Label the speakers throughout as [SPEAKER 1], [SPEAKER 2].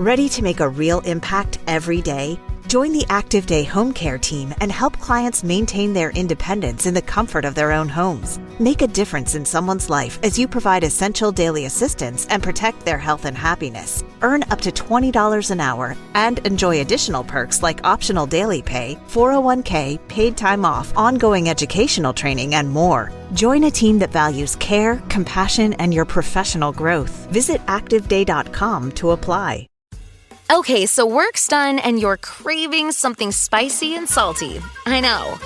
[SPEAKER 1] Ready to make a real impact every day? Join the Active Day Home Care team and help clients maintain their independence in the comfort of their own homes. Make a difference in someone's life as you provide essential daily assistance and protect their health and happiness. Earn up to $20 an hour and enjoy additional perks like optional daily pay, 401k, paid time off, ongoing educational training, and more. Join a team that values care, compassion, and your professional growth. Visit activeday.com to apply.
[SPEAKER 2] Okay, so work's done and you're craving something spicy and salty. I know.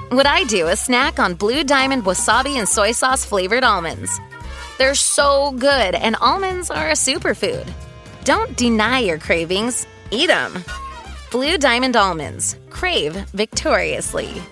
[SPEAKER 2] What I do is snack on Blue Diamond wasabi and soy sauce flavored almonds. They're so good, and almonds are a superfood. Don't deny your cravings. Eat them. Blue Diamond almonds. Crave victoriously.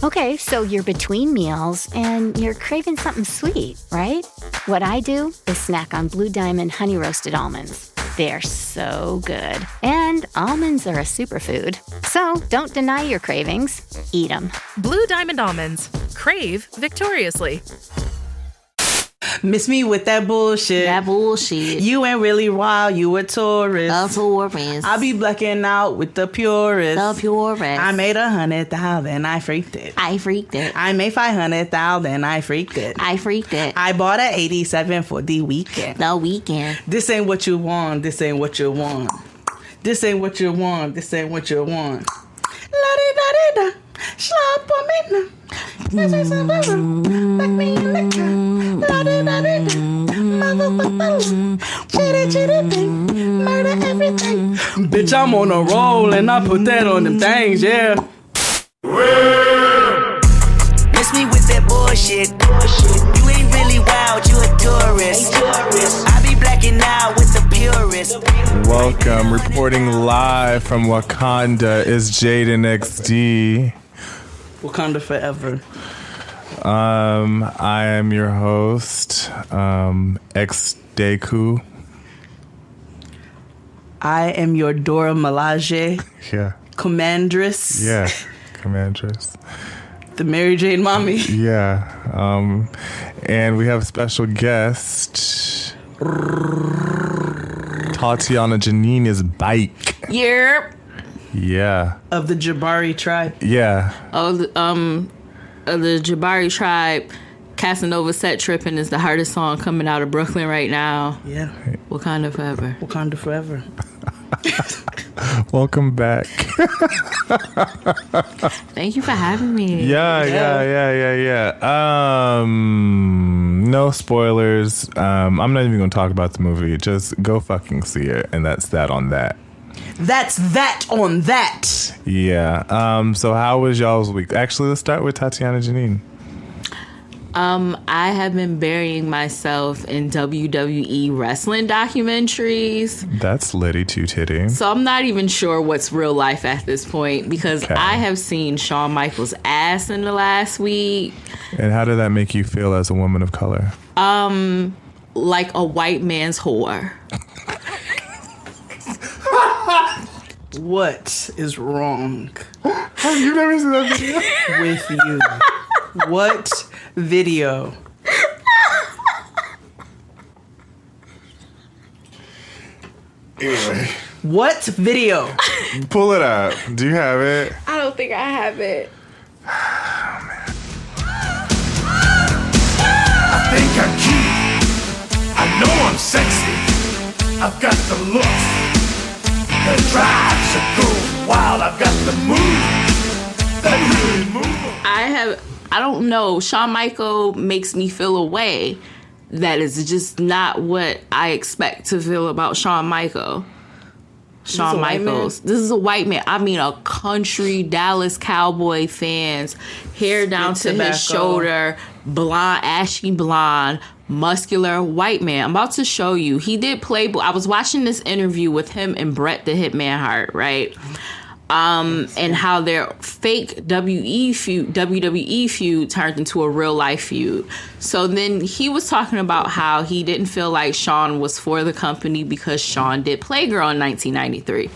[SPEAKER 3] Okay, so you're between meals and you're craving something sweet, right? What I do is snack on Blue Diamond honey roasted almonds. They're so good. And almonds are a superfood. So don't deny your cravings. Eat them.
[SPEAKER 4] Blue Diamond almonds. Crave victoriously.
[SPEAKER 5] Miss me with that bullshit.
[SPEAKER 6] That bullshit.
[SPEAKER 5] You ain't really wild, you a tourist.
[SPEAKER 6] A tourist.
[SPEAKER 5] I be blacking out with the purist.
[SPEAKER 6] The purist.
[SPEAKER 5] I made 100,000, I freaked it.
[SPEAKER 6] I freaked it.
[SPEAKER 5] I made 500,000, I freaked it.
[SPEAKER 6] I freaked it.
[SPEAKER 5] I bought an 87 for the weekend.
[SPEAKER 6] The weekend.
[SPEAKER 5] This ain't what you want, this ain't what you want. This ain't what you want, this ain't what you want. La-di-da-di-da, slap-a-mina. This is a lover, like me and liquor. La-di-da-di-da, motherfucker. Chitty-chitty-bing, murder everything. Bitch, I'm on a roll and I put that on them things, yeah.
[SPEAKER 7] Miss me with that bullshit. You ain't really wild, you a tourist. I be blacking out with the purist.
[SPEAKER 8] Welcome, reporting live from Wakanda is Jaden XD.
[SPEAKER 5] Wakanda forever.
[SPEAKER 8] I am your host, X Deku.
[SPEAKER 5] I am your Dora Milaje.
[SPEAKER 8] Yeah.
[SPEAKER 5] Commandress.
[SPEAKER 8] Yeah, Commandress.
[SPEAKER 5] The Mary Jane Mommy.
[SPEAKER 8] Yeah. And we have a special guest. Tatyana Jenene is bike.
[SPEAKER 6] Yep.
[SPEAKER 8] Yeah.
[SPEAKER 5] Of the Jabari tribe.
[SPEAKER 8] Yeah.
[SPEAKER 6] Of the Jabari tribe, Casanova Set Trippin' is the hardest song coming out of Brooklyn right now.
[SPEAKER 5] Yeah.
[SPEAKER 6] Wakanda forever.
[SPEAKER 5] Wakanda forever.
[SPEAKER 8] Welcome back.
[SPEAKER 6] Thank you for having me.
[SPEAKER 8] Yeah. No spoilers. I'm not even going to talk about the movie. Just go fucking see it, and that's that on that.
[SPEAKER 5] That's that on that.
[SPEAKER 8] Yeah. So how was y'all's week? Actually, let's start with Tatyana Jenene.
[SPEAKER 6] I have been burying myself in WWE wrestling documentaries.
[SPEAKER 8] That's litty two titty.
[SPEAKER 6] So I'm not even sure what's real life at this point because I have seen Shawn Michaels' ass in the last week.
[SPEAKER 8] And how did that make you feel as a woman of color?
[SPEAKER 6] Like a white man's whore.
[SPEAKER 5] What is wrong?
[SPEAKER 8] Have you never seen that video?
[SPEAKER 5] With you? What video?
[SPEAKER 8] Anyway.
[SPEAKER 5] What video?
[SPEAKER 8] Pull it up. Do you have it?
[SPEAKER 6] I don't think I have it.
[SPEAKER 8] Oh, man.
[SPEAKER 9] I think I'm cute. I know I'm sexy. I've got the looks. The drive to go wild. I've got the move that really move.
[SPEAKER 6] I don't know. Shawn Michaels makes me feel a way that is just not what I expect to feel about Shawn Michaels. Shawn Michaels. This is a white man. I mean, a country Dallas Cowboy fans, hair down to his shoulder, blonde, ashy blonde, muscular white man. I'm about to show you. He did play. I was watching this interview with him and Bret the Hitman Hart, right? And how their fake WWE feud turned into a real life feud. So then he was talking about how he didn't feel like Shawn was for the company because Shawn did Playgirl in 1993.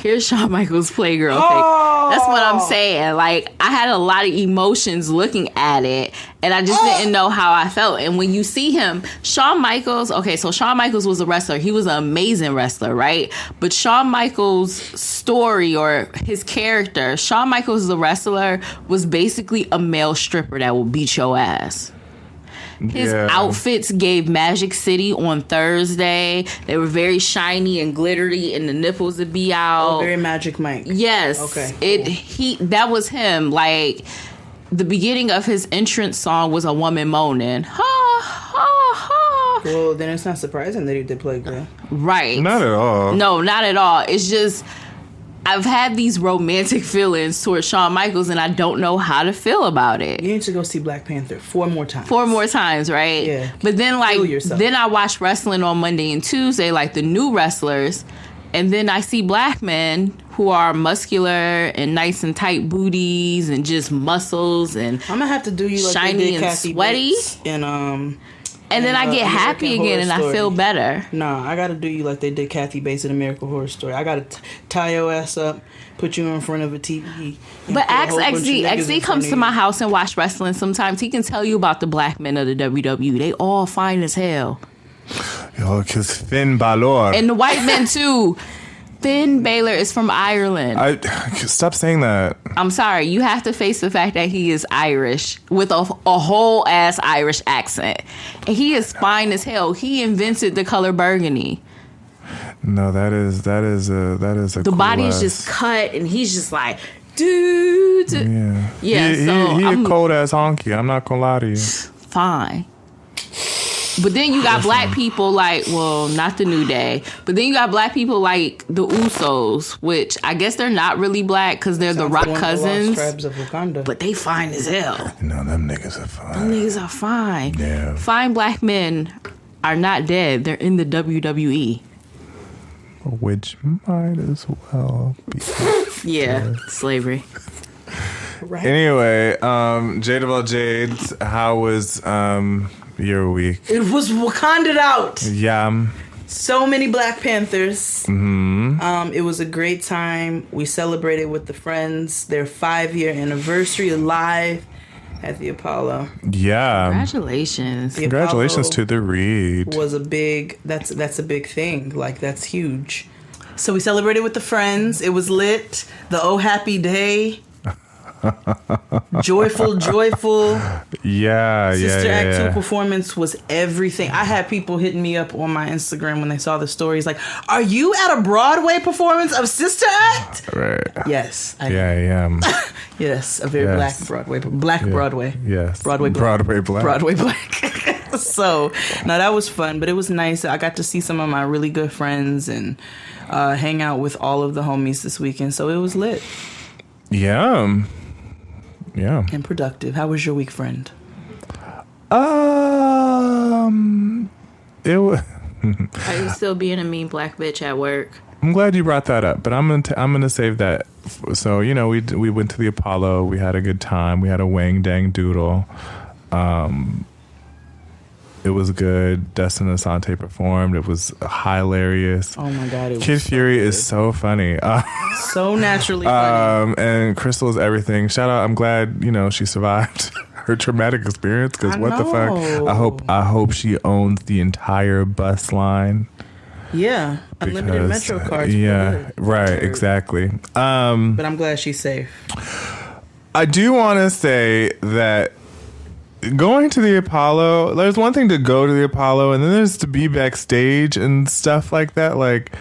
[SPEAKER 6] here's Shawn Michaels' Playgirl thing. That's what I'm saying. Like, I had a lot of emotions looking at it, and I just didn't know how I felt. And when you see him, Shawn Michaels, okay, so Shawn Michaels was a wrestler. He was an amazing wrestler, right? But Shawn Michaels' story or his character, Shawn Michaels, the wrestler, was basically a male stripper that will beat your ass. His outfits gave Magic City on Thursday. They were very shiny and glittery, and the nipples would be out.
[SPEAKER 5] Oh, very Magic Mike.
[SPEAKER 6] Yes.
[SPEAKER 5] Okay.
[SPEAKER 6] That was him. Like, the beginning of his entrance song was a woman moaning. Ha, ha, ha.
[SPEAKER 5] Well, then it's not surprising that he did play good.
[SPEAKER 6] Right.
[SPEAKER 8] Not at all.
[SPEAKER 6] No, not at all. It's just, I've had these romantic feelings towards Shawn Michaels, and I don't know how to feel about it.
[SPEAKER 5] You need to go see Black Panther 4 more times.
[SPEAKER 6] 4 more times, right?
[SPEAKER 5] Yeah.
[SPEAKER 6] But then, like, then I watch wrestling on Monday and Tuesday, like the new wrestlers, and then I see black men who are muscular and nice and tight booties and just muscles and
[SPEAKER 5] I'm gonna have to do you like
[SPEAKER 6] shiny
[SPEAKER 5] they did
[SPEAKER 6] and
[SPEAKER 5] Kathy
[SPEAKER 6] sweaty.
[SPEAKER 5] Bates
[SPEAKER 6] And then I get happy again and I feel better.
[SPEAKER 5] Nah, I gotta do you like they did Kathy Bates in American Horror Story. I gotta tie your ass up, put you in front of a TV.
[SPEAKER 6] But ask XZ. XZ comes to my house and watch wrestling sometimes. He can tell you about the black men of the WWE. They all fine as hell.
[SPEAKER 8] Yo, cause Finn Balor.
[SPEAKER 6] And the white men too. Finn Balor is from Ireland.
[SPEAKER 8] Stop saying that.
[SPEAKER 6] I'm sorry. You have to face the fact that he is Irish with a whole ass Irish accent. And he is fine as hell. He invented the color burgundy.
[SPEAKER 8] No, that is a
[SPEAKER 6] the
[SPEAKER 8] cool
[SPEAKER 6] body
[SPEAKER 8] ass.
[SPEAKER 6] is just cut and he's just like, dude. Yeah.
[SPEAKER 8] He a cold ass honky. I'm not gonna lie to you.
[SPEAKER 6] Fine. But then you got black people like, well, not the New Day, but then you got black people like the Usos, which I guess they're not really black because they're the Rock cousins.
[SPEAKER 5] Tribes of Wakanda.
[SPEAKER 6] But they fine as hell.
[SPEAKER 8] No, them niggas are fine.
[SPEAKER 6] Them niggas are fine.
[SPEAKER 8] Yeah.
[SPEAKER 6] Fine black men are not dead. They're in the WWE.
[SPEAKER 8] Which might as well be.
[SPEAKER 6] Yeah, slavery.
[SPEAKER 5] Right.
[SPEAKER 8] Anyway, Jade of all Jades, how was your week?
[SPEAKER 5] It was Wakanda'd out.
[SPEAKER 8] Yeah.
[SPEAKER 5] So many Black Panthers.
[SPEAKER 8] Mm-hmm.
[SPEAKER 5] It was a great time. We celebrated with the friends their 5-year anniversary live at the Apollo.
[SPEAKER 8] Yeah.
[SPEAKER 6] Congratulations.
[SPEAKER 8] Congratulations to the Reed.
[SPEAKER 5] Was a big that's a big thing. Like, that's huge. So we celebrated with the friends. It was lit. The Oh Happy Day. joyful Sister Act 2 performance was everything. I had people hitting me up on my Instagram when they saw the stories like, are you at a Broadway performance of Sister Act?
[SPEAKER 8] Right.
[SPEAKER 5] Yes.
[SPEAKER 8] I am.
[SPEAKER 5] Yes, a very black Broadway. Broadway.
[SPEAKER 8] Yes.
[SPEAKER 5] Broadway black.
[SPEAKER 8] Broadway black.
[SPEAKER 5] Broadway black. So, no, that was fun, but it was nice. I got to see some of my really good friends and hang out with all of the homies this weekend, so it was lit.
[SPEAKER 8] Yeah. Yeah.
[SPEAKER 5] And productive. How was your week, friend?
[SPEAKER 8] It was.
[SPEAKER 6] Are you still being a mean black bitch at work?
[SPEAKER 8] I'm glad you brought that up, but I'm gonna save that. So we went to the Apollo. We had a good time. We had a wang dang doodle. It was good. Destin Asante performed. It was hilarious.
[SPEAKER 5] Oh my God!
[SPEAKER 8] Kid Fury is so funny.
[SPEAKER 5] So naturally funny.
[SPEAKER 8] And Crystal is everything. Shout out! I'm glad she survived her traumatic experience. Because what the fuck? I hope she owns the entire bus line.
[SPEAKER 5] Yeah, unlimited Metro cards.
[SPEAKER 8] Yeah, right. Exactly.
[SPEAKER 5] But I'm glad she's safe.
[SPEAKER 8] I do want to say that going to the Apollo, there's one thing to go to the Apollo, and then there's to be backstage and stuff like that. Like,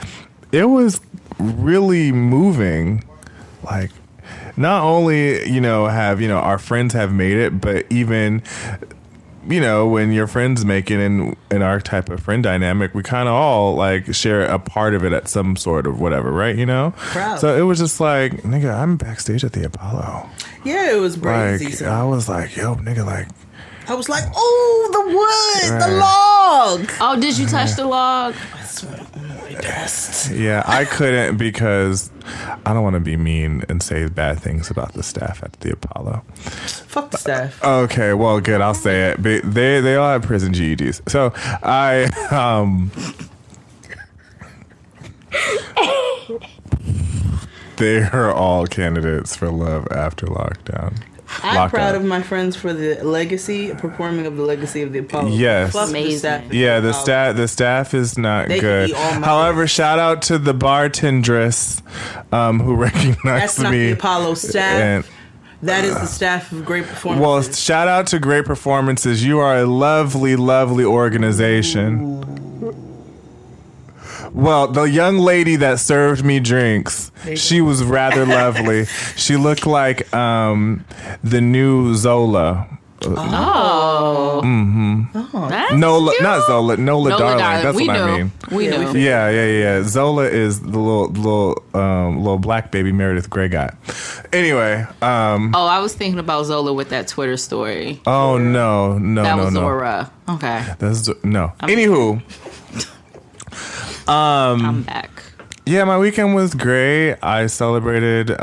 [SPEAKER 8] it was really moving. Like, not only have our friends have made it, but even when your friends make it in our type of friend dynamic, we kind of all like share a part of it at some sort of whatever, right?
[SPEAKER 5] Proud.
[SPEAKER 8] So it was just like, nigga, I'm backstage at the Apollo.
[SPEAKER 5] Yeah, it was crazy.
[SPEAKER 8] Like, I was like, yo, nigga, like.
[SPEAKER 5] I was like, oh, the wood, the log.
[SPEAKER 6] Oh, did you touch the log?
[SPEAKER 5] I swear on the way past.
[SPEAKER 8] Yeah, I couldn't because I don't want to be mean and say bad things about the staff at the Apollo.
[SPEAKER 5] Fuck the staff.
[SPEAKER 8] Okay, well, good. I'll say it. But they all have prison GEDs. So They are all candidates for love after lockdown.
[SPEAKER 5] I'm proud of my friends for the performing of the legacy of the Apollo.
[SPEAKER 8] Yes.
[SPEAKER 6] Amazing.
[SPEAKER 8] The staff is not good. However, shout out to the bartendress who recognized me.
[SPEAKER 5] That's not the Apollo staff. That is the staff of Great Performances.
[SPEAKER 8] Well, shout out to Great Performances. You are a lovely, lovely organization. Well, the young lady that served me drinks, she was rather lovely. She looked like the new Zola.
[SPEAKER 6] Oh.
[SPEAKER 8] Mm-hmm.
[SPEAKER 6] Oh, that's
[SPEAKER 8] Nola,
[SPEAKER 6] cute.
[SPEAKER 8] not Zola. Nola Darling. That's
[SPEAKER 6] we
[SPEAKER 8] what
[SPEAKER 6] know.
[SPEAKER 8] I mean.
[SPEAKER 6] We know.
[SPEAKER 8] Yeah. Zola is the little black baby Meredith Grey guy. Anyway.
[SPEAKER 6] I was thinking about Zola with that Twitter story.
[SPEAKER 8] Oh no.
[SPEAKER 6] That was Zora. Okay.
[SPEAKER 8] That's no. Anywho.
[SPEAKER 6] I'm back.
[SPEAKER 8] Yeah, my weekend was great. I celebrated. No,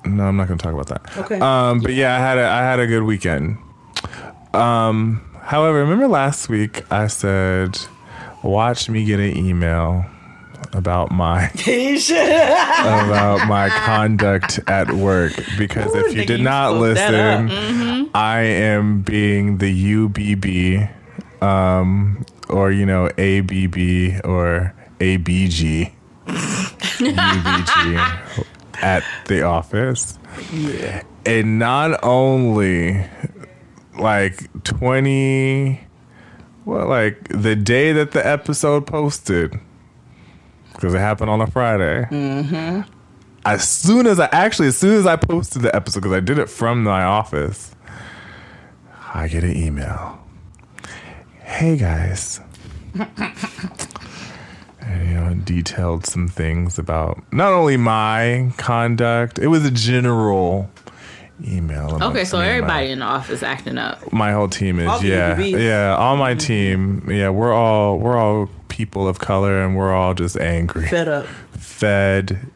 [SPEAKER 8] I'm not going to talk about that.
[SPEAKER 5] Okay.
[SPEAKER 8] But yeah, I had a good weekend. However, remember last week I said, watch me get an email about my conduct at work, because if you did not listen, I am being the UBB. Or ABB or ABG, UBG at the office. Yeah. And not only the day that the episode posted, because it happened on a Friday. Mm-hmm. As soon as I posted the episode, because I did it from my office, I get an email. Hey guys. And, detailed some things about not only my conduct, it was a general email.
[SPEAKER 6] Okay, so everybody in the office acting up.
[SPEAKER 8] My whole team is, all my team. Yeah, we're all people of color, and we're all just angry. Fed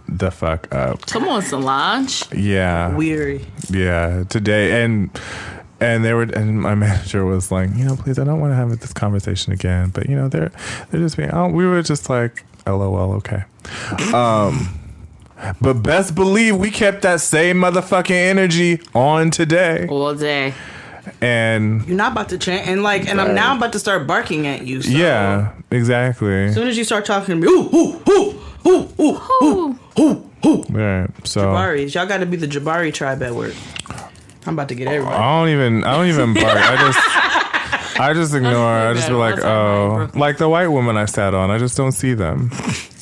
[SPEAKER 8] the fuck up.
[SPEAKER 6] Come on, Solange.
[SPEAKER 8] Yeah.
[SPEAKER 5] Weary.
[SPEAKER 8] Yeah, today. And my manager was like, please, I don't want to have this conversation again. But they're just being. We were just like, LOL, okay. But best believe we kept that same motherfucking energy on today,
[SPEAKER 6] all day.
[SPEAKER 8] And
[SPEAKER 5] you're not about to change. And I'm now about to start barking at you. So.
[SPEAKER 8] Yeah, exactly.
[SPEAKER 5] As soon as you start talking to me, ooh.
[SPEAKER 8] Right. So
[SPEAKER 5] Jabaris, y'all got to be the Jabari tribe at work. I'm about to get everybody.
[SPEAKER 8] I don't even bark. I just ignore. I just be like, oh, like the white woman I sat on. I just don't see them.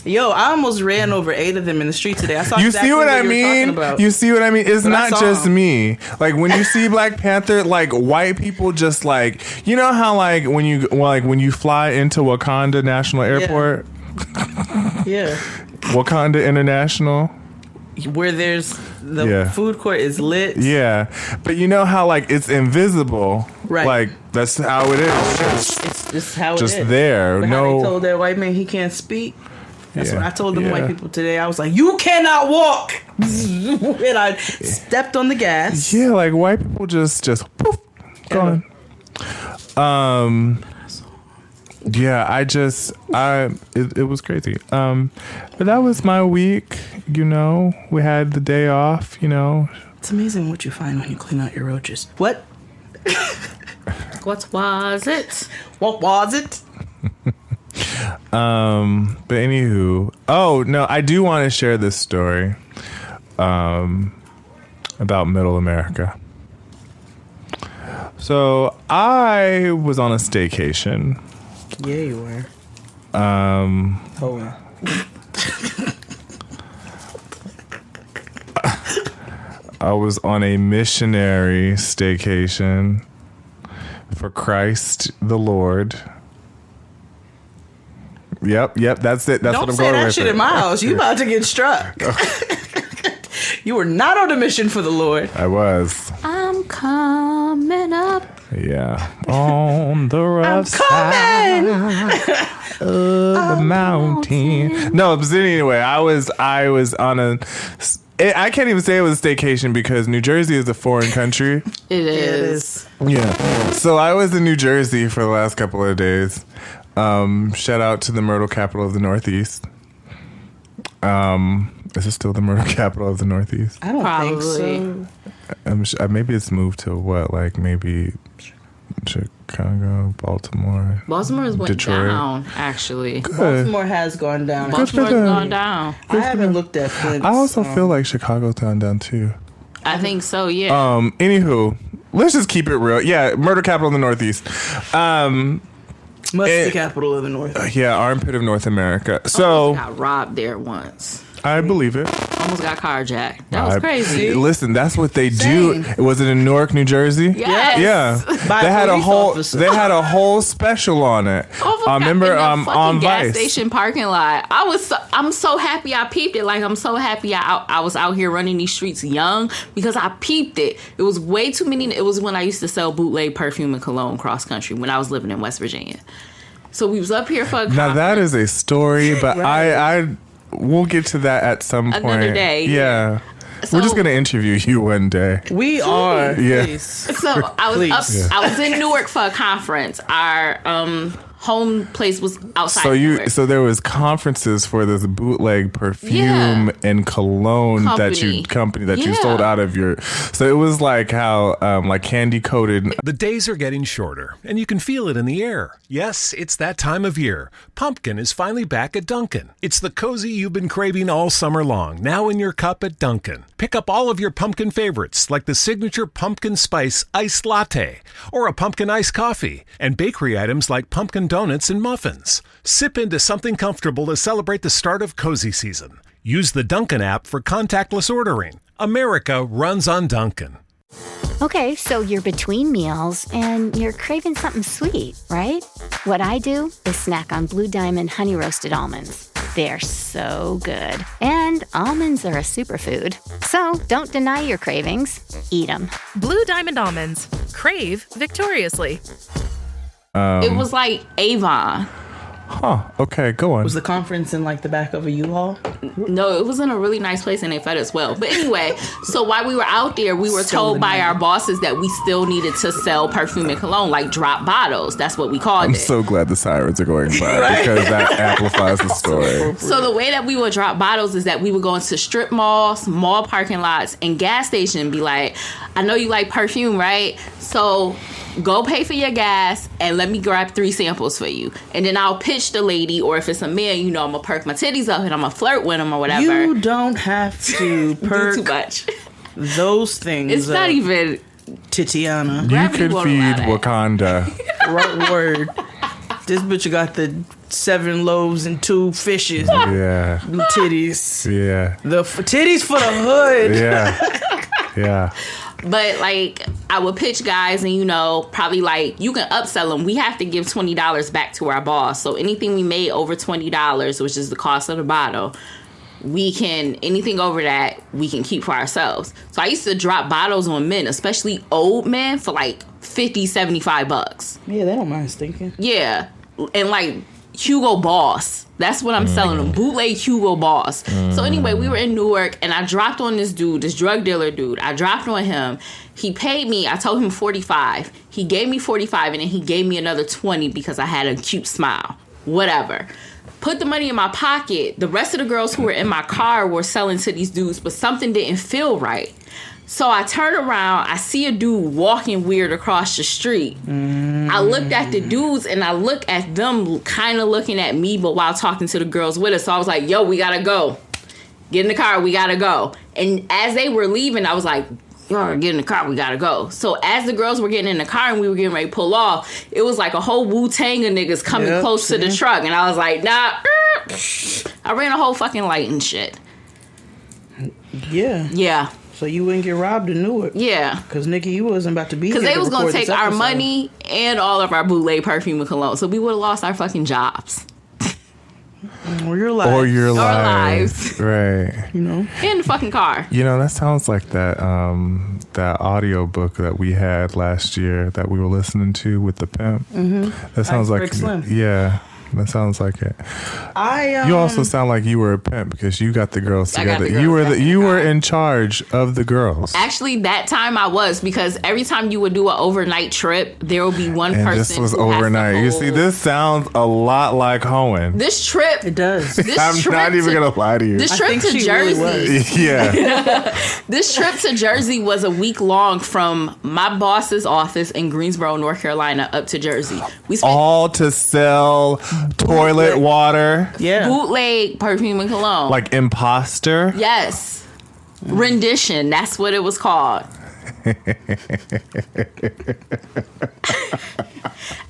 [SPEAKER 5] Yo, I almost ran over 8 of them in the street today. I saw
[SPEAKER 8] you
[SPEAKER 5] exactly
[SPEAKER 8] see what I
[SPEAKER 5] you
[SPEAKER 8] mean?
[SPEAKER 5] were talking about.
[SPEAKER 8] You see what I mean? It's
[SPEAKER 5] But
[SPEAKER 8] not just me. Like when you see Black Panther, like white people just like, you know how when you fly into Wakanda National Airport?
[SPEAKER 5] Yeah.
[SPEAKER 8] Wakanda International.
[SPEAKER 5] Where there's the food court is lit.
[SPEAKER 8] Yeah. But you know how it's invisible.
[SPEAKER 5] Right.
[SPEAKER 8] Like that's how it is.
[SPEAKER 5] It's just how it is.
[SPEAKER 8] Just there.
[SPEAKER 5] But how they told that white man he can't speak. That's what I told them white people today. I was like, you cannot walk. And I stepped on the gas.
[SPEAKER 8] Yeah, like white people just poof, gone. Yeah, it was crazy. But that was my week. We had the day off.
[SPEAKER 5] It's amazing what you find when you clean out your roaches. What?
[SPEAKER 6] What was it?
[SPEAKER 5] What was it?
[SPEAKER 8] But anywho, I do want to share this story about Middle America. So I was on a staycation.
[SPEAKER 5] Yeah, you were.
[SPEAKER 8] I was on a missionary staycation for Christ the Lord. Yep, that's it. That's what I'm going with. Don't say
[SPEAKER 5] that shit in my house. You about to get struck. You were not on a mission for the Lord.
[SPEAKER 8] I was.
[SPEAKER 6] I'm coming up.
[SPEAKER 8] Yeah. On the rough side of the mountain. No, but anyway, I was on a... I can't even say it was a staycation because New Jersey is a foreign country.
[SPEAKER 6] It is.
[SPEAKER 8] Yeah. So I was in New Jersey for the last couple of days. Shout out to the Myrtle capital of the Northeast. Is it still the murder capital of the Northeast?
[SPEAKER 5] I don't think so.
[SPEAKER 8] Maybe it's moved to what? Like maybe Chicago, Baltimore.
[SPEAKER 6] Baltimore's went
[SPEAKER 8] Detroit.
[SPEAKER 6] down, actually.
[SPEAKER 8] Good.
[SPEAKER 5] Baltimore has gone down.
[SPEAKER 6] Baltimore's gone down.
[SPEAKER 5] I haven't looked at Flint.
[SPEAKER 8] I also feel like Chicago's gone down too.
[SPEAKER 6] I think so, yeah.
[SPEAKER 8] Anywho, let's just keep it real. Yeah, murder capital of the Northeast.
[SPEAKER 5] Must be the capital of the North.
[SPEAKER 8] Yeah, armpit of North America. So
[SPEAKER 6] got robbed there once.
[SPEAKER 8] I believe it.
[SPEAKER 6] Almost got carjacked. That was crazy.
[SPEAKER 8] Listen, that's what they do. Was it in Newark, New Jersey?
[SPEAKER 6] Yes.
[SPEAKER 8] Yeah.
[SPEAKER 5] By
[SPEAKER 8] They had a whole
[SPEAKER 5] officer.
[SPEAKER 8] they had a whole special on it. Remember on
[SPEAKER 6] gas
[SPEAKER 8] Vice.
[SPEAKER 6] station parking lot. I'm so happy I peeped it. Like, I'm so happy I was out here running these streets young because I peeped it. It was way too many. It was when I used to sell bootleg perfume and cologne cross country when I was living in West Virginia. So we was up here for a
[SPEAKER 8] Now that is a story, but I we'll get to that at some point.
[SPEAKER 6] Another day.
[SPEAKER 8] Yeah.
[SPEAKER 6] So,
[SPEAKER 8] We're just gonna interview you one day.
[SPEAKER 5] We are.
[SPEAKER 8] Yeah.
[SPEAKER 5] Please.
[SPEAKER 6] So I was
[SPEAKER 5] Please.
[SPEAKER 6] I was in Newark for a conference. Our home place was outside. Newark.
[SPEAKER 8] So there was conferences for this bootleg perfume and cologne company that you sold out of your. So it was like how like candy coated.
[SPEAKER 10] The days are getting shorter, and you can feel it in the air. Yes, it's that time of year. Pumpkin is finally back at Dunkin'. It's the cozy you've been craving all summer long, now in your cup at Dunkin'. Pick up all of your pumpkin favorites, like the signature pumpkin spice iced latte, or a pumpkin iced coffee, and bakery items like pumpkin donuts and muffins. Sip into something comfortable to celebrate the start of cozy season. Use the Dunkin' app for contactless ordering. America runs on Dunkin'.
[SPEAKER 3] Okay, so you're between meals and you're craving something sweet, right? What I do is snack on Blue Diamond honey roasted almonds. They're so good. And almonds are a superfood. So don't deny your cravings. Eat them.
[SPEAKER 4] Blue Diamond almonds. Crave victoriously.
[SPEAKER 6] It was like Avon.
[SPEAKER 8] Huh. Okay, go on.
[SPEAKER 5] Was the conference in like the back of a U-Haul?
[SPEAKER 6] No, it was in a really nice place and they fed us well. But anyway, so while we were out there, we were told by our bosses that we still needed to sell perfume and cologne, like drop bottles. That's what we called it.
[SPEAKER 8] I'm so glad the sirens are going by because that amplifies the story.
[SPEAKER 6] So the way that we would drop bottles is that we would go into strip malls, mall parking lots, and gas stations and be like, I know you like perfume, right? So go pay for your gas and let me grab 3 samples for you. And then I'll pitch the lady, or if it's a man, I'm going to perk my titties up and I'm going to flirt with him or whatever.
[SPEAKER 5] You don't have to perk
[SPEAKER 6] too much.
[SPEAKER 5] Those things.
[SPEAKER 6] It's not even...
[SPEAKER 5] Tatyana.
[SPEAKER 8] You could feed Wakanda.
[SPEAKER 5] Right word. This bitch got the 7 loaves and 2 fishes.
[SPEAKER 8] Yeah.
[SPEAKER 5] Them titties.
[SPEAKER 8] Yeah.
[SPEAKER 5] The titties for the hood.
[SPEAKER 8] Yeah. Yeah.
[SPEAKER 6] But, like, I would pitch guys and, probably, like, you can upsell them. We have to give $20 back to our boss. So anything we made over $20, which is the cost of the bottle, anything over that, we can keep for ourselves. So I used to drop bottles on men, especially old men, for, like, $50, $75.
[SPEAKER 5] Yeah, they don't mind stinking.
[SPEAKER 6] Yeah. And, like, Hugo Boss. That's what I'm selling them. Bootleg Hugo Boss. So anyway, we were in Newark and I dropped on this dude, this drug dealer dude. I dropped on him. He paid me. I told him $45. He gave me $45 and then he gave me another $20 because I had a cute smile. Whatever. Put the money in my pocket. The rest of the girls who were in my car were selling to these dudes, but something didn't feel right. So I turn around, I see a dude walking weird across the street. I looked at the dudes and I look at them kind of looking at me, but while talking to the girls with us. So I was like, yo, we gotta go. Get in the car, we gotta go. And as they were leaving, I was like, yo, get in the car, we gotta go. So as the girls were getting in the car and we were getting ready to pull off, it was like a whole Wu-Tang of niggas coming close to the truck. And I was like, nah. I ran a whole fucking light and shit.
[SPEAKER 5] Yeah.
[SPEAKER 6] Yeah.
[SPEAKER 5] So you wouldn't get robbed in Newark.
[SPEAKER 6] Yeah.
[SPEAKER 5] Because, Nikki, you wasn't about to be here.
[SPEAKER 6] Because they was going to take our
[SPEAKER 5] episode.
[SPEAKER 6] money and all of our bootleg perfume and cologne. So we would have lost our fucking jobs.
[SPEAKER 5] Or your lives.
[SPEAKER 8] Or your
[SPEAKER 6] lives.
[SPEAKER 8] Right.
[SPEAKER 5] In
[SPEAKER 6] the fucking car.
[SPEAKER 8] That sounds like that audio book that we had last year that we were listening to with the pimp.
[SPEAKER 5] Mm-hmm.
[SPEAKER 8] That sounds like
[SPEAKER 5] Slim.
[SPEAKER 8] Yeah. That sounds like it.
[SPEAKER 5] You
[SPEAKER 8] also sound like you were a pimp because you got the girls together.
[SPEAKER 6] The girls
[SPEAKER 8] you were in charge of the girls.
[SPEAKER 6] Actually, that time I was, because every time you would do an overnight trip, there would be one person.
[SPEAKER 8] This was
[SPEAKER 6] who
[SPEAKER 8] overnight.
[SPEAKER 6] Has to
[SPEAKER 8] you see, this sounds a lot like Hohen.
[SPEAKER 6] This trip,
[SPEAKER 5] it does.
[SPEAKER 8] I'm not even gonna lie to you.
[SPEAKER 6] This trip to Jersey,
[SPEAKER 5] really
[SPEAKER 8] yeah.
[SPEAKER 6] This trip to Jersey was a week long from my boss's office in Greensboro, North Carolina, up to Jersey. We spent
[SPEAKER 8] all to sell toilet water.
[SPEAKER 5] Yeah.
[SPEAKER 6] Bootleg perfume and cologne.
[SPEAKER 8] Like imposter?
[SPEAKER 6] Yes. Rendition. That's what it was called.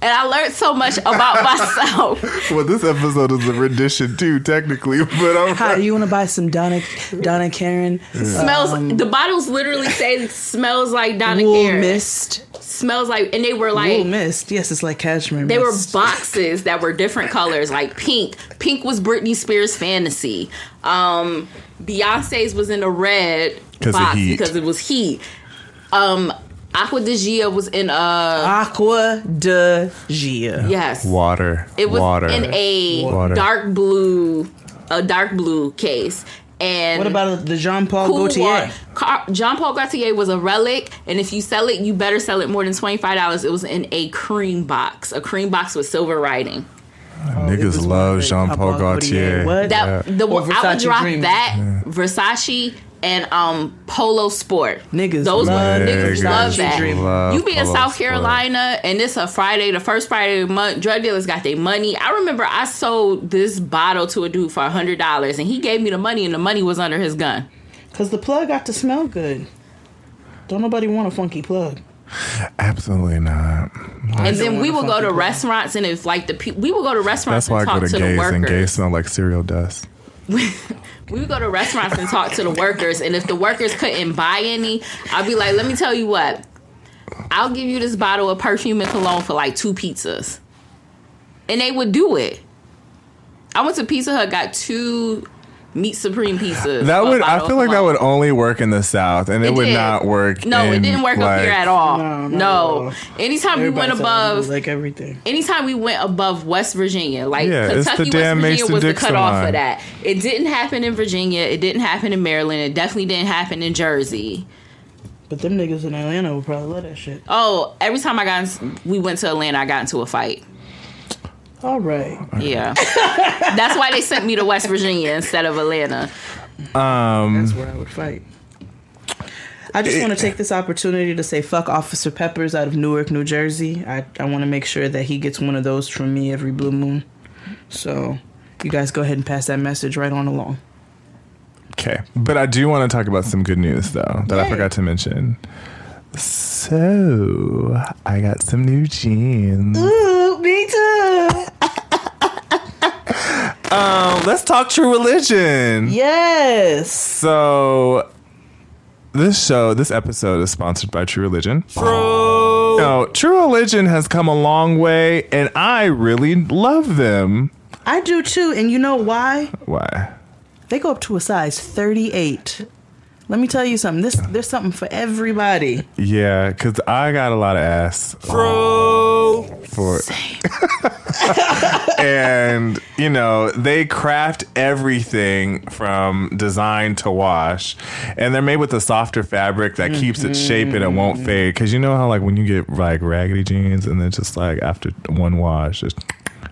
[SPEAKER 6] And I learned so much about myself.
[SPEAKER 8] Well, this episode is a rendition too, technically. But
[SPEAKER 5] Hi, you want to buy some Donna Karen?
[SPEAKER 6] Smells. The bottles literally say smells like Donna
[SPEAKER 5] Wool
[SPEAKER 6] Karen.
[SPEAKER 5] Mist.
[SPEAKER 6] Smells like, and they were like
[SPEAKER 5] Wool Mist. Yes, it's like cashmere.
[SPEAKER 6] They
[SPEAKER 5] mist.
[SPEAKER 6] were boxes that were different colors, like pink. Pink was Britney Spears' Fantasy. Beyonce's was in a red box because it was heat. Aqua de Gia was in a
[SPEAKER 5] Aqua de Gia.
[SPEAKER 6] Yes,
[SPEAKER 8] water.
[SPEAKER 6] It was
[SPEAKER 8] water.
[SPEAKER 6] in a dark blue case. And
[SPEAKER 5] what about the Jean Paul Gaultier?
[SPEAKER 6] Jean Paul Gaultier was a relic, and if you sell it, you better sell it more than $25. It was in a cream box with silver writing.
[SPEAKER 8] Niggas love Jean Paul Gaultier.
[SPEAKER 5] What?
[SPEAKER 6] I would drop that, Versace, and Polo Sport.
[SPEAKER 5] Niggas
[SPEAKER 6] love that. You be in
[SPEAKER 8] Polo
[SPEAKER 6] South Carolina, and it's a Friday, the first Friday of the month. Drug dealers got their money. I remember I sold this bottle to a dude for $100, and he gave me the money, and the money was under his gun.
[SPEAKER 5] Because the plug got to smell good. Don't nobody want a funky plug.
[SPEAKER 8] Absolutely not.
[SPEAKER 6] And then we would go to restaurants, and if like we would go to restaurants.
[SPEAKER 8] That's why
[SPEAKER 6] and
[SPEAKER 8] I
[SPEAKER 6] talk
[SPEAKER 8] go to
[SPEAKER 6] to
[SPEAKER 8] gays,
[SPEAKER 6] the workers.
[SPEAKER 8] and gays smell like cereal dust.
[SPEAKER 6] We would go to restaurants and talk to the workers, and if the workers couldn't buy any, I'd be like, let me tell you what, I'll give you this bottle of perfume and cologne for like 2 pizzas. And they would do it. I went to Pizza Hut, got 2 Meat Supreme pizzas.
[SPEAKER 8] I feel like that would only work in the South, and it would not work.
[SPEAKER 6] No, it didn't work up here at all.
[SPEAKER 5] No.
[SPEAKER 6] Anytime we went above,
[SPEAKER 5] like everything.
[SPEAKER 6] Anytime we went above West Virginia, like
[SPEAKER 8] Kentucky,
[SPEAKER 6] West Virginia was the cutoff for that. It didn't happen in Virginia. It didn't happen in Maryland. It definitely didn't happen in Jersey.
[SPEAKER 5] But them niggas in Atlanta would probably love that shit.
[SPEAKER 6] Oh, every time we went to Atlanta, I got into a fight.
[SPEAKER 5] All right.
[SPEAKER 6] Yeah. That's why they sent me to West Virginia instead of Atlanta.
[SPEAKER 5] That's where I would fight. I just want to take this opportunity to say fuck Officer Peppers out of Newark, New Jersey. I want to make sure that he gets one of those from me every blue moon. So you guys go ahead and pass that message right on along.
[SPEAKER 8] Okay. But I do want to talk about some good news, though, that I forgot to mention. So, I got some new jeans.
[SPEAKER 5] Ooh, me too.
[SPEAKER 8] Let's talk True Religion.
[SPEAKER 5] Yes.
[SPEAKER 8] So, this episode is sponsored by True Religion. True Religion has come a long way, and I really love them.
[SPEAKER 5] I do too, and you know why?
[SPEAKER 8] Why?
[SPEAKER 5] They go up to a size 38. Let me tell you something. There's something for everybody.
[SPEAKER 8] Yeah, because I got a lot of ass. For and, they craft everything from design to wash. And they're made with a softer fabric that keeps its shape and it won't fade. Because you know how, like, when you get, like, raggedy jeans and then just, like, after one wash, it's...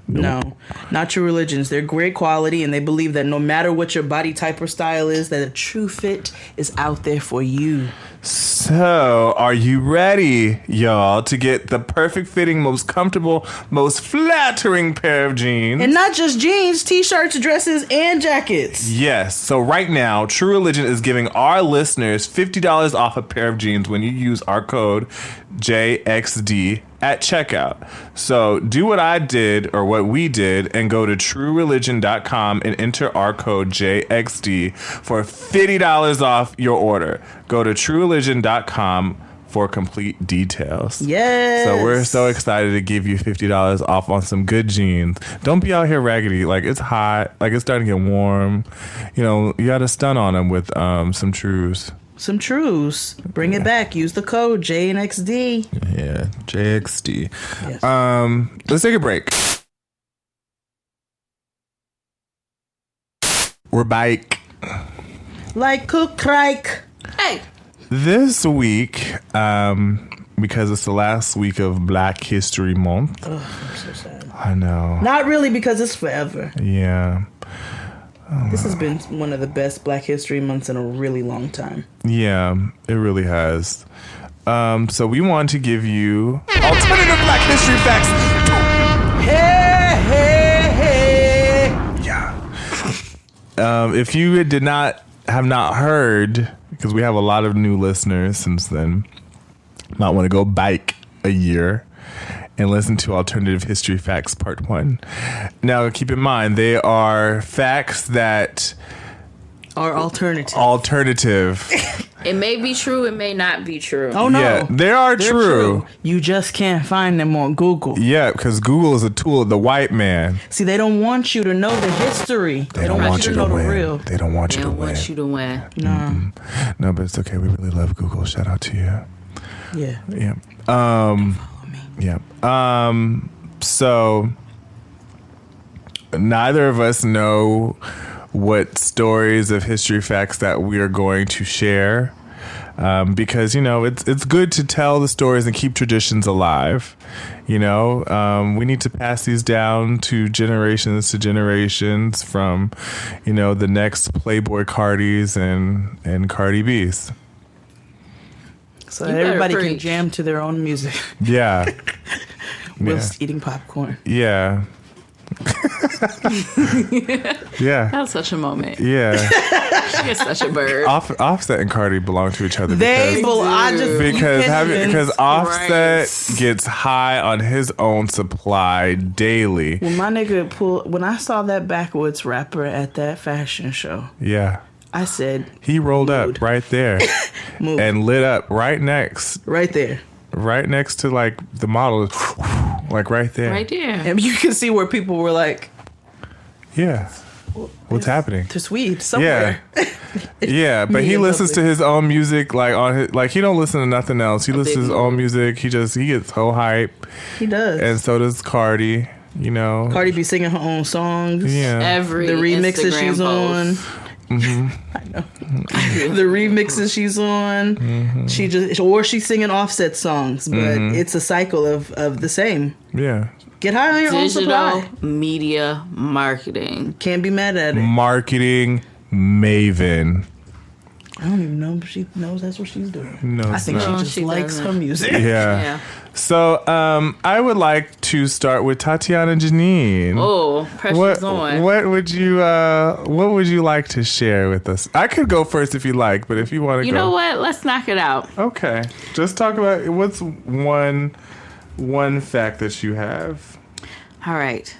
[SPEAKER 5] No, not True Religions. They're great quality, and they believe that no matter what your body type or style is, that a true fit is out there for you.
[SPEAKER 8] So, are you ready, y'all, to get the perfect fitting, most comfortable, most flattering pair of jeans?
[SPEAKER 5] And not just jeans, t-shirts, dresses, and jackets.
[SPEAKER 8] Yes. So right now, True Religion is giving our listeners $50 off a pair of jeans when you use our code JXD at checkout. So do what I did or what we did and go to truereligion.com and enter our code JXD for $50 off your order. Go to truereligion.com for complete details.
[SPEAKER 5] Yes.
[SPEAKER 8] So we're so excited to give you $50 off on some good jeans. Don't be out here raggedy. Like, it's hot. Like, it's starting to get warm. You got to stun on them with some Trues.
[SPEAKER 5] Some Trues. Bring it back. Use the code JNXD.
[SPEAKER 8] Yeah, JXD.
[SPEAKER 5] Yes.
[SPEAKER 8] Let's take a break. We're back.
[SPEAKER 5] Like cook crike.
[SPEAKER 6] Hey.
[SPEAKER 8] This week, because it's the last week of Black History Month.
[SPEAKER 5] Oh, I'm so sad.
[SPEAKER 8] I know.
[SPEAKER 5] Not really, because it's forever.
[SPEAKER 8] Yeah.
[SPEAKER 5] This has been one of the best Black History Months in a really long time.
[SPEAKER 8] Yeah, it really has. So we want to give you alternative Black History facts.
[SPEAKER 5] Hey, hey, hey.
[SPEAKER 8] Yeah. If you have not heard, because we have a lot of new listeners since then, might want to go back a year and listen to Alternative History Facts Part 1. Now, keep in mind, they are facts that
[SPEAKER 5] are alternative.
[SPEAKER 6] It may be true, it may not be true.
[SPEAKER 5] Oh, no.
[SPEAKER 8] Yeah, they're true.
[SPEAKER 5] You just can't find them on Google.
[SPEAKER 8] Yeah, because Google is a tool of the white man.
[SPEAKER 5] See, they don't want you to know the history. They don't want you to know the real.
[SPEAKER 8] They don't want you to win.
[SPEAKER 6] They don't want you to win.
[SPEAKER 5] No.
[SPEAKER 8] Mm-hmm. No, but it's okay. We really love Google. Shout out to you.
[SPEAKER 5] Yeah.
[SPEAKER 8] Yeah.
[SPEAKER 5] Follow me.
[SPEAKER 8] Yeah. So neither of us know what stories of history facts that we are going to share, because it's good to tell the stories and keep traditions alive. We need to pass these down to generations from the next Playboy Cardis and Cardi B's,
[SPEAKER 5] so that everybody can jam to their own music.
[SPEAKER 8] Yeah.
[SPEAKER 5] Whilst eating popcorn.
[SPEAKER 8] Yeah. Yeah.
[SPEAKER 6] That was such a moment.
[SPEAKER 8] Yeah.
[SPEAKER 6] She is such a bird.
[SPEAKER 8] Offset and Cardi belong to each other. Because Offset gets high on his own supply daily.
[SPEAKER 5] When my nigga when I saw that backwoods rapper at that fashion show.
[SPEAKER 8] Yeah.
[SPEAKER 5] I said
[SPEAKER 8] he rolled up right there and lit up right next.
[SPEAKER 5] Right there.
[SPEAKER 8] Right next to like the model, like right there.
[SPEAKER 6] Right there.
[SPEAKER 5] And you can see where people were like,
[SPEAKER 8] yeah, what's happening?
[SPEAKER 5] There's weed somewhere.
[SPEAKER 8] Yeah. Yeah, but he listens to his own music he don't listen to nothing else. He listens to his own music. He gets so hype.
[SPEAKER 5] He does.
[SPEAKER 8] And so does Cardi,
[SPEAKER 5] Cardi be singing her own songs.
[SPEAKER 8] Yeah.
[SPEAKER 5] The remixes
[SPEAKER 6] Instagram
[SPEAKER 5] she's on.
[SPEAKER 8] Mm-hmm.
[SPEAKER 5] I know. The remixes she's on. Mm-hmm. She's singing Offset songs, but it's a cycle of the same.
[SPEAKER 8] Yeah.
[SPEAKER 5] Get high on your own supply.
[SPEAKER 6] Digital media marketing.
[SPEAKER 5] Can't be mad at it.
[SPEAKER 8] Marketing maven.
[SPEAKER 5] I don't even know if she knows that's what she's doing.
[SPEAKER 8] No,
[SPEAKER 5] I think she just likes her music.
[SPEAKER 8] Yeah. So I would like to start with Tatyana Jenene.
[SPEAKER 6] Oh, pressure's on.
[SPEAKER 8] What would you like to share with us? I could go first if you like, but if you want to go.
[SPEAKER 6] You know what? Let's knock it out.
[SPEAKER 8] Okay. Just talk about what's one fact that you have.
[SPEAKER 6] All right.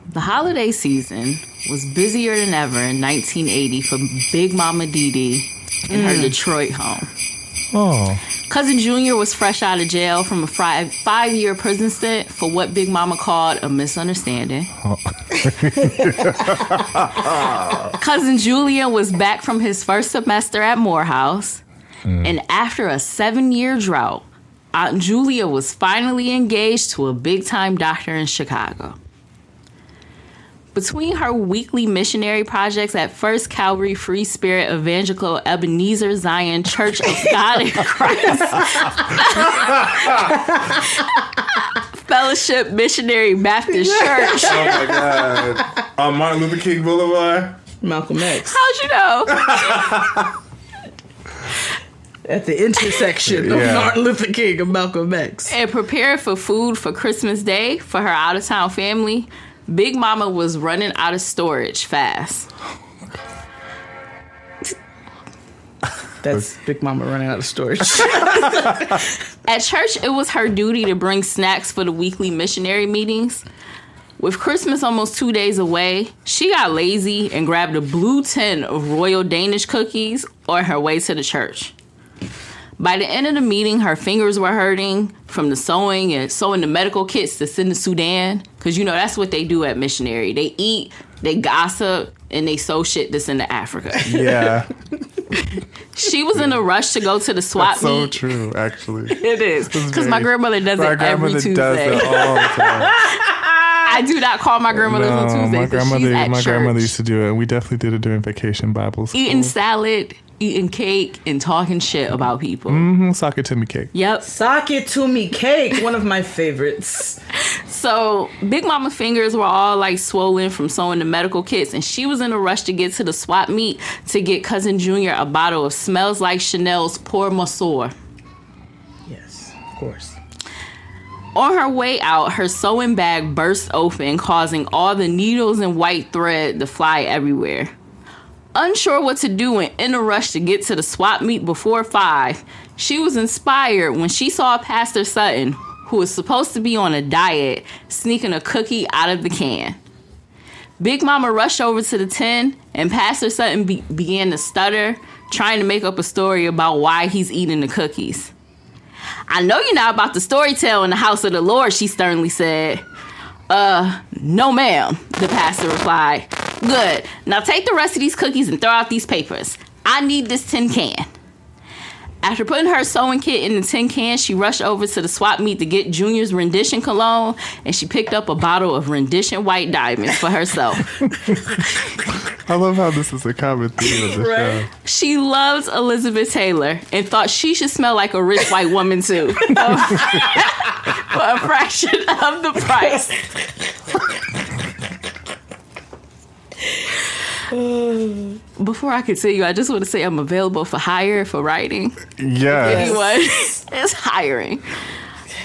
[SPEAKER 6] The holiday season was busier than ever in 1980 for Big Mama Dee Dee in her Detroit home.
[SPEAKER 8] Oh.
[SPEAKER 6] Cousin Junior was fresh out of jail from a 5-year prison stint for what Big Mama called a misunderstanding. Oh. Cousin Julian was back from his first semester at Morehouse. And after a 7-year drought, Aunt Julia was finally engaged to a big-time doctor in Chicago. Between her weekly missionary projects at First Calvary Free Spirit Evangelical Ebenezer Zion Church of God in Christ, Fellowship Missionary Baptist Church.
[SPEAKER 8] Oh my God. On Martin Luther King Boulevard?
[SPEAKER 5] Malcolm X.
[SPEAKER 6] How'd you know?
[SPEAKER 5] At the intersection of Martin Luther King and Malcolm X.
[SPEAKER 6] And preparing for food for Christmas Day for her out-of-town family, Big Mama was running out of storage fast.
[SPEAKER 5] That's Big Mama running out of storage.
[SPEAKER 6] At church, it was her duty to bring snacks for the weekly missionary meetings. With Christmas almost 2 days away, she got lazy and grabbed a blue tin of Royal Danish cookies on her way to the church. By the end of the meeting, her fingers were hurting from the sewing the medical kits to send to Sudan. Because, that's what they do at missionary. They eat, they gossip, and they sew shit to send to Africa.
[SPEAKER 8] Yeah.
[SPEAKER 6] She was in a rush to go to the swap meet.
[SPEAKER 8] So true, actually.
[SPEAKER 6] It is. Because my grandmother does it every Tuesday.
[SPEAKER 8] Does it all the time.
[SPEAKER 6] I do not call my grandmothers on Tuesdays.
[SPEAKER 8] My grandmother used to do it, and we definitely did it during vacation Bible school.
[SPEAKER 6] Eating salad, eating cake, and talking shit about people.
[SPEAKER 8] Sock it to me cake.
[SPEAKER 6] Yep.
[SPEAKER 5] Sock it to me cake. One of my favorites.
[SPEAKER 6] So Big Mama fingers were all like swollen from sewing the medical kits, and she was in a rush to get to the swap meet to get Cousin Junior a bottle of Smells Like Chanel's Pour Monsieur.
[SPEAKER 5] Yes, of course.
[SPEAKER 6] On her way out, her sewing bag burst open, causing all the needles and white thread to fly everywhere. Unsure what to do and in a rush to get to the swap meet before 5, she was inspired when she saw Pastor Sutton, who was supposed to be on a diet, sneaking a cookie out of the can. Big Mama rushed over to the tin, and Pastor Sutton began to stutter, trying to make up a story about why he's eating the cookies. I know you're not about to storytell in the house of the Lord, she sternly said. No ma'am, the pastor replied. Good. Now take the rest of these cookies and throw out these papers. I need this tin can. After putting her sewing kit in the tin can, she rushed over to the swap meet to get Junior's rendition cologne, and she picked up a bottle of rendition white diamonds for herself.
[SPEAKER 8] I love how this is a common theme of the show.
[SPEAKER 6] She loves Elizabeth Taylor and thought she should smell like a rich white woman too. For a fraction of the price. Before I continue, I just want to say I'm available for hire for writing.
[SPEAKER 8] Yes.
[SPEAKER 6] Anyone is hiring.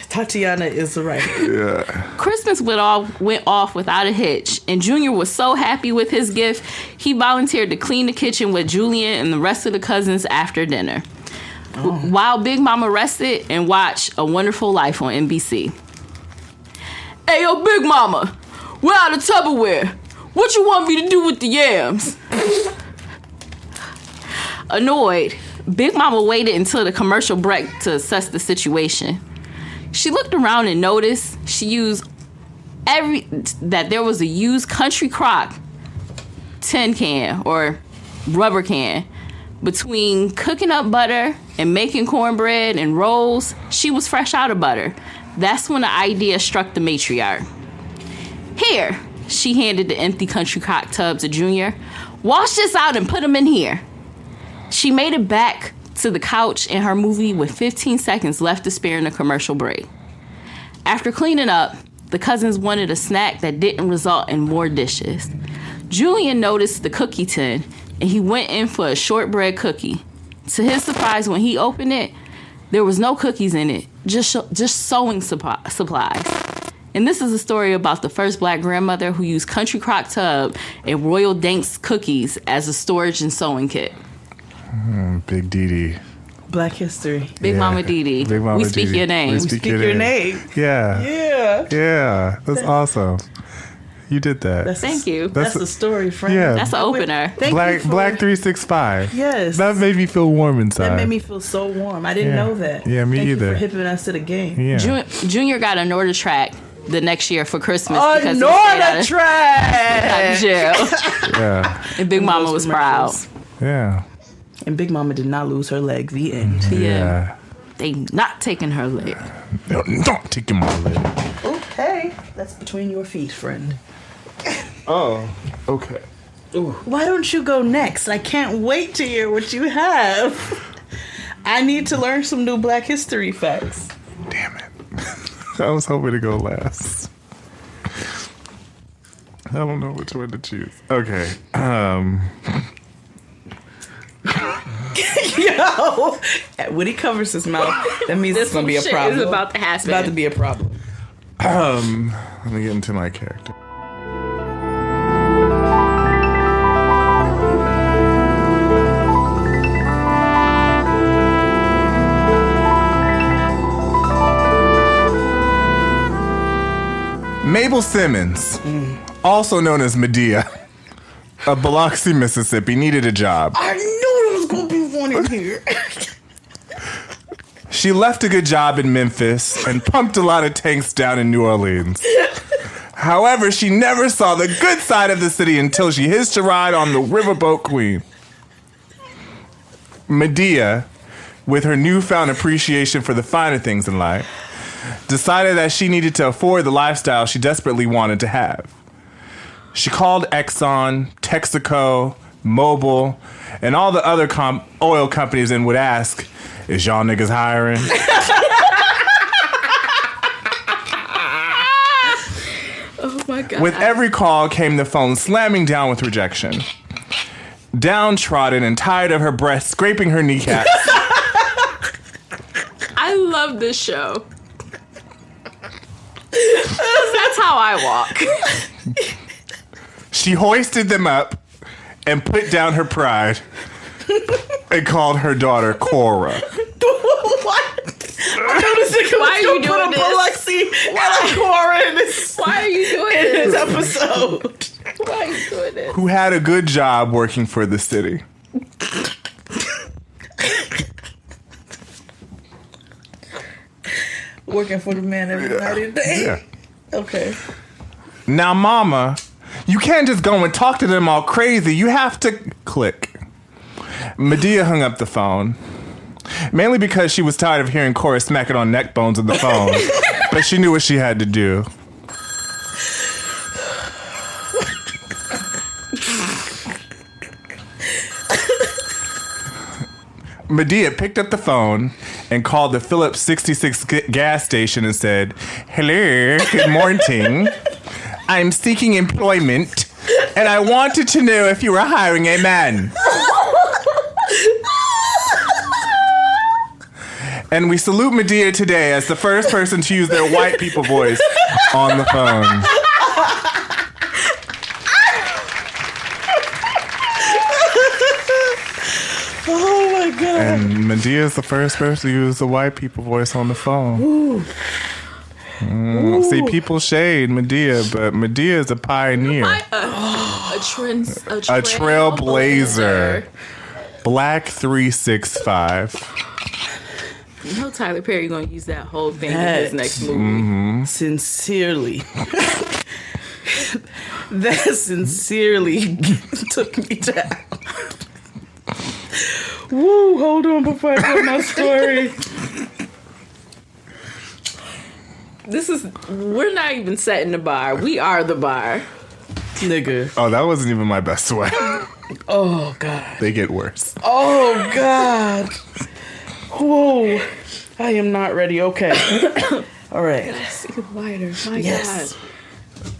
[SPEAKER 5] Tatyana is the writer.
[SPEAKER 8] Yeah.
[SPEAKER 6] Christmas went off without a hitch, and Junior was so happy with his gift, he volunteered to clean the kitchen with Julian and the rest of the cousins after dinner. While Big Mama rested and watched A Wonderful Life on NBC. Hey, yo, Big Mama, we're out of Tupperware. What you want me to do with the yams? Annoyed, Big Mama waited until the commercial break to assess the situation. She looked around and noticed that there was a used Country Crock tin can or rubber can. Between cooking up butter and making cornbread and rolls, she was fresh out of butter. That's when the idea struck the matriarch. Here, she handed the empty Country Crock tub to Junior. Wash this out and put them in here. She made it back to the couch in her movie with 15 seconds left to spare in the commercial break. After cleaning up, the cousins wanted a snack that didn't result in more dishes. Julian noticed the cookie tin, and he went in for a shortbread cookie. To his surprise, when he opened it, there was no cookies in it, just sewing supplies. And this is a story about the first black grandmother who used Country Crock tub and Royal Danks cookies as a storage and sewing kit.
[SPEAKER 8] Big Dee.
[SPEAKER 5] Black history.
[SPEAKER 6] Big Mama Dee Dee.
[SPEAKER 8] Big Mama
[SPEAKER 6] We speak your name.
[SPEAKER 5] We speak your name.
[SPEAKER 8] Yeah.
[SPEAKER 5] Yeah.
[SPEAKER 8] Yeah. That's awesome. You did that.
[SPEAKER 6] Thank you.
[SPEAKER 5] That's the story, friend.
[SPEAKER 8] Yeah.
[SPEAKER 6] That's an opener.
[SPEAKER 8] Black 365.
[SPEAKER 5] Yes.
[SPEAKER 8] That made me feel warm inside.
[SPEAKER 5] That made me feel so warm. I didn't know that.
[SPEAKER 8] Yeah, me either.
[SPEAKER 5] Thank you for hipping us to the game.
[SPEAKER 8] Yeah.
[SPEAKER 6] Junior got a Norda track the next year for Christmas.
[SPEAKER 5] A Norda track!
[SPEAKER 6] Out of jail.
[SPEAKER 8] Yeah.
[SPEAKER 6] And Big Mama was proud.
[SPEAKER 8] Yeah.
[SPEAKER 5] And Big Mama did not lose her leg. The end.
[SPEAKER 6] Yeah. They not taking her leg.
[SPEAKER 8] No, not taking my leg.
[SPEAKER 5] Okay. That's between your feet, friend.
[SPEAKER 8] Oh, okay.
[SPEAKER 5] Ooh. Why don't you go next? I can't wait to hear what you have. I need to learn some new Black history facts.
[SPEAKER 8] Damn it. I was hoping to go last. I don't know which one to choose. Okay.
[SPEAKER 5] Yo, when he covers his mouth, that means it's gonna be a problem.
[SPEAKER 6] It's about to happen.
[SPEAKER 5] It's about to be a problem.
[SPEAKER 8] Let me get into my character. Mabel Simmons, also known as Medea, of Biloxi, Mississippi, needed a job.
[SPEAKER 5] I knew there was going to be one in here.
[SPEAKER 8] She left a good job in Memphis and pumped a lot of tanks down in New Orleans. However, she never saw the good side of the city until she hitched a ride on the Riverboat Queen. Medea, with her newfound appreciation for the finer things in life, decided that she needed to afford the lifestyle she desperately wanted to have. She called Exxon, Texaco, Mobil, and all the other oil companies and would ask, "Is y'all niggas hiring?"
[SPEAKER 6] Oh my God.
[SPEAKER 8] With every call came the phone slamming down with rejection. Downtrodden and tired of her breath scraping her kneecaps.
[SPEAKER 6] I love this show. That's how I walk.
[SPEAKER 8] She hoisted them up and put down her pride and called her daughter Cora.
[SPEAKER 5] What? I noticed it.
[SPEAKER 6] Why are you doing this?
[SPEAKER 5] Biloxi and a Cora in this.
[SPEAKER 6] Why are you doing
[SPEAKER 5] in
[SPEAKER 6] this?
[SPEAKER 5] this episode?
[SPEAKER 6] Why are you doing this?
[SPEAKER 8] Who had a good job working for the city.
[SPEAKER 5] Working for the man every night and day.
[SPEAKER 8] Yeah.
[SPEAKER 5] Okay.
[SPEAKER 8] Now, Mama, you can't just go and talk to them all crazy. You have to click. Medea hung up the phone. Mainly because she was tired of hearing Cora smacking on neck bones of the phone. But she knew what she had to do. Medea picked up the phone and called the Phillips 66 gas station and said, "Hello, good morning. I'm seeking employment, and I wanted to know if you were hiring a man." And we salute Medea today as the first person to use their white people voice on the phone.
[SPEAKER 5] Oh my God.
[SPEAKER 8] And Medea is the first person to use the white people voice on the phone.
[SPEAKER 5] Ooh.
[SPEAKER 8] See, people shade Medea, but Medea is a pioneer.
[SPEAKER 6] A
[SPEAKER 8] trailblazer. Black 365.
[SPEAKER 6] You know Tyler Perry gonna use that whole thing in his next movie.
[SPEAKER 5] Sincerely. That sincerely took me down. Woo, hold on before I tell my story.
[SPEAKER 6] We're not even setting the bar. We are the bar.
[SPEAKER 5] Nigga.
[SPEAKER 8] Oh, that wasn't even my best sweat.
[SPEAKER 5] Oh, God.
[SPEAKER 8] They get worse.
[SPEAKER 5] Oh, God. Whoa. I am not ready. Okay. All right.
[SPEAKER 6] See the lighter. My
[SPEAKER 5] Yes.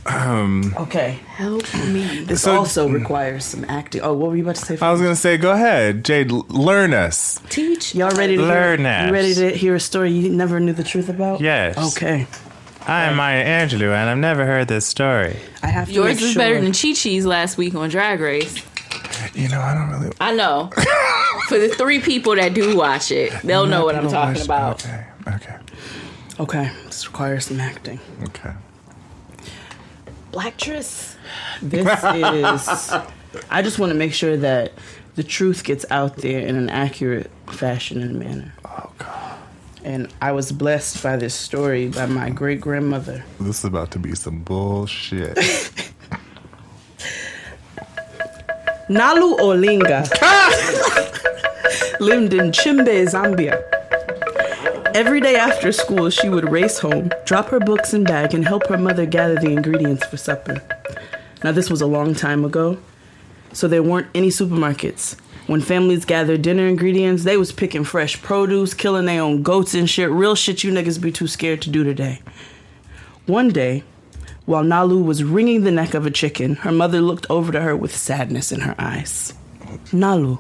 [SPEAKER 6] God.
[SPEAKER 5] Okay.
[SPEAKER 6] Help me.
[SPEAKER 5] This also requires some acting. Oh, what were you about to say?
[SPEAKER 8] I was going to say, go ahead. Jade, learn us.
[SPEAKER 6] Teach.
[SPEAKER 5] Y'all ready to
[SPEAKER 8] learn
[SPEAKER 5] hear?
[SPEAKER 8] us.
[SPEAKER 5] You ready to hear a story you never knew the truth about?
[SPEAKER 8] Yes.
[SPEAKER 5] Okay.
[SPEAKER 8] I am Maya Angelou, and I've never heard this story.
[SPEAKER 5] I have to
[SPEAKER 6] Yours
[SPEAKER 5] make
[SPEAKER 6] is
[SPEAKER 5] sure.
[SPEAKER 6] better than Chi-Chi's last week on Drag Race.
[SPEAKER 8] You know, I don't really...
[SPEAKER 6] I know. For the 3 people that do watch it, they'll know what I'm talking about.
[SPEAKER 5] Okay. This requires some acting.
[SPEAKER 8] Okay.
[SPEAKER 5] Blacktress. This is... I just want to make sure that the truth gets out there in an accurate fashion and manner.
[SPEAKER 8] Oh, God.
[SPEAKER 5] And I was blessed by this story by my great-grandmother.
[SPEAKER 8] This is about to be some bullshit.
[SPEAKER 5] Nalu Olinga lived in Chimbe, Zambia. Every day after school, she would race home, drop her books and bag, and help her mother gather the ingredients for supper. Now, this was a long time ago, so there weren't any supermarkets. When families gathered dinner ingredients, they was picking fresh produce, killing their own goats and shit. Real shit you niggas be too scared to do today. One day, while Nalu was wringing the neck of a chicken, her mother looked over to her with sadness in her eyes. "Nalu,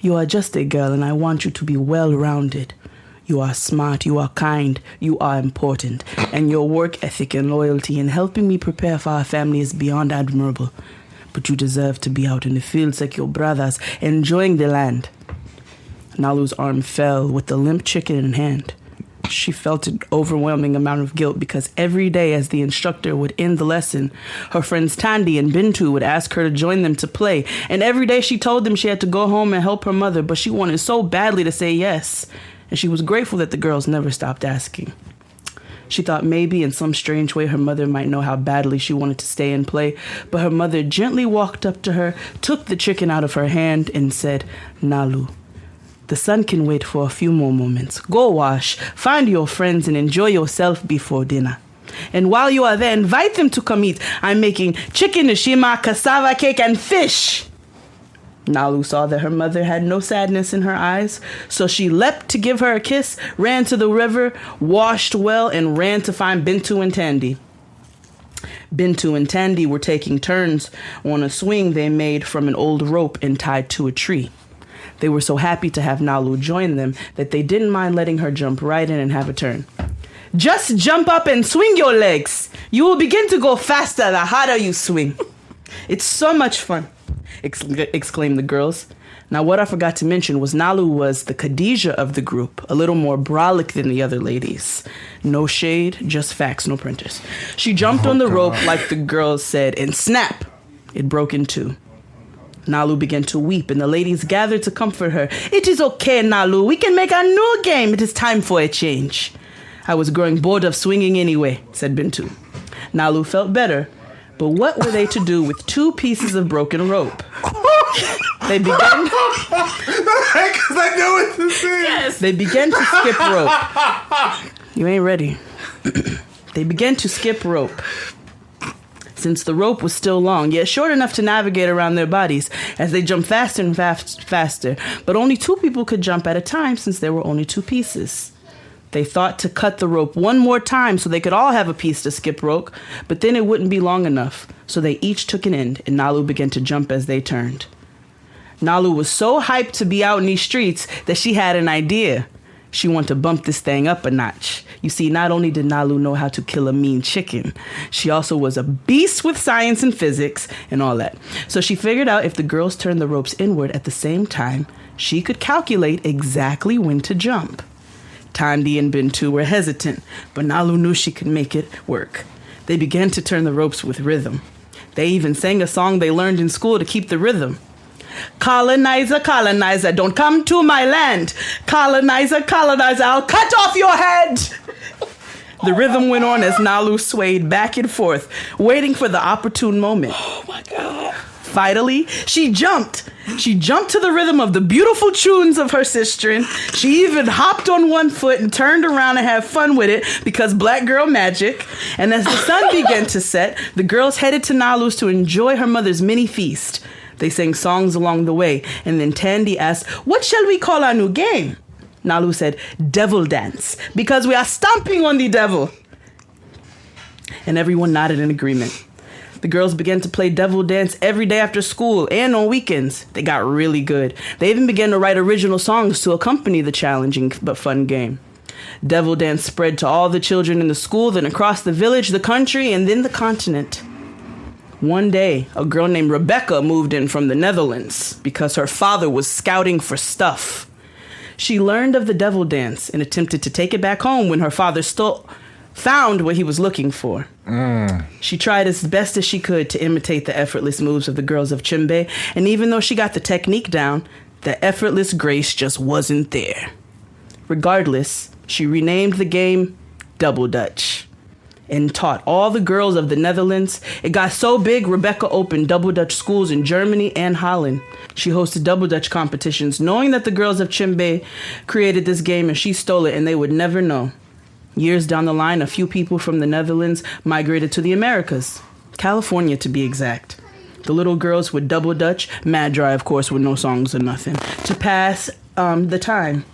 [SPEAKER 5] you are just a girl and I want you to be well-rounded. You are smart, you are kind, you are important, and your work ethic and loyalty in helping me prepare for our family is beyond admirable. But you deserve to be out in the fields like your brothers, enjoying the land." Nalu's arm fell with the limp chicken in hand. She felt an overwhelming amount of guilt because every day as the instructor would end the lesson, her friends Tandy and Bintu would ask her to join them to play. And every day she told them she had to go home and help her mother, but she wanted so badly to say yes. And she was grateful that the girls never stopped asking. She thought maybe in some strange way her mother might know how badly she wanted to stay and play, but her mother gently walked up to her, took the chicken out of her hand, and said, "Nalu, The sun can wait for a few more moments. Go wash, find your friends, and enjoy yourself before dinner. And while you are there, invite them to come eat. I'm making chicken nishima, cassava cake, and fish. Nalu saw that her mother had no sadness in her eyes, so she leapt to give her a kiss, ran to the river, washed well, and ran to find Bintu and Tandy. Bintu and Tandy were taking turns on a swing they made from an old rope and tied to a tree. They were so happy to have Nalu join them that they didn't mind letting her jump right in and have a turn. Just jump up and swing your legs. You will begin to go faster the harder you swing. It's so much fun, exclaimed the girls. Now, what I forgot to mention was Nalu was the Khadijah of the group, a little more brolic than the other ladies. No shade, just facts, no printers. She jumped on the rope like the girls said, and snap, it broke in two. Nalu began to weep, and the ladies gathered to comfort her. It is okay, Nalu. We can make a new game. It is time for a change. I was growing bored of swinging anyway, said Bintu. Nalu felt better, but what were they to do with 2 pieces of broken rope? They began...
[SPEAKER 8] Because I know what this is.
[SPEAKER 5] Yes. They began to skip rope. You ain't ready. They began to skip rope. Since the rope was still long, yet short enough to navigate around their bodies, as they jumped faster and faster, but only 2 people could jump at a time since there were only 2 pieces. They thought to cut the rope one more time so they could all have a piece to skip rope, but then it wouldn't be long enough, so they each took an end, and Nalu began to jump as they turned. Nalu was so hyped to be out in these streets that she had an idea. She wanted to bump this thing up a notch. You see, not only did Nalu know how to kill a mean chicken, she also was a beast with science and physics and all that. So she figured out if the girls turned the ropes inward at the same time, she could calculate exactly when to jump. Tandy and Bintu were hesitant, but Nalu knew she could make it work. They began to turn the ropes with rhythm. They even sang a song they learned in school to keep the rhythm. Colonizer, colonizer, don't come to my land. Colonizer, colonizer, I'll cut off your head. The rhythm went on as Nalu swayed back and forth, waiting for the opportune moment. Oh my God. Finally, she jumped. She jumped to the rhythm of the beautiful tunes of her sister. She even hopped on one foot and turned around and had fun with it because black girl magic. And as the sun began to set, the girls headed to Nalu's to enjoy her mother's mini feast. They sang songs along the way, and then Tandy asked, "What shall we call our new game?" Nalu said, "Devil Dance, because we are stomping on the devil." And everyone nodded in agreement. The girls began to play devil dance every day after school and on weekends. They got really good. They even began to write original songs to accompany the challenging but fun game. Devil dance spread to all the children in the school, then across the village, the country, and then the continent. One day, a girl named Rebecca moved in from the Netherlands because her father was scouting for stuff. She learned of the devil dance and attempted to take it back home when her father found what he was looking for. She tried as best as she could to imitate the effortless moves of the girls of Chimbe, and even though she got the technique down, the effortless grace just wasn't there. Regardless, she renamed the game Double Dutch and taught all the girls of the Netherlands. It got so big, Rebecca opened Double Dutch schools in Germany and Holland. She hosted Double Dutch competitions, knowing that the girls of Chimbe created this game and she stole it and they would never know. Years down the line, a few people from the Netherlands migrated to the Americas, California to be exact. The little girls would Double Dutch, mad dry of course with no songs or nothing, to pass the time.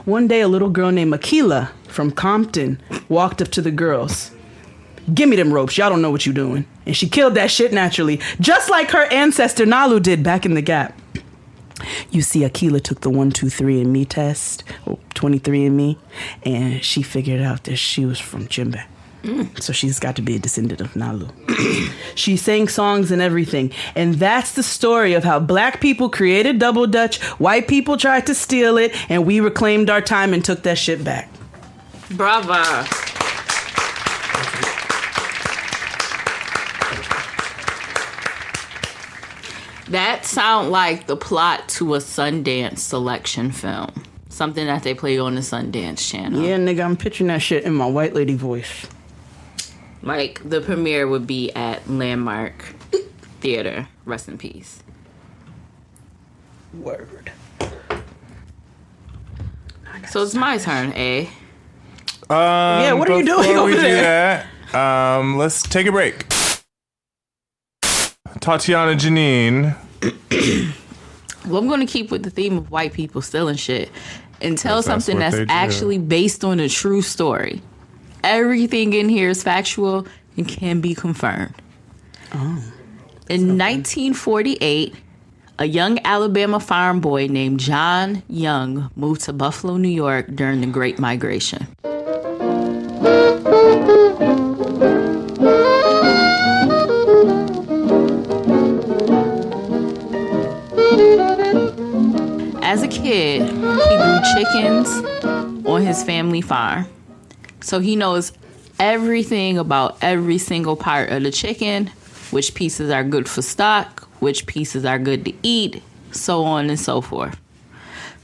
[SPEAKER 5] One day a little girl named Akila from Compton walked up to the girls. "Give me them ropes, y'all don't know what you're doing." And she killed that shit naturally, just like her ancestor Nalu did back in the Gap. You see, Akila took the 123andMe test, 23andMe, and she figured out that she was from Chimbe. So she's got to be a descendant of Nalu. She sang songs and everything. And that's the story of how black people created Double Dutch, white people tried to steal it, and we reclaimed our time and took that shit back.
[SPEAKER 6] Brava. That sound like the plot to a Sundance selection film. Something that they play on the Sundance channel.
[SPEAKER 5] Yeah, nigga, I'm picturing that shit in my white lady voice.
[SPEAKER 6] Like, the premiere would be at Landmark Theater. Rest in peace.
[SPEAKER 5] Word.
[SPEAKER 6] So it's my turn, eh?
[SPEAKER 5] Yeah, what are you doing
[SPEAKER 8] Before
[SPEAKER 5] over
[SPEAKER 8] we do
[SPEAKER 5] there?
[SPEAKER 8] that, let's take a break. Tatyana, Jenene.
[SPEAKER 6] Well, I'm going to keep with the theme of white people stealing shit and tell
[SPEAKER 8] That's
[SPEAKER 6] something
[SPEAKER 8] what
[SPEAKER 6] that's
[SPEAKER 8] they do.
[SPEAKER 6] actually based on a true story. Everything in here is factual and can be confirmed. In 1948, a young Alabama farm boy named John Young moved to Buffalo, New York during the Great Migration. As a kid, he grew chickens on his family farm. So he knows everything about every single part of the chicken, which pieces are good for stock, which pieces are good to eat, so on and so forth.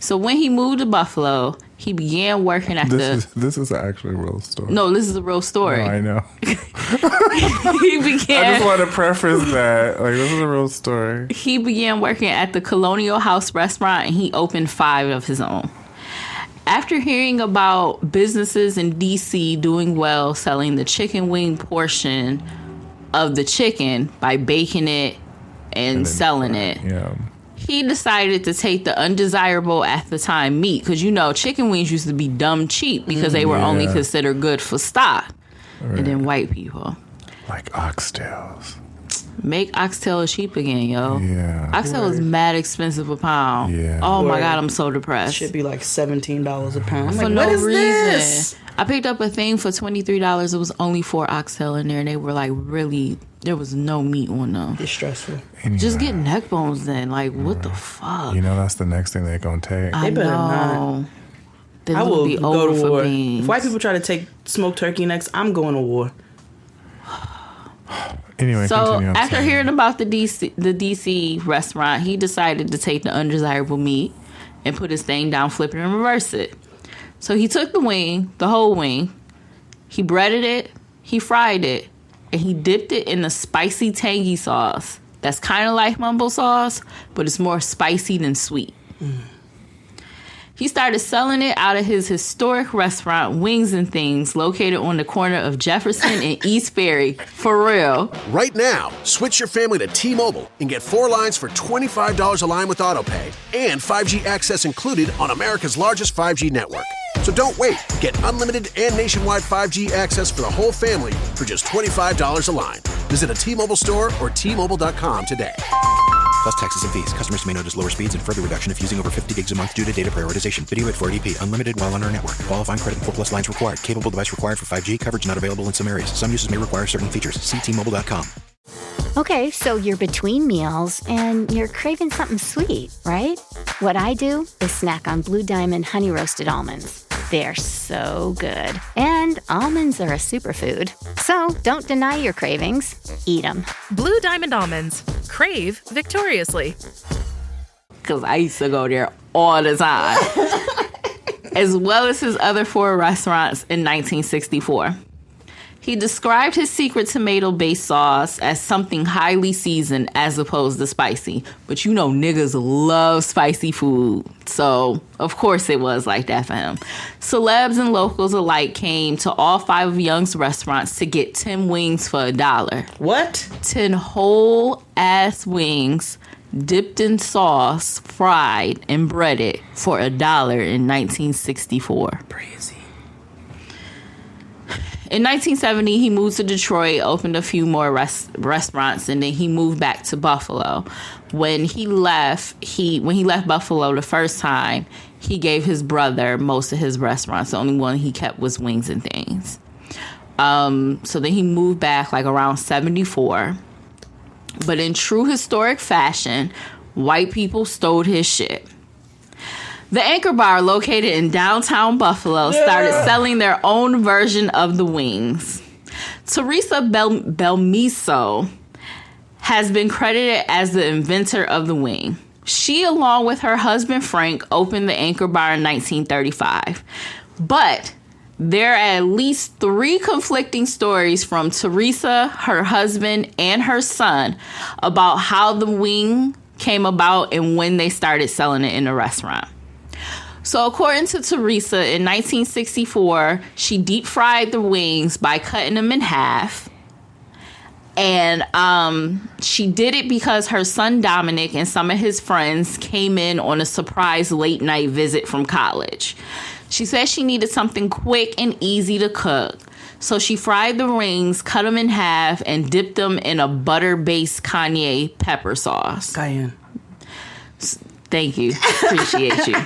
[SPEAKER 6] So when he moved to Buffalo, he began working at
[SPEAKER 8] This is actually a real story.
[SPEAKER 6] No, this is a real story.
[SPEAKER 8] No, I know.
[SPEAKER 6] He began.
[SPEAKER 8] I just want to preface that. Like, this is a real story.
[SPEAKER 6] He began working at the Colonial House restaurant, and he opened 5 of his own. After hearing about businesses in D.C. doing well selling the chicken wing portion of the chicken by baking it and selling it, he decided to take the undesirable at the time meat, because chicken wings used to be dumb cheap because they were only considered good for stock. Right. And then white people
[SPEAKER 8] like oxtails
[SPEAKER 6] make oxtail cheap again, yo.
[SPEAKER 8] Yeah,
[SPEAKER 6] oxtail is mad expensive a pound. Yeah. Oh my god, I'm so depressed.
[SPEAKER 5] Should be like $17 a pound.
[SPEAKER 6] For no reason. This? I picked up a thing for $23. It was only 4 oxtail in there, and they were like really. There was no meat on them.
[SPEAKER 5] It's stressful.
[SPEAKER 8] Anyway.
[SPEAKER 6] Just get neck bones then. Like, what the fuck?
[SPEAKER 8] That's the next thing they're going to take.
[SPEAKER 6] I
[SPEAKER 5] better
[SPEAKER 6] know.
[SPEAKER 5] Not. I will go to war. If white people try to take smoked turkey necks, I'm going to war.
[SPEAKER 8] Anyway,
[SPEAKER 6] so after hearing about the DC restaurant, he decided to take the undesirable meat and put his thing down, flip it, and reverse it. So he took the whole wing, he breaded it, he fried it, and he dipped it in a spicy, tangy sauce. That's kind of like mumbo sauce, but it's more spicy than sweet. He started selling it out of his historic restaurant, Wings and Things, located on the corner of Jefferson and East Ferry. For real.
[SPEAKER 11] Right now, switch your family to T-Mobile and get 4 lines for $25 a line with AutoPay and 5G access included on America's largest 5G network. So don't wait. Get unlimited and nationwide 5G access for the whole family for just $25 a line. Visit a T-Mobile store or T-Mobile.com today.
[SPEAKER 12] Plus taxes and fees. Customers may notice lower speeds and further reduction if using over 50 gigs a month due to data prioritization. Video at 480p. Unlimited while on our network. Qualifying credit and 4+ lines required. Capable device required for 5G. Coverage not available in some areas. Some uses may require certain features. See T-Mobile.com.
[SPEAKER 3] Okay, so you're between meals and you're craving something sweet, right? What I do is snack on Blue Diamond honey roasted almonds. They're so good. And almonds are a superfood. So don't deny your cravings. Eat them.
[SPEAKER 4] Blue Diamond Almonds. Crave victoriously.
[SPEAKER 6] Because I used to go there all the time. As well as his other 4 restaurants in 1964. He described his secret tomato-based sauce as something highly seasoned as opposed to spicy. But niggas love spicy food. So, of course it was like that for him. Celebs and locals alike came to all 5 of Young's restaurants to get 10 wings for $1.
[SPEAKER 5] What?
[SPEAKER 6] 10 whole-ass wings dipped in sauce, fried, and breaded for $1 in 1964.
[SPEAKER 5] Crazy.
[SPEAKER 6] In 1970, he moved to Detroit, opened a few more restaurants, and then he moved back to Buffalo. When he left Buffalo the first time, he gave his brother most of his restaurants. The only one he kept was Wings and Things. So then he moved back like around 74. But in true historic fashion, white people stole his shit. The Anchor Bar, located in downtown Buffalo, started selling their own version of the wings. Teresa Belmiso has been credited as the inventor of the wing. She, along with her husband Frank, opened the Anchor Bar in 1935. But there are at least 3 conflicting stories from Teresa, her husband, and her son about how the wing came about and when they started selling it in the restaurant. So according to Teresa, in 1964, she deep fried the wings by cutting them in half. And she did it because her son Dominic and some of his friends came in on a surprise late night visit from college. She said she needed something quick and easy to cook. So she fried the wings, cut them in half, and dipped them in a butter-based cayenne pepper sauce.
[SPEAKER 5] Cayenne.
[SPEAKER 6] Thank you. Appreciate you.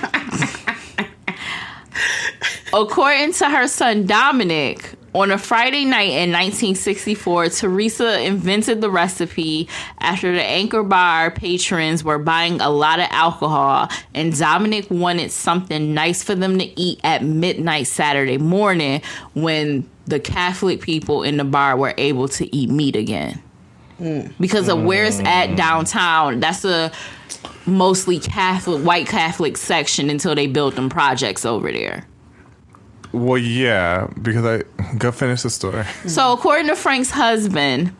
[SPEAKER 6] According to her son Dominic, on a Friday night in 1964, Teresa invented the recipe after the Anchor Bar patrons were buying a lot of alcohol, and Dominic wanted something nice for them to eat at midnight Saturday morning when the Catholic people in the bar were able to eat meat again. Because of where it's at downtown, that's a mostly Catholic, white Catholic section until they built them projects over there.
[SPEAKER 8] Well, yeah, because I go finish the story.
[SPEAKER 6] So according to Frank's husband,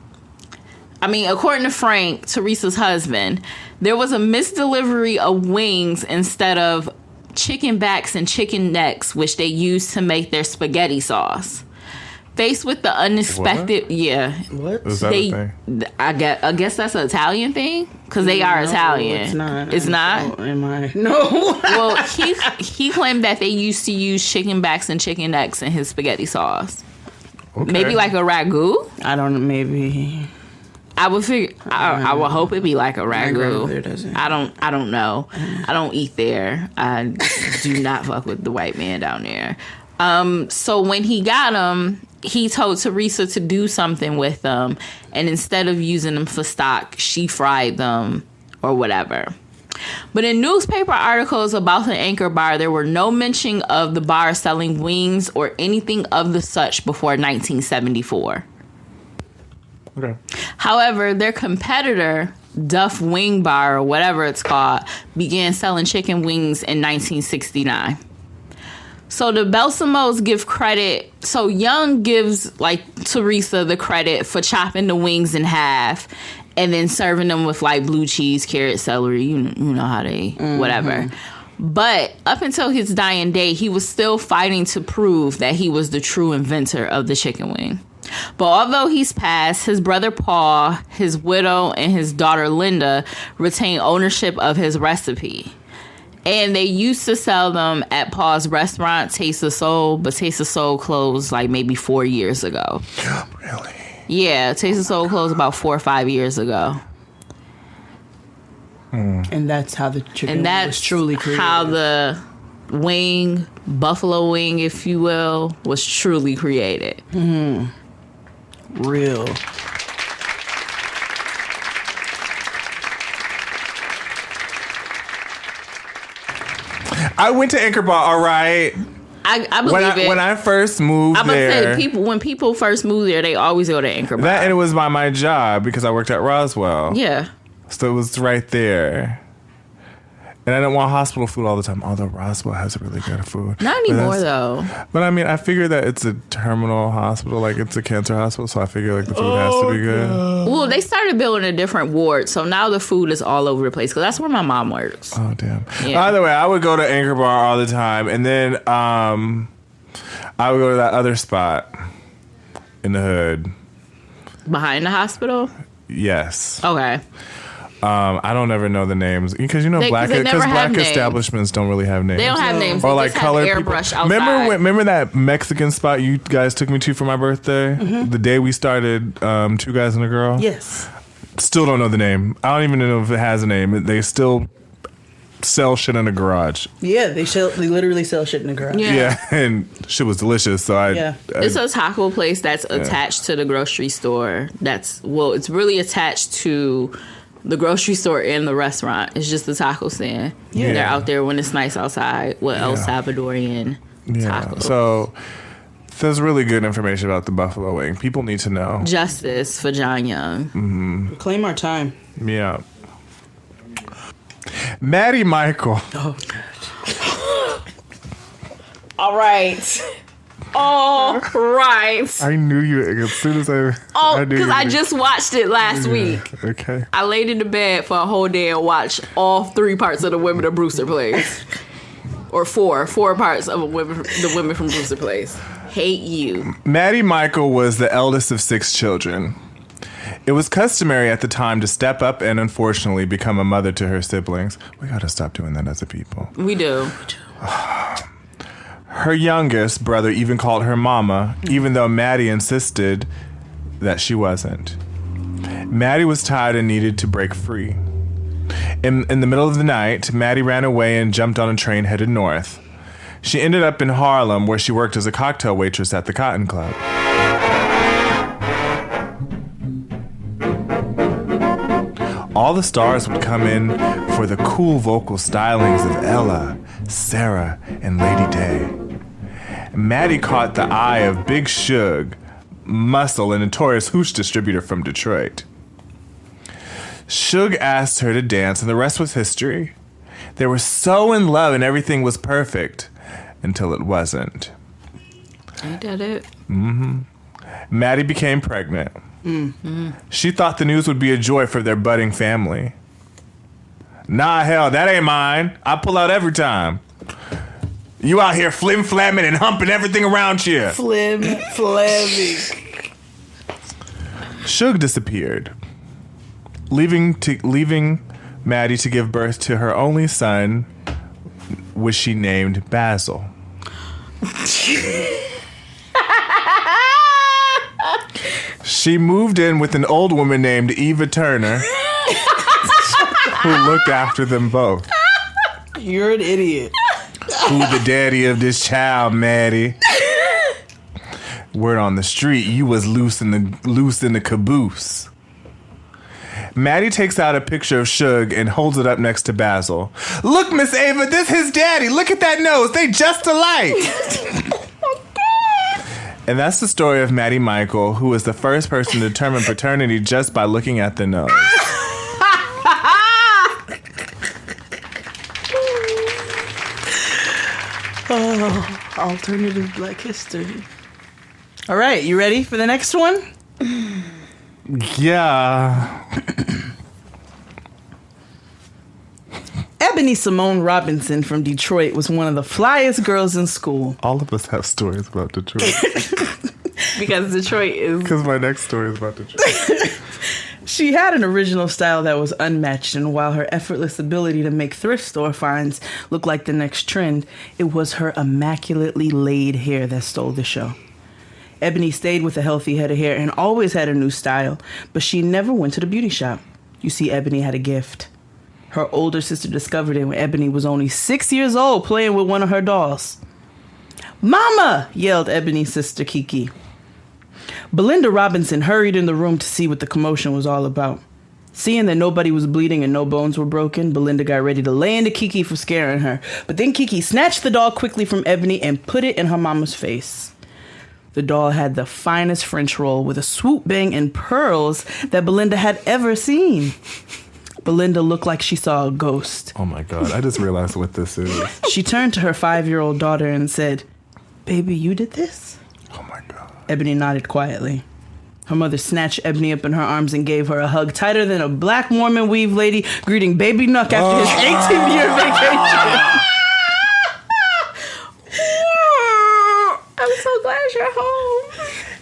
[SPEAKER 6] according to Frank, Teresa's husband, there was a misdelivery of wings instead of chicken backs and chicken necks, which they used to make their spaghetti sauce. Faced with the unexpected,
[SPEAKER 5] What?
[SPEAKER 8] Is that a thing?
[SPEAKER 6] I guess that's an Italian thing because they are Italian.
[SPEAKER 5] It's not.
[SPEAKER 6] It's not.
[SPEAKER 5] Am I? No.
[SPEAKER 6] Well, he claimed that they used to use chicken backs and chicken necks in his spaghetti sauce.
[SPEAKER 8] Okay.
[SPEAKER 6] Maybe like a ragu.
[SPEAKER 5] I don't know. Maybe.
[SPEAKER 6] I would figure. I would hope it'd be like a ragu.
[SPEAKER 5] grandmother doesn't.
[SPEAKER 6] I don't know. I don't eat there. I do not fuck with the white man down there. So when he got them, he told Teresa to do something with them, and instead of using them for stock, she fried them or whatever. But in newspaper articles about the Anchor Bar, there were no mention of the bar selling wings or anything of the such before 1974.
[SPEAKER 8] Okay.
[SPEAKER 6] However, their competitor, Duff Wing Bar or whatever it's called, began selling chicken wings in 1969. So the Balsamos give credit. So Young gives like Teresa the credit for chopping the wings in half and then serving them with like blue cheese, carrot, celery. You know how they whatever. But up until his dying day, he was still fighting to prove that he was the true inventor of the chicken wing. But although he's passed, his brother Paul, his widow, and his daughter Linda retain ownership of his recipe. And they used to sell them at Paul's restaurant, Taste of Soul, but Taste of Soul closed like maybe 4 years ago.
[SPEAKER 8] Really?
[SPEAKER 6] Yeah, Taste of Soul closed about 4 or 5 years ago.
[SPEAKER 5] And that's how the chicken was truly created.
[SPEAKER 6] How the wing, buffalo wing, if you will, was truly created.
[SPEAKER 5] Real.
[SPEAKER 8] I went to Anchor Bar, all right.
[SPEAKER 6] I believe it.
[SPEAKER 8] When I first moved there.
[SPEAKER 6] When people first move there, they always go to Anchor Bar.
[SPEAKER 8] That, and it was by my job because I worked at Roswell.
[SPEAKER 6] Yeah.
[SPEAKER 8] So it was right there. And I didn't want hospital food all the time, although Roswell has really good food.
[SPEAKER 6] Not anymore, though.
[SPEAKER 8] But I mean, I figure that it's a terminal hospital, like it's a cancer hospital, so I figure like the food has to be good.
[SPEAKER 6] Well, they started building a different ward, so now the food is all over the place, because that's where my mom works.
[SPEAKER 8] Oh, damn.
[SPEAKER 6] Yeah.
[SPEAKER 8] Either way, I would go to Anchor Bar all the time, and then I would go to that other spot in the hood.
[SPEAKER 6] Behind the hospital?
[SPEAKER 8] Yes.
[SPEAKER 6] Okay.
[SPEAKER 8] I don't ever know the names because black establishments don't really have names.
[SPEAKER 6] They don't have names.
[SPEAKER 8] Or
[SPEAKER 6] they
[SPEAKER 8] like
[SPEAKER 6] just
[SPEAKER 8] colored
[SPEAKER 6] have
[SPEAKER 8] people.
[SPEAKER 6] airbrush outside.
[SPEAKER 8] Remember that Mexican spot you guys took me to for my birthday? The day we started Two Guys and a Girl?
[SPEAKER 5] Yes.
[SPEAKER 8] Still don't know the name. I don't even know if it has a name. They still sell shit in a garage.
[SPEAKER 5] Yeah, they literally sell shit in the garage.
[SPEAKER 8] Yeah, and shit was delicious. So
[SPEAKER 6] it's a taco place that's attached to the grocery store. It's really attached to the grocery store and the restaurant. It's just the taco stand. Yeah. They're out there when it's nice outside with El Salvadorian tacos.
[SPEAKER 8] So there's really good information about the buffalo wing. People need to know.
[SPEAKER 6] Justice for John Young.
[SPEAKER 8] Mm-hmm.
[SPEAKER 5] Reclaim our time.
[SPEAKER 8] Yeah. Maddie Michael.
[SPEAKER 5] Oh, God.
[SPEAKER 6] All right. All right.
[SPEAKER 8] I knew you as soon as I knew
[SPEAKER 6] because I just watched it last week.
[SPEAKER 8] Okay.
[SPEAKER 6] I laid in the bed for a whole day and watched all 3 parts of The Women of Brewster Place. Or four parts of the women from Brewster Place. Hate you.
[SPEAKER 8] Maddie Michael was the eldest of 6 children. It was customary at the time to step up and unfortunately become a mother to her siblings. We gotta stop doing that as a people.
[SPEAKER 6] We do.
[SPEAKER 8] Her youngest brother even called her mama, even though Maddie insisted that she wasn't. Maddie was tired and needed to break free. In the middle of the night, Maddie ran away and jumped on a train headed north. She ended up in Harlem, where she worked as a cocktail waitress at the Cotton Club. All the stars would come in for the cool vocal stylings of Ella, Sarah, and Lady Day. Maddie caught the eye of Big Suge, Muscle, a notorious hooch distributor from Detroit. Suge asked her to dance, and the rest was history. They were so in love and everything was perfect until it wasn't.
[SPEAKER 6] Ain't that it?
[SPEAKER 8] Mm-hmm. Maddie became pregnant. Mm-hmm. She thought the news would be a joy for their budding family. Nah, hell, that ain't mine. I pull out every time. You out here flim-flamming and humping everything around you.
[SPEAKER 5] Flim-flamming.
[SPEAKER 8] Suge disappeared, leaving Maddie to give birth to her only son, which she named Basil. She moved in with an old woman named Eva Turner, who looked after them both.
[SPEAKER 5] You're an idiot.
[SPEAKER 8] Who the daddy of this child, Maddie? Word on the street, you was loose in the caboose. Maddie takes out a picture of Suge and holds it up next to Basil. Look, Miss Ava, this his daddy. Look at that nose. They just alike. And that's the story of Maddie Michael, who was the first person to determine paternity just by looking at the nose.
[SPEAKER 5] Oh, alternative Black history. All right, you ready for the next one?
[SPEAKER 8] Yeah.
[SPEAKER 5] Ebony Simone Robinson from Detroit was one of the flyest girls in school.
[SPEAKER 8] All of us have stories about Detroit.
[SPEAKER 6] Because Detroit is...
[SPEAKER 8] Because my next story is about Detroit.
[SPEAKER 5] She had an original style that was unmatched, and while her effortless ability to make thrift store finds look like the next trend, it was her immaculately laid hair that stole the show. Ebony stayed with a healthy head of hair and always had a new style, but she never went to the beauty shop. You see, Ebony had a gift. Her older sister discovered it when Ebony was only 6 years old playing with one of her dolls. "Mama!" yelled Ebony's sister Kiki. Belinda Robinson hurried in the room to see what the commotion was all about. Seeing that nobody was bleeding and no bones were broken, Belinda got ready to lay into Kiki for scaring her. But then Kiki snatched the doll quickly from Ebony and put it in her mama's face. The doll had the finest French roll with a swoop bang and pearls that Belinda had ever seen. Belinda looked like she saw a ghost.
[SPEAKER 8] Oh my God, I just realized what this is.
[SPEAKER 5] She turned to her 5-year-old daughter and said, "Baby, you did this?"
[SPEAKER 8] Oh my God.
[SPEAKER 5] Ebony nodded quietly. Her mother snatched Ebony up in her arms and gave her a hug tighter than a black Mormon weave lady greeting Baby Nuck after his 18-year vacation.
[SPEAKER 6] I'm so glad you're home.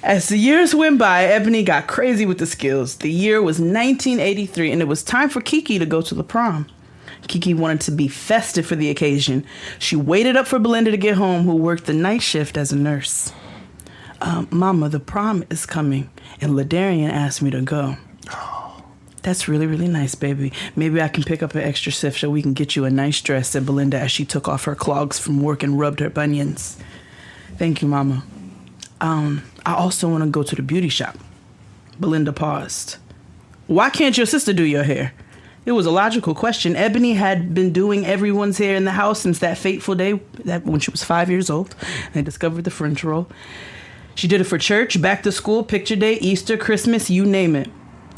[SPEAKER 5] As the years went by, Ebony got crazy with the skills. The year was 1983, and it was time for Kiki to go to the prom. Kiki wanted to be festive for the occasion. She waited up for Belinda to get home, who worked the night shift as a nurse. "Mama, the prom is coming, and Ladarian asked me to go." "That's really, really nice, baby. Maybe I can pick up an extra shift so we can get you a nice dress," said Belinda as she took off her clogs from work and rubbed her bunions. "Thank you, Mama. I also want to go to the beauty shop." Belinda paused. "Why can't your sister do your hair?" It was a logical question. Ebony had been doing everyone's hair in the house since that fateful day when she was 5 years old. They discovered the French roll. She did it for church, back to school, picture day, Easter, Christmas, you name it.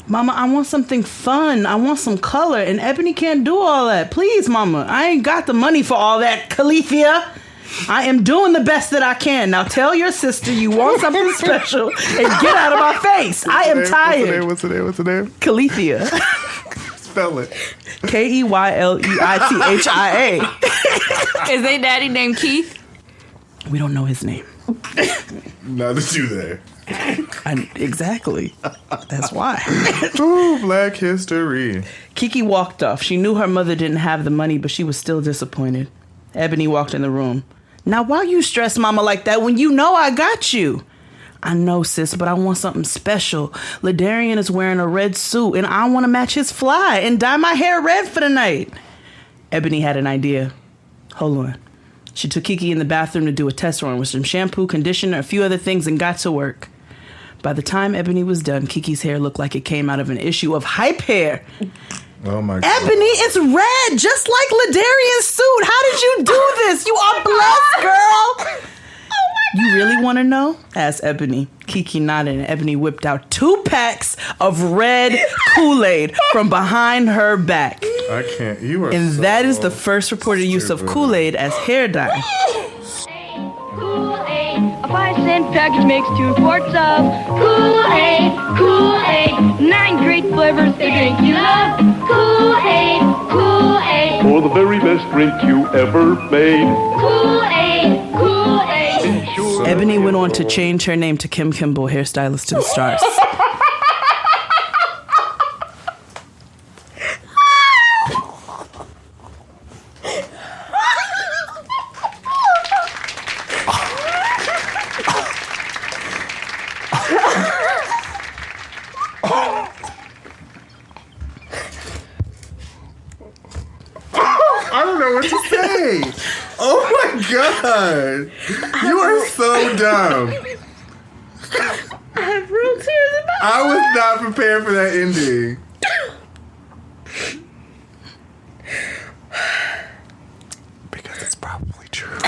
[SPEAKER 5] "Mama, I want something fun. I want some color, and Ebony can't do all that. Please, Mama, I ain't got the money for all that, Califia. I am doing the best that I can. Now tell your sister you want something special and get out of my face. I am tired."
[SPEAKER 8] What's the name?
[SPEAKER 5] Califia.
[SPEAKER 8] Spell it.
[SPEAKER 5] Keyleithia.
[SPEAKER 6] Is their daddy named Keith?
[SPEAKER 5] We don't know his name.
[SPEAKER 8] Neither do they.
[SPEAKER 5] Exactly. That's why.
[SPEAKER 8] Ooh, Black History.
[SPEAKER 5] Kiki walked off. She knew her mother didn't have the money, but she was still disappointed. Ebony walked in the room. Now, why you stress mama like that when you know I got you? I know, sis, but I want something special. Ladarian is wearing a red suit, and I want to match his fly and dye my hair red for the night. Ebony had an idea. Hold on. She took Kiki in the bathroom to do a test run with some shampoo, conditioner, a few other things, and got to work. By the time Ebony was done, Kiki's hair looked like it came out of an issue of Hype Hair.
[SPEAKER 8] Oh my God.
[SPEAKER 5] Ebony, it's red, just like Ladarian's suit. How did you do this? You are blessed, girl. You really want to know? Asked Ebony. Kiki nodded, and Ebony whipped out 2 packs of red Kool-Aid from behind her back.
[SPEAKER 8] I can't. You are.
[SPEAKER 5] And that is the first reported use of Kool-Aid as hair dye.
[SPEAKER 13] Kool-Aid, a 5-cent package makes 2 quarts of Kool-Aid, Kool-Aid, 9 great flavors, the drink you love. Kool-Aid, Kool-Aid,
[SPEAKER 9] For the very best drink you ever made.
[SPEAKER 13] Kool-Aid, Kool-Aid.
[SPEAKER 5] Ebony went on to change her name to Kim Kimball, hairstylist to the stars.
[SPEAKER 8] I don't know what to say. Oh my God. You are so dumb.
[SPEAKER 6] I have real tears in my
[SPEAKER 8] I was not prepared for that ending. Because it's probably true.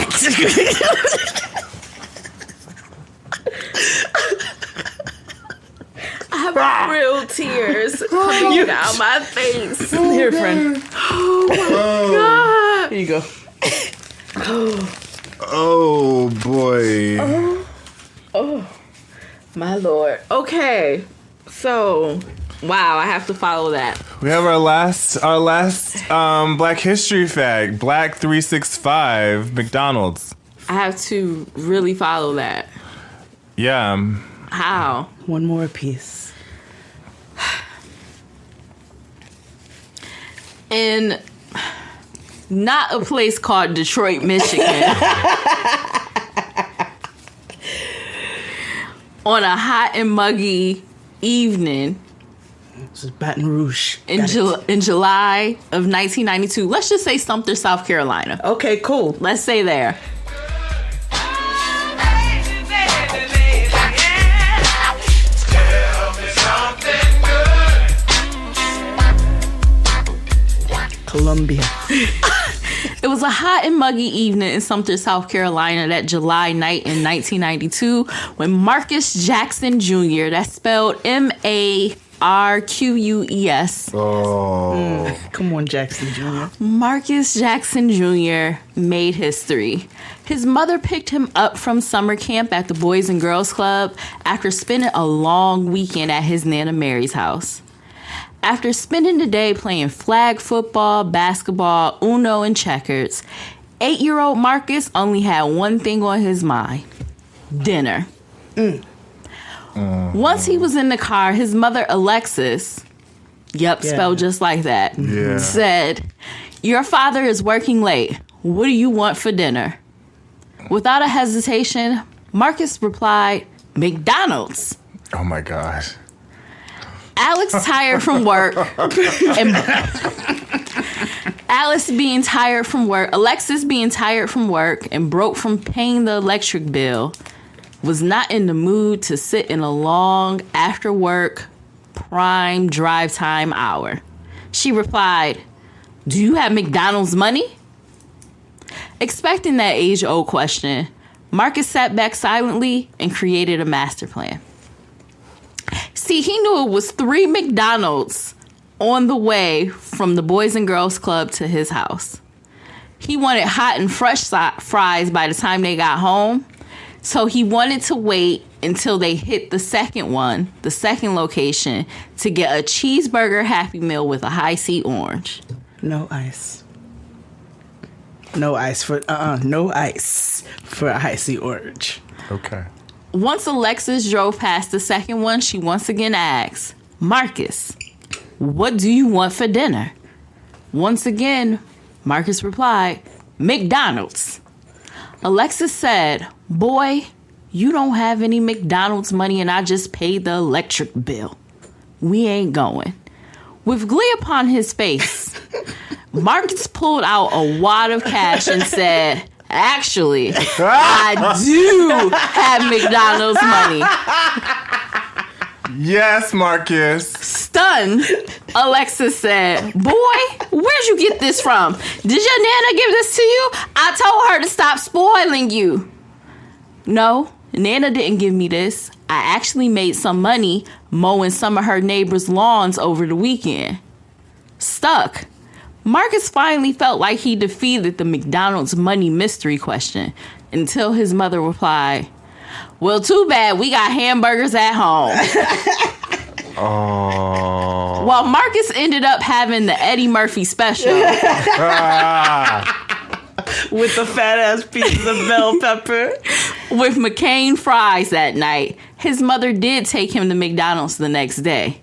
[SPEAKER 6] I have real tears coming down my face.
[SPEAKER 5] Here, friend.
[SPEAKER 6] Oh my God.
[SPEAKER 5] Here you go.
[SPEAKER 8] Oh boy.
[SPEAKER 6] Oh, my Lord. Okay. So, wow, I have to follow that.
[SPEAKER 8] We have our last Black History fact. Black 365 McDonald's.
[SPEAKER 6] I have to really follow that.
[SPEAKER 8] Yeah.
[SPEAKER 6] How?
[SPEAKER 5] One more piece.
[SPEAKER 6] In not a place called Detroit, Michigan. On a hot and muggy evening.
[SPEAKER 5] This is Baton Rouge.
[SPEAKER 6] In July of 1992. Let's just say Sumter, South Carolina.
[SPEAKER 5] Okay, cool.
[SPEAKER 6] Let's say there.
[SPEAKER 5] Columbia.
[SPEAKER 6] It was a hot and muggy evening in Sumter, South Carolina that July night in 1992 when Marcus Jackson Jr., that's spelled Marquess.
[SPEAKER 8] Oh.
[SPEAKER 5] Come on, Jackson Jr.
[SPEAKER 6] Marcus Jackson Jr. made history. His mother picked him up from summer camp at the Boys and Girls Club after spending a long weekend at his Nana Mary's house. After spending the day playing flag football, basketball, Uno, and checkers, 8-year-old Marcus only had one thing on his mind: dinner. Once he was in the car, his mother, Alexis, spelled just like that, said, "Your father is working late. What do you want for dinner?" Without a hesitation, Marcus replied, "McDonald's."
[SPEAKER 8] Oh my God.
[SPEAKER 6] Alex, tired from work, and Alexis being tired from work and broke from paying the electric bill, was not in the mood to sit in a long after work prime drive time hour. She replied, "Do you have McDonald's money?" Expecting that age-old question, Marcus sat back silently and created a master plan. See, he knew it was 3 McDonald's on the way from the Boys and Girls Club to his house. He wanted hot and fresh fries by the time they got home, so he wanted to wait until they hit the second location, to get a cheeseburger Happy Meal with a high C orange.
[SPEAKER 5] No ice. No ice for icy orange.
[SPEAKER 8] Okay.
[SPEAKER 6] Once Alexis drove past the second one, she once again asked, Marcus, what do you want for dinner? Once again, Marcus replied, McDonald's. Alexis said, boy, you don't have any McDonald's money and I just paid the electric bill. We ain't going. With glee upon his face, Marcus pulled out a wad of cash and said, actually, I do have McDonald's money.
[SPEAKER 8] Yes, Marcus.
[SPEAKER 6] Stunned, Alexis said, boy, where'd you get this from? Did your Nana give this to you? I told her to stop spoiling you. No, Nana didn't give me this. I actually made some money mowing some of her neighbors' lawns over the weekend. Stuck, Marcus finally felt like he defeated the McDonald's money mystery question until his mother replied, well, too bad we got hamburgers at home.
[SPEAKER 8] Oh.
[SPEAKER 6] While Marcus ended up having the Eddie Murphy special.
[SPEAKER 5] With the fat ass pieces of bell pepper.
[SPEAKER 6] With McCain fries that night, his mother did take him to McDonald's the next day.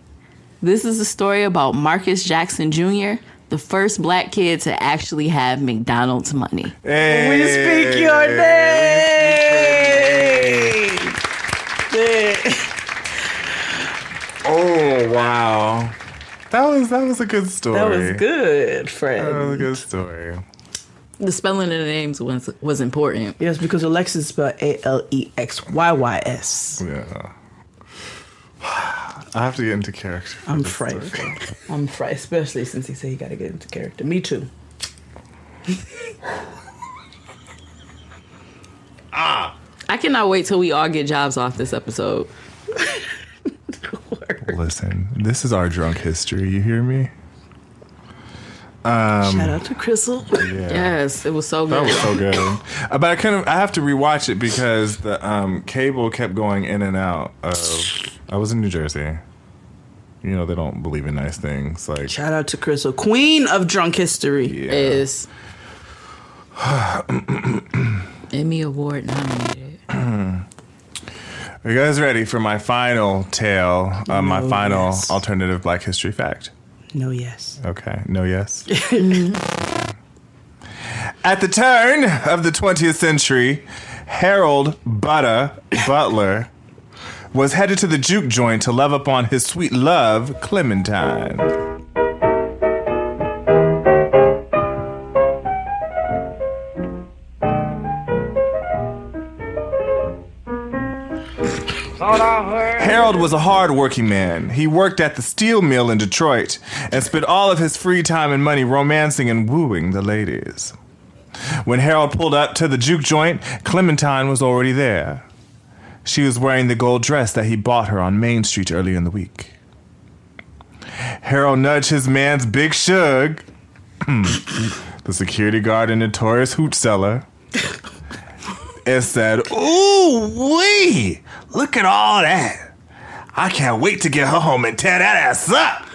[SPEAKER 6] This is a story about Marcus Jackson Jr., the first black kid to actually have McDonald's money.
[SPEAKER 8] Hey.
[SPEAKER 5] We speak your name.
[SPEAKER 8] Oh, wow. That was a good story.
[SPEAKER 5] That was good, Fred.
[SPEAKER 8] That was a good story.
[SPEAKER 6] The spelling of the names was important.
[SPEAKER 5] Yes, because Alexis spelled Alexyys.
[SPEAKER 8] Yeah. I have to get into character.
[SPEAKER 5] I'm frightful. I'm frightened, especially since he said he got to get into character. Me too.
[SPEAKER 6] I cannot wait till we all get jobs off this episode.
[SPEAKER 8] Listen, this is our drunk history. You hear me?
[SPEAKER 5] Shout out to Crystal.
[SPEAKER 8] Yeah.
[SPEAKER 6] Yes, it was so good.
[SPEAKER 8] That was so good. But I have to rewatch it because the cable kept going in and out of. I was in New Jersey. You know they don't believe in nice things. Like
[SPEAKER 5] shout out to Crystal, queen of drunk history.
[SPEAKER 8] Yeah.
[SPEAKER 6] Is Emmy Award nominated.
[SPEAKER 8] Are you guys ready for my final tale? My final alternative Black History fact.
[SPEAKER 5] No, yes.
[SPEAKER 8] Okay, no, yes. At the turn of the 20th century, Harold Butler was headed to the juke joint to love upon his sweet love, Clementine. Harold was a hard-working man. He worked at the steel mill in Detroit and spent all of his free time and money romancing and wooing the ladies. When Harold pulled up to the juke joint, Clementine was already there. She was wearing the gold dress that he bought her on Main Street earlier in the week. Harold nudged his man's Big Shug, the security guard and notorious hoot seller, and said, "Ooh-wee! Look at all that. I can't wait to get her home and tear that ass up."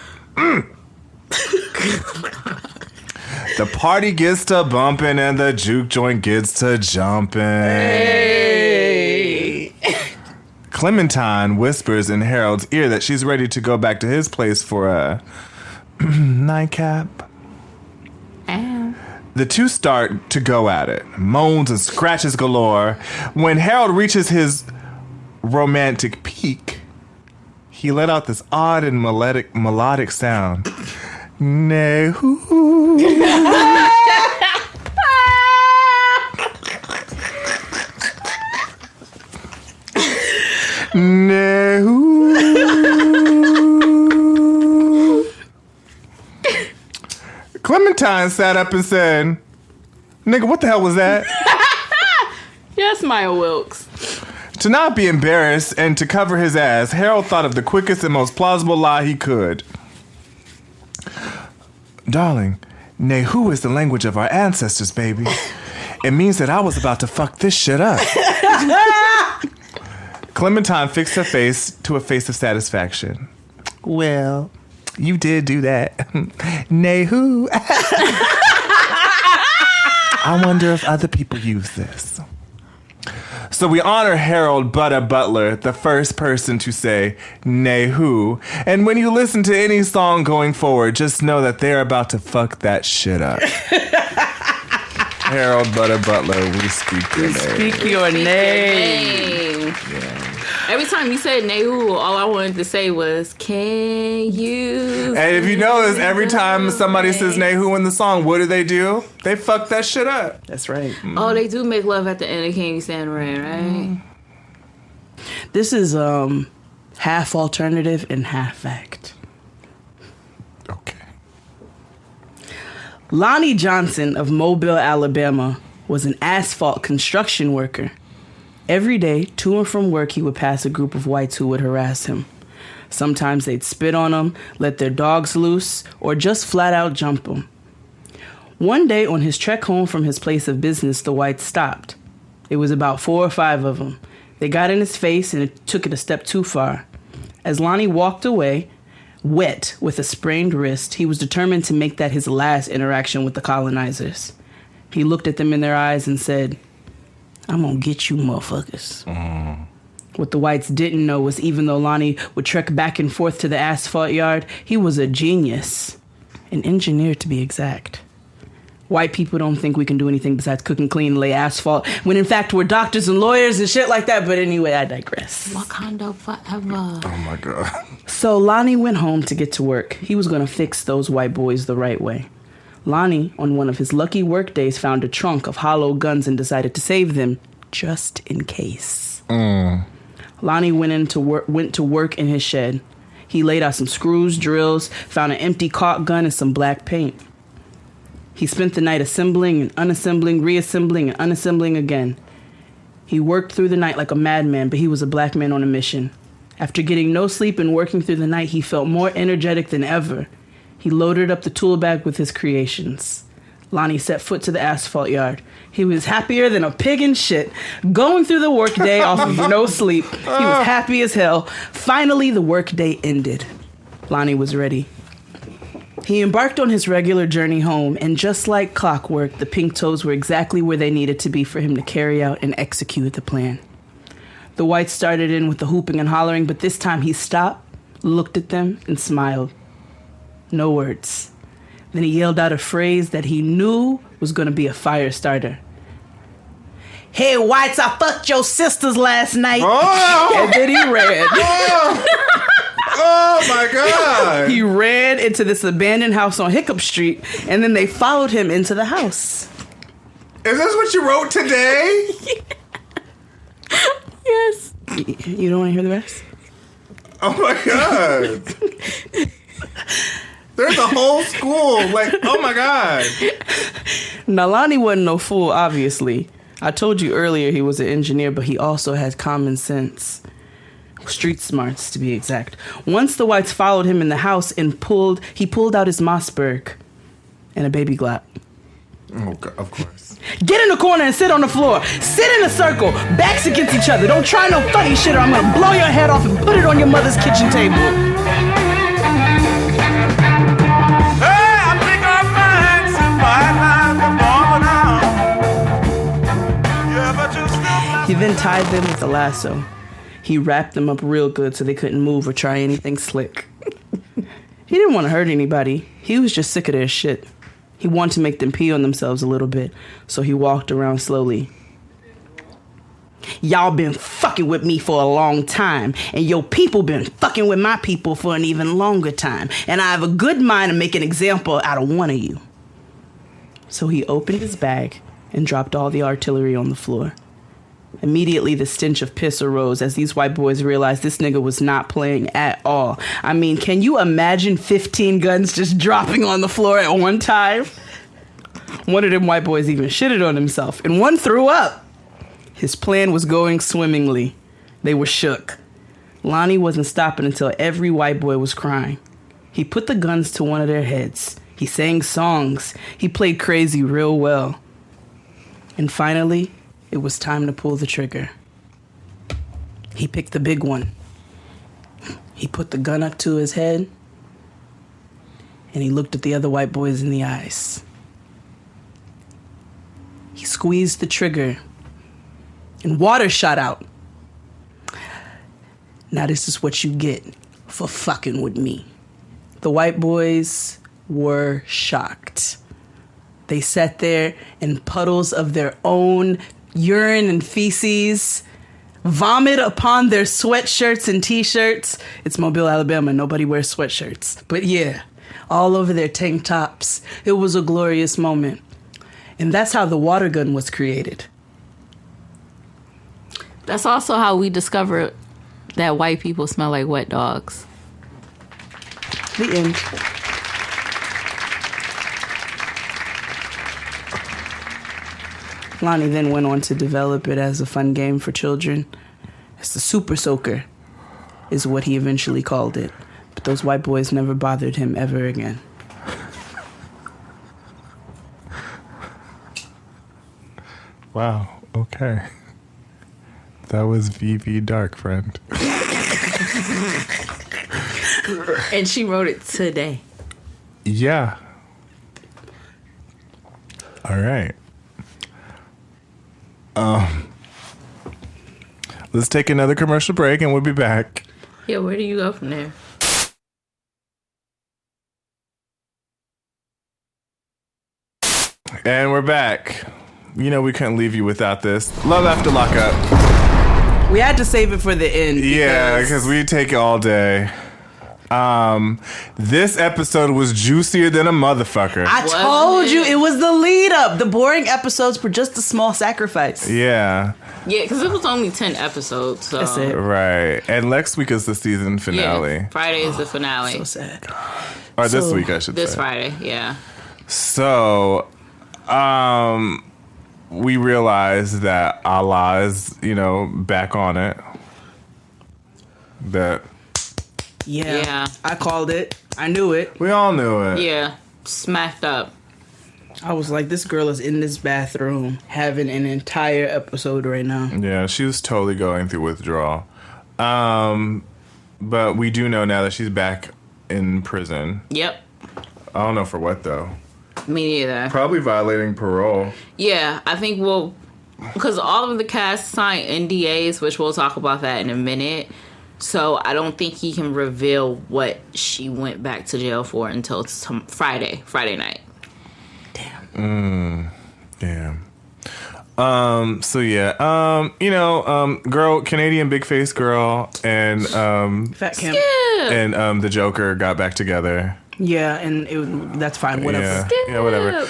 [SPEAKER 8] The party gets to bumping and the juke joint gets to jumping.
[SPEAKER 5] Hey.
[SPEAKER 8] Clementine whispers in Harold's ear that she's ready to go back to his place for a nightcap. The two start to go at it, moans and scratches galore. When Harold reaches his romantic peak, he let out this odd and melodic sound. No. No. Clementine sat up and said, "Nigga, what the hell was that?"
[SPEAKER 6] Yes, Maya Wilkes.
[SPEAKER 8] To not be embarrassed and to cover his ass, Harold thought of the quickest and most plausible lie he could. "Darling, Nehu is the language of our ancestors, baby. It means that I was about to fuck this shit up." Clementine fixed her face to a face of satisfaction. "Well, you did do that. Nehu." I wonder if other people use this. So we honor Harold Butter Butler, the first person to say "nay who." And when you listen to any song going forward, just know that they're about to fuck that shit up. Harold Butter Butler, we speak your name.
[SPEAKER 6] Speak your name.
[SPEAKER 8] Yeah.
[SPEAKER 6] Every time you said Nehu, all I wanted to say was, can you?
[SPEAKER 8] And if you notice, every time somebody says Nehu in the song, what do? They fuck that shit up.
[SPEAKER 5] That's right.
[SPEAKER 6] Oh, they do make love at the end of Can You Stand the Rain, right?
[SPEAKER 5] This is half alternative and half fact.
[SPEAKER 8] Okay.
[SPEAKER 5] Lonnie Johnson of Mobile, Alabama, was an asphalt construction worker. Every day, to and from work, he would pass a group of whites who would harass him. Sometimes they'd spit on him, let their dogs loose, or just flat out jump him. One day, on his trek home from his place of business, the whites stopped. It was about 4 or 5 of them. They got in his face and it took it a step too far. As Lonnie walked away, wet with a sprained wrist, he was determined to make that his last interaction with the colonizers. He looked at them in their eyes and said, "I'm gonna get you motherfuckers." What the whites didn't know was even though Lonnie would trek back and forth to the asphalt yard, he was a genius. An engineer, to be exact. White people don't think we can do anything besides cook and clean and lay asphalt, when in fact we're doctors and lawyers and shit like that. But anyway, I digress.
[SPEAKER 6] Wakanda forever.
[SPEAKER 8] Oh my God.
[SPEAKER 5] So Lonnie went home to get to work. He was gonna fix those white boys the right way. Lonnie, on one of his lucky work days, found a trunk of hollow guns and decided to save them, just in case. Lonnie went to work in his shed. He laid out some screws, drills, found an empty caulk gun and some black paint. He spent the night assembling and unassembling, reassembling and unassembling again. He worked through the night like a madman, but he was a black man on a mission. After getting no sleep and working through the night, he felt more energetic than ever. He loaded up the tool bag with his creations. Lonnie set foot to the asphalt yard. He was happier than a pig in shit, going through the workday off of no sleep. He was happy as hell. Finally, the workday ended. Lonnie was ready. He embarked on his regular journey home, and just like clockwork, the pink toes were exactly where they needed to be for him to carry out and execute the plan. The whites started in with the hooping and hollering, but this time he stopped, looked at them, and smiled. No words. Then he yelled out a phrase that he knew was going to be a fire starter. "Hey, whites, I fucked your sisters last night." And then he ran.
[SPEAKER 8] Oh my God.
[SPEAKER 5] He ran into this abandoned house on Hiccup Street, and then they followed him into the house.
[SPEAKER 8] Is this what you wrote today?
[SPEAKER 5] Yes. You don't want to hear the rest?
[SPEAKER 8] Oh my God. There's a whole school. Like, oh my God.
[SPEAKER 5] Now, Lonnie wasn't no fool, obviously. I told you earlier he was an engineer, but he also had common sense. Street smarts, to be exact. Once the whites followed him in the house and he pulled out his Mossberg and a baby Glock.
[SPEAKER 8] Oh, God, of course.
[SPEAKER 5] "Get in the corner and sit on the floor. Sit in a circle, backs against each other. Don't try no funny shit or I'm gonna blow your head off and put it on your mother's kitchen table." He then tied them with a lasso. He wrapped them up real good so they couldn't move or try anything slick. He didn't want to hurt anybody. He was just sick of their shit. He wanted to make them pee on themselves a little bit, so he walked around slowly. "Y'all been fucking with me for a long time, and your people been fucking with my people for an even longer time, and I have a good mind to make an example out of one of you." So he opened his bag and dropped all the artillery on the floor. Immediately, the stench of piss arose as these white boys realized this nigga was not playing at all. I mean, can you imagine 15 guns just dropping on the floor at one time? One of them white boys even shitted on himself, and one threw up. His plan was going swimmingly. They were shook. Lonnie wasn't stopping until every white boy was crying. He put the guns to one of their heads. He sang songs. He played crazy real well. And finally, it was time to pull the trigger. He picked the big one. He put the gun up to his head, and he looked at the other white boys in the eyes. He squeezed the trigger, and water shot out. Now this is what you get for fucking with me. The white boys were shocked. They sat there in puddles of their own urine and feces, vomit upon their sweatshirts and t-shirts. It's Mobile, Alabama. Nobody wears sweatshirts. But yeah, all over their tank tops. It was a glorious moment. And that's how the water gun was created.
[SPEAKER 6] That's also how we discovered that white people smell like wet dogs.
[SPEAKER 5] The end. Lonnie then went on to develop it as a fun game for children. It's the Super Soaker, is what he eventually called it. But those white boys never bothered him ever again.
[SPEAKER 8] Wow. Okay. That was VV Dark, friend.
[SPEAKER 6] And she wrote it today.
[SPEAKER 8] Yeah. All right. Let's take another commercial break and we'll be back.
[SPEAKER 6] Yeah, where do you go from there?
[SPEAKER 8] And we're back. You know we couldn't leave you without this. Love After Lockup.
[SPEAKER 5] We had to save it for the end.
[SPEAKER 8] Yeah, because we take it all day. This episode was juicier than a motherfucker.
[SPEAKER 5] I told you it was the lead up. The boring episodes were just a small sacrifice.
[SPEAKER 8] Yeah.
[SPEAKER 6] Yeah, because it was only 10 episodes. So.
[SPEAKER 5] That's it.
[SPEAKER 8] Right. And next week is the season finale.
[SPEAKER 6] Yeah, Friday is the finale.
[SPEAKER 5] So sad.
[SPEAKER 8] Or this week, I should say.
[SPEAKER 6] This Friday, yeah.
[SPEAKER 8] So, we realized that Allah is, back on it. That.
[SPEAKER 5] Yeah. I called it. I knew it.
[SPEAKER 8] We all knew it.
[SPEAKER 6] Yeah. Smacked up.
[SPEAKER 5] I was like, this girl is in this bathroom having an entire episode right now.
[SPEAKER 8] Yeah, she was totally going through withdrawal. But we do know now that she's back in prison.
[SPEAKER 6] Yep.
[SPEAKER 8] I don't know for what, though.
[SPEAKER 6] Me neither.
[SPEAKER 8] Probably violating parole.
[SPEAKER 6] Yeah, I think because all of the cast signed NDAs, which we'll talk about that in a minute. So I don't think he can reveal what she went back to jail for until Friday night.
[SPEAKER 5] Damn.
[SPEAKER 8] Damn. So yeah. Girl, Canadian big face girl and
[SPEAKER 5] Fat Kim
[SPEAKER 8] and the Joker got back together.
[SPEAKER 5] Yeah, and that's fine. Whatever.
[SPEAKER 8] Yeah, whatever.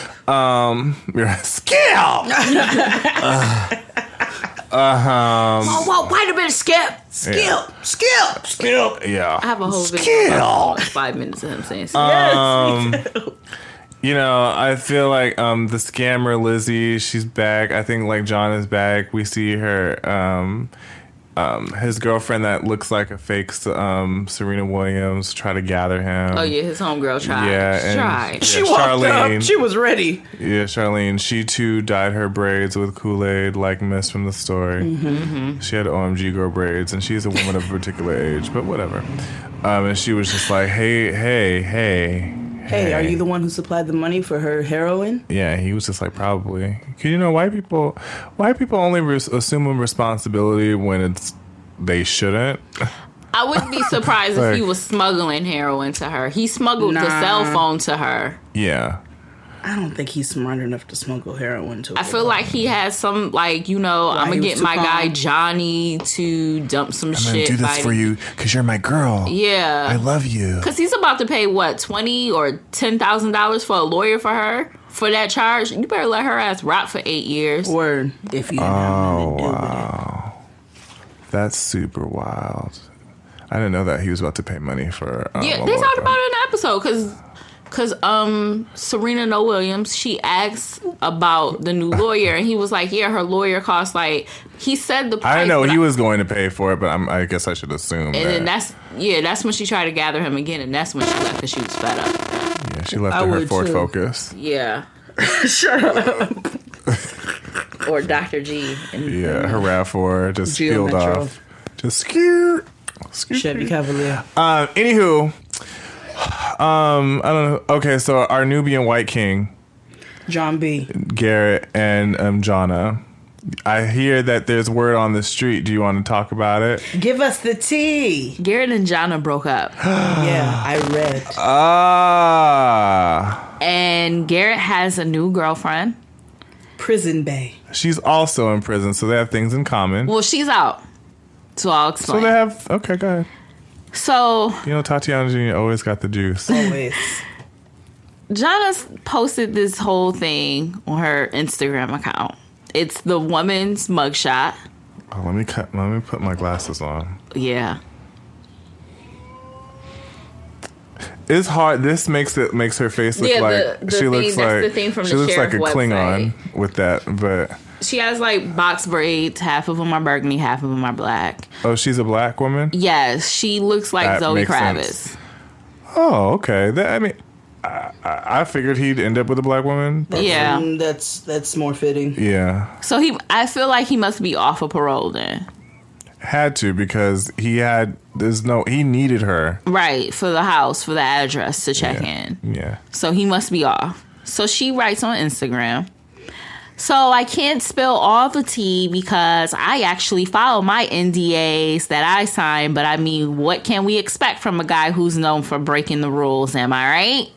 [SPEAKER 8] Skill.
[SPEAKER 6] Wait a minute, Skip.
[SPEAKER 5] Skill.
[SPEAKER 8] Yeah.
[SPEAKER 6] I have a whole video about 5 minutes of him saying Skip.
[SPEAKER 8] I feel like the scammer Lizzie, she's back. I think like John is back. We see her his girlfriend that looks like a fake Serena Williams try to gather him.
[SPEAKER 6] Oh yeah, his homegirl tried.
[SPEAKER 8] Yeah,
[SPEAKER 5] she walked up. She was ready.
[SPEAKER 8] Yeah, Charlene. She too dyed her braids with Kool-Aid like Miss from the story.
[SPEAKER 6] Mm-hmm.
[SPEAKER 8] She had OMG girl braids, and she's a woman of a particular age, but whatever. And she was just like, Hey,
[SPEAKER 5] are you the one who supplied the money for her heroin?
[SPEAKER 8] Yeah, he was just like, probably. Because, white people only assume responsibility when they shouldn't.
[SPEAKER 6] I wouldn't be surprised if he was smuggling heroin to her. He smuggled the cell phone to her.
[SPEAKER 8] Yeah.
[SPEAKER 5] I don't think he's smart enough to smuggle heroin to her.
[SPEAKER 6] I feel like he has some, I'm going to get my guy Johnny to dump some shit.
[SPEAKER 8] I'm going to do this for you because you're my girl.
[SPEAKER 6] Yeah.
[SPEAKER 8] I love you.
[SPEAKER 6] Because he's about to pay, $20,000 or $10,000 for a lawyer for her for that charge. You better let her ass rot for 8 years.
[SPEAKER 5] Word. If you know to do
[SPEAKER 8] wow. That's super wild. I didn't know that he was about to pay money for...
[SPEAKER 6] they talked about it in the episode because Serena No Williams, she asked about the new lawyer, and he was like, yeah, her lawyer costs he said the price.
[SPEAKER 8] I didn't know he was going to pay for it, but I guess I should assume
[SPEAKER 6] and then that's when she tried to gather him again, and that's when she left because she was fed up.
[SPEAKER 8] Yeah, she left her Ford Focus.
[SPEAKER 6] Yeah.
[SPEAKER 5] Shut up.
[SPEAKER 6] Or Dr. G.
[SPEAKER 8] Yeah, her RAV4 just peeled off. Just scared.
[SPEAKER 5] Chevy Cavalier.
[SPEAKER 8] Anywho, I don't know. Okay, so our Nubian White King,
[SPEAKER 5] John B.
[SPEAKER 8] Garrett and Jonna. I hear that there's word on the street. Do you want to talk about it?
[SPEAKER 5] Give us the tea.
[SPEAKER 6] Garrett and Jonna broke up.
[SPEAKER 5] Yeah, I read.
[SPEAKER 6] And Garrett has a new girlfriend.
[SPEAKER 5] Prison Bay.
[SPEAKER 8] She's also in prison, so they have things in common.
[SPEAKER 6] Well, she's out. So I'll explain.
[SPEAKER 8] So they have... Okay, go ahead.
[SPEAKER 6] So...
[SPEAKER 8] Tatyana Jr. always got the juice.
[SPEAKER 5] Always.
[SPEAKER 6] Jonna posted this whole thing on her Instagram account. It's the woman's mugshot.
[SPEAKER 8] Oh, let me put my glasses on.
[SPEAKER 6] Yeah.
[SPEAKER 8] It's hard. This makes her face look like she looks like she looks like a Klingon with that. But
[SPEAKER 6] she has like box braids. Half of them are burgundy, half of them are black.
[SPEAKER 8] Oh, she's a black woman?
[SPEAKER 6] Yes, she looks like Zoe Kravitz.
[SPEAKER 8] Sense. Oh, okay. I figured he'd end up with a black woman.
[SPEAKER 6] Yeah,
[SPEAKER 5] that's more fitting.
[SPEAKER 8] Yeah.
[SPEAKER 6] So I feel like he must be off of parole then.
[SPEAKER 8] Had to, because he needed her.
[SPEAKER 6] Right, for the house, for the address to check in.
[SPEAKER 8] Yeah.
[SPEAKER 6] So he must be off. So she writes on Instagram, so I can't spill all the tea because I actually follow my NDAs that I signed, but I mean, what can we expect from a guy who's known for breaking the rules, am I right?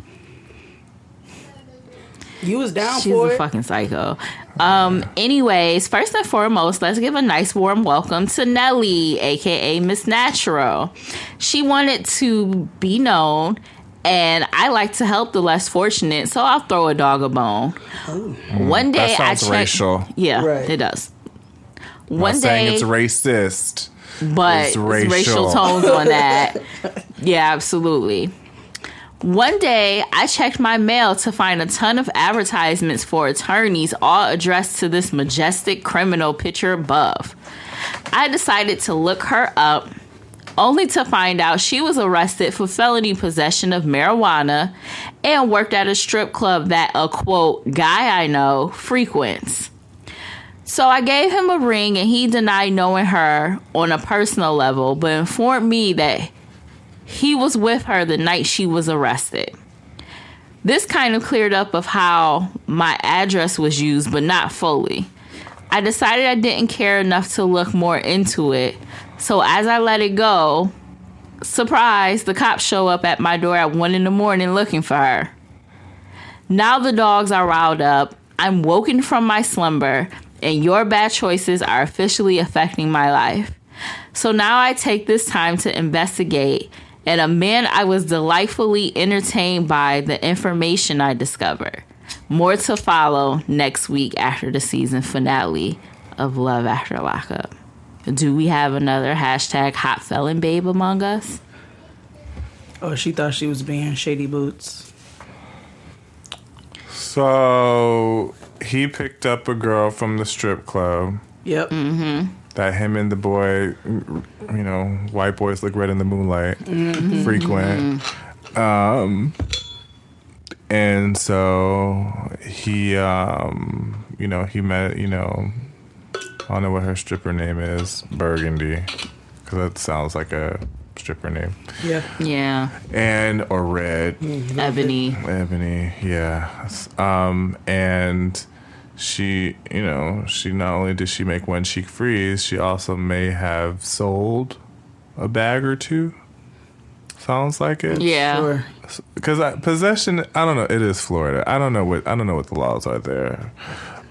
[SPEAKER 5] You was down
[SPEAKER 6] She's
[SPEAKER 5] for
[SPEAKER 6] a
[SPEAKER 5] it.
[SPEAKER 6] fucking psycho. Anyways, first and foremost, let's give a nice warm welcome to Nelly, aka Miss Natural. She wanted to be known, and I like to help the less fortunate, so I'll throw a dog a bone. One day
[SPEAKER 8] that sounds racial.
[SPEAKER 6] Yeah,
[SPEAKER 5] right.
[SPEAKER 6] It does.
[SPEAKER 8] One day saying it's racist,
[SPEAKER 6] but it's racial tones on that. Yeah, absolutely. One day, I checked my mail to find a ton of advertisements for attorneys, all addressed to this majestic criminal picture above. I decided to look her up, only to find out she was arrested for felony possession of marijuana and worked at a strip club that a, quote, guy I know frequents. So I gave him a ring, and he denied knowing her on a personal level, but informed me that he was with her the night she was arrested. This kind of cleared up of how my address was used, but not fully. I decided I didn't care enough to look more into it. So as I let it go, surprise, the cops show up at my door at 1 a.m. looking for her. Now the dogs are riled up. I'm woken from my slumber, and your bad choices are officially affecting my life. So now I take this time to investigate, and a man I was delightfully entertained by the information I discovered. More to follow next week after the season finale of Love After Lockup. Do we have another hashtag hot felon babe among us?
[SPEAKER 5] Oh, she thought she was being shady boots.
[SPEAKER 8] So he picked up a girl from the strip club.
[SPEAKER 5] Yep.
[SPEAKER 6] Mm-hmm.
[SPEAKER 8] That him and the boy, white boys look red in the moonlight, frequent. And so he, he met, I don't know what her stripper name is, Burgundy, because that sounds like a stripper name.
[SPEAKER 5] Yeah.
[SPEAKER 6] Yeah.
[SPEAKER 8] Or Red.
[SPEAKER 6] Ebony,
[SPEAKER 8] yeah. And she, she not only did she make one cheek freeze, she also may have sold a bag or two. Sounds like it.
[SPEAKER 6] Yeah.
[SPEAKER 5] Sure.
[SPEAKER 8] Because possession, I don't know. It is Florida. I don't know what the laws are there.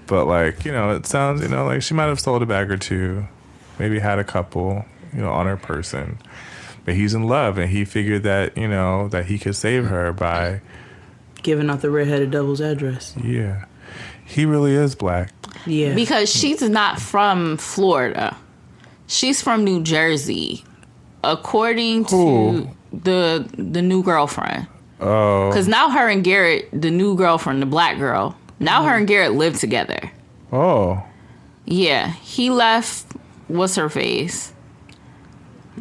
[SPEAKER 8] But it sounds, like she might have sold a bag or two, maybe had a couple, on her person. But he's in love, and he figured that, that he could save her by
[SPEAKER 5] giving out the redheaded devil's address.
[SPEAKER 8] Yeah. He really is black.
[SPEAKER 5] Yeah.
[SPEAKER 6] Because she's not from Florida. She's from New Jersey. According to the new girlfriend.
[SPEAKER 8] Oh.
[SPEAKER 6] Because now her and Garrett, the new girlfriend, the black girl, now her and Garrett live together.
[SPEAKER 8] Oh.
[SPEAKER 6] Yeah. He left, what's her face?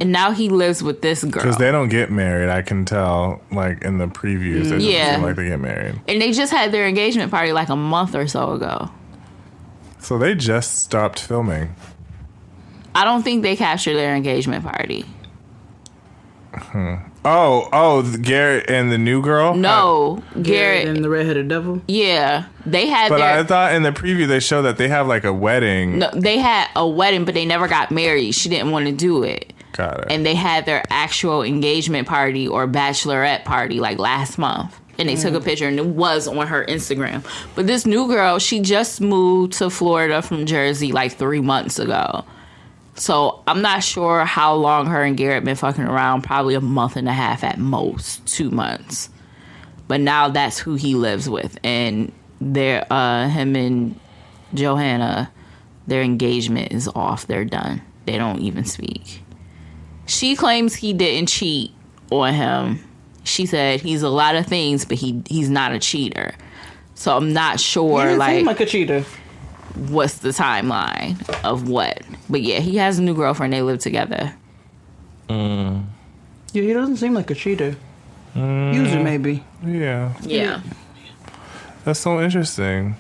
[SPEAKER 6] And now he lives with this girl.
[SPEAKER 8] Because they don't get married, I can tell, in the previews. It doesn't seem like they get married.
[SPEAKER 6] And they just had their engagement party a month or so ago.
[SPEAKER 8] So they just stopped filming.
[SPEAKER 6] I don't think they captured their engagement party.
[SPEAKER 8] Garrett and the new girl?
[SPEAKER 6] No, Garrett
[SPEAKER 5] and the redheaded devil?
[SPEAKER 6] Yeah. They had
[SPEAKER 8] But I thought in the preview they showed that they have like a wedding.
[SPEAKER 6] No, they had a wedding, but they never got married. She didn't want to do it.
[SPEAKER 8] Got it.
[SPEAKER 6] And they had their actual engagement party or bachelorette party like last month. And they took a picture, and it was on her Instagram. But this new girl, she just moved to Florida from Jersey like 3 months ago. So I'm not sure how long her and Garrett been fucking around. Probably a month and a half at most, 2 months. But now that's who he lives with, and they're him and Johanna, their engagement is off. They're done. They don't even speak. She claims he didn't cheat on him. She said he's a lot of things, but he's not a cheater. So I'm not sure.
[SPEAKER 5] He didn't seem like a cheater.
[SPEAKER 6] What's the timeline of what? But yeah, he has a new girlfriend. They live together.
[SPEAKER 5] Yeah, he doesn't seem like a cheater. User, maybe.
[SPEAKER 6] Yeah.
[SPEAKER 8] That's so interesting.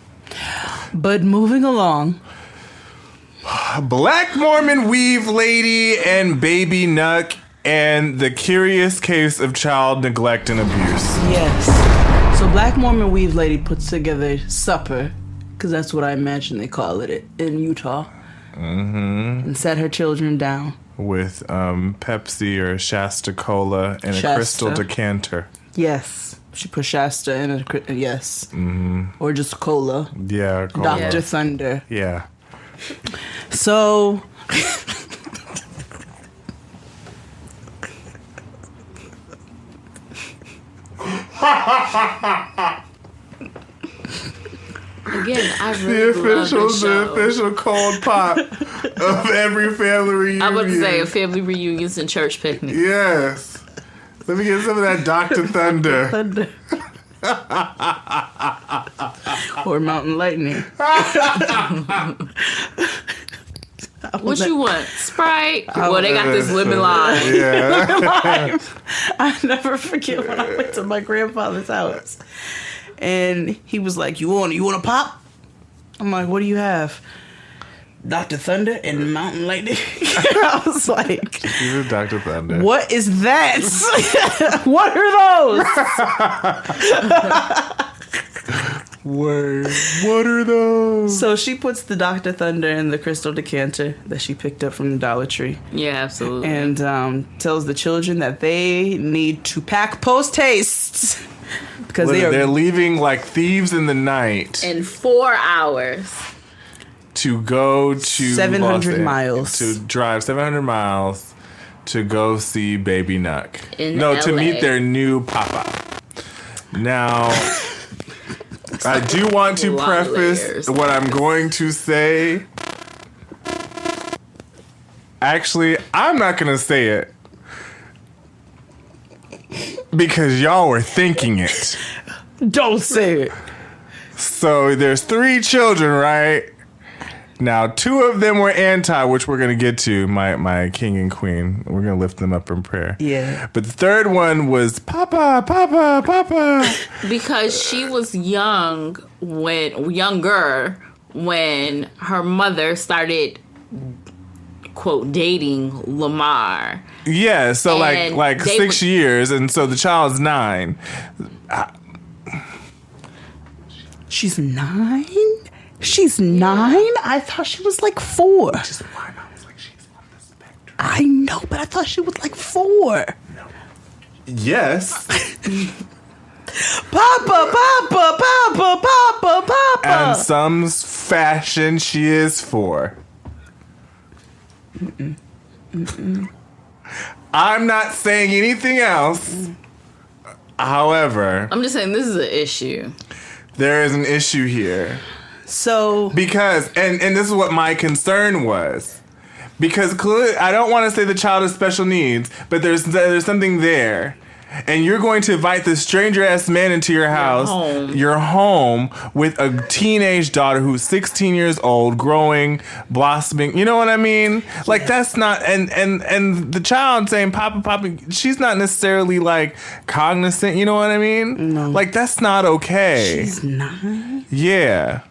[SPEAKER 5] But moving along.
[SPEAKER 8] Black Mormon weave lady and baby Nuck and the curious case of child neglect and abuse.
[SPEAKER 5] Yes. So Black Mormon weave lady puts together supper, because that's what I imagine they call it in Utah. And set her children down.
[SPEAKER 8] With Pepsi or Shasta Cola and a crystal decanter.
[SPEAKER 5] Yes. She put Shasta in a... Yes. Or just cola.
[SPEAKER 8] Yeah, cola.
[SPEAKER 5] Dr. Thunder.
[SPEAKER 8] Yeah.
[SPEAKER 5] So...
[SPEAKER 6] Again, I really love this show.
[SPEAKER 8] The official cold pop of every family reunion.
[SPEAKER 6] I would say a family reunions and church picnics.
[SPEAKER 8] Yes. Let me get some of that Dr. Thunder.
[SPEAKER 5] Or Mountain Lightning.
[SPEAKER 6] What you want? Sprite? Well, they got this lemon lime.
[SPEAKER 8] Yeah.
[SPEAKER 5] I never forget when I went to my grandfather's house. And he was like, you want a pop? I'm like, what do you have? Dr. Thunder and Mountain Lightning. I was like,
[SPEAKER 8] You're Dr. Thunder.
[SPEAKER 5] What is that? What are those?
[SPEAKER 8] Word. What are those?
[SPEAKER 5] So she puts the Dr. Thunder in the crystal decanter that she picked up from the Dollar Tree.
[SPEAKER 6] Yeah, absolutely.
[SPEAKER 5] And tells the children that they need to pack post-haste. Because
[SPEAKER 8] they're leaving like thieves in the night.
[SPEAKER 6] In 4 hours.
[SPEAKER 8] To go to
[SPEAKER 5] 700 miles.
[SPEAKER 8] To drive 700 miles to go see Baby Nuck.
[SPEAKER 6] In LA.
[SPEAKER 8] To meet their new papa. Now, I do want to preface what I'm going to say. Actually, I'm not going to say it. Because y'all were thinking it.
[SPEAKER 5] Don't say it.
[SPEAKER 8] So there's 3 children, right? Now, 2 of them were anti, which we're going to get to, my king and queen. We're going to lift them up in prayer.
[SPEAKER 5] Yeah.
[SPEAKER 8] But the 3rd one was, Papa, Papa, Papa.
[SPEAKER 6] Because she was younger when her mother started, quote, dating Lamar.
[SPEAKER 8] Yeah, so
[SPEAKER 6] and
[SPEAKER 8] like 6 years, and so the child's 9.
[SPEAKER 5] She's 9? She's 9? I thought she was like 4. I know, but I thought she was like 4.
[SPEAKER 8] Yes.
[SPEAKER 5] Papa, Papa, Papa, Papa, Papa.
[SPEAKER 8] In some fashion, she is 4. I'm not saying anything else. However,
[SPEAKER 6] I'm just saying this is an issue.
[SPEAKER 8] There is an issue here.
[SPEAKER 5] So
[SPEAKER 8] because and this is what my concern was. Because clearly, I don't want to say the child has special needs, but there's something there. And you're going to invite this stranger-ass man into your house, your home, with a teenage daughter who's 16 years old, growing, blossoming. You know what I mean? Like, that's not... And the child saying, Papa, Papa, she's not necessarily, like, cognizant. You know what I mean?
[SPEAKER 5] No.
[SPEAKER 8] Like, that's not okay.
[SPEAKER 5] She's 9?
[SPEAKER 8] Yeah.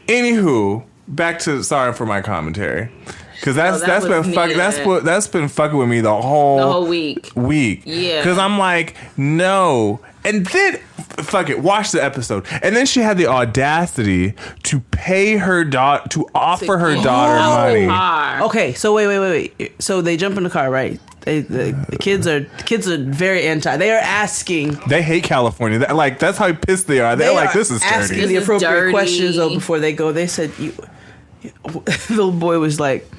[SPEAKER 8] Anywho, back to... Sorry for my commentary. Because that's been fucking with me the whole
[SPEAKER 6] week. Yeah.
[SPEAKER 8] Because I'm like, no. And then, fuck it, watch the episode. And then she had the audacity to pay her daughter, to offer her daughter money.
[SPEAKER 5] Okay, so wait. So they jump in the car, right? The kids are very anti. They are asking.
[SPEAKER 8] They hate California. That's how pissed they are. They're like, this is dirty.
[SPEAKER 5] Asking the appropriate questions though before they go. They said, the little boy was like,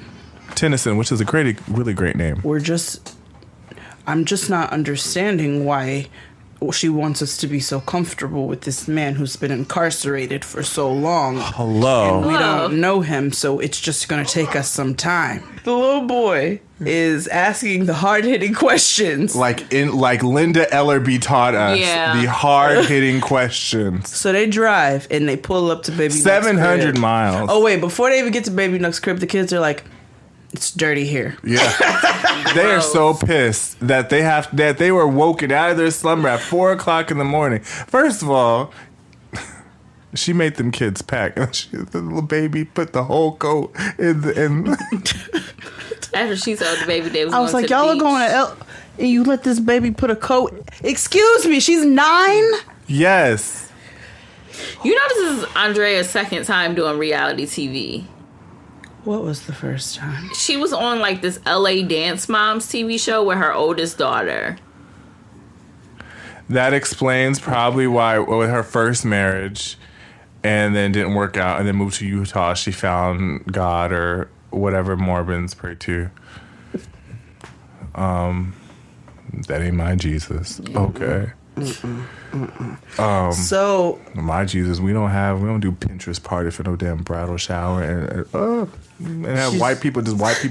[SPEAKER 8] Tennyson, which is a really great name.
[SPEAKER 5] I'm just not understanding why she wants us to be so comfortable with this man who's been incarcerated for so long.
[SPEAKER 8] Hello.
[SPEAKER 5] And we don't know him, so it's just going to take us some time. The little boy is asking the hard-hitting questions.
[SPEAKER 8] Like Linda Ellerby taught us.
[SPEAKER 6] Yeah.
[SPEAKER 8] The hard-hitting questions.
[SPEAKER 5] So they drive, and they pull up to Baby Nuck's
[SPEAKER 8] 700
[SPEAKER 5] crib.
[SPEAKER 8] miles.
[SPEAKER 5] Oh, wait, before they even get to Baby Nuck's crib, the kids are like, it's dirty here.
[SPEAKER 8] Yeah. They are so pissed that they were woken out of their slumber at 4 o'clock in the morning. First of all, she made them kids pack. The little baby put the whole coat in.
[SPEAKER 6] After she told the baby they was
[SPEAKER 5] I was
[SPEAKER 6] going
[SPEAKER 5] like,
[SPEAKER 6] to
[SPEAKER 5] y'all
[SPEAKER 6] the
[SPEAKER 5] are going to and you let this baby put a coat. Excuse me, she's 9?
[SPEAKER 8] Yes.
[SPEAKER 6] You know this is Andrea's second time doing reality TV.
[SPEAKER 5] What was the first time?
[SPEAKER 6] She was on like this LA Dance Moms TV show with her oldest daughter.
[SPEAKER 8] That explains probably why with her first marriage and then didn't work out and then moved to Utah, she found God or whatever Mormons pray to. That ain't my Jesus. Okay.
[SPEAKER 5] So
[SPEAKER 8] my Jesus, we don't do Pinterest party for no damn bridal shower and have white people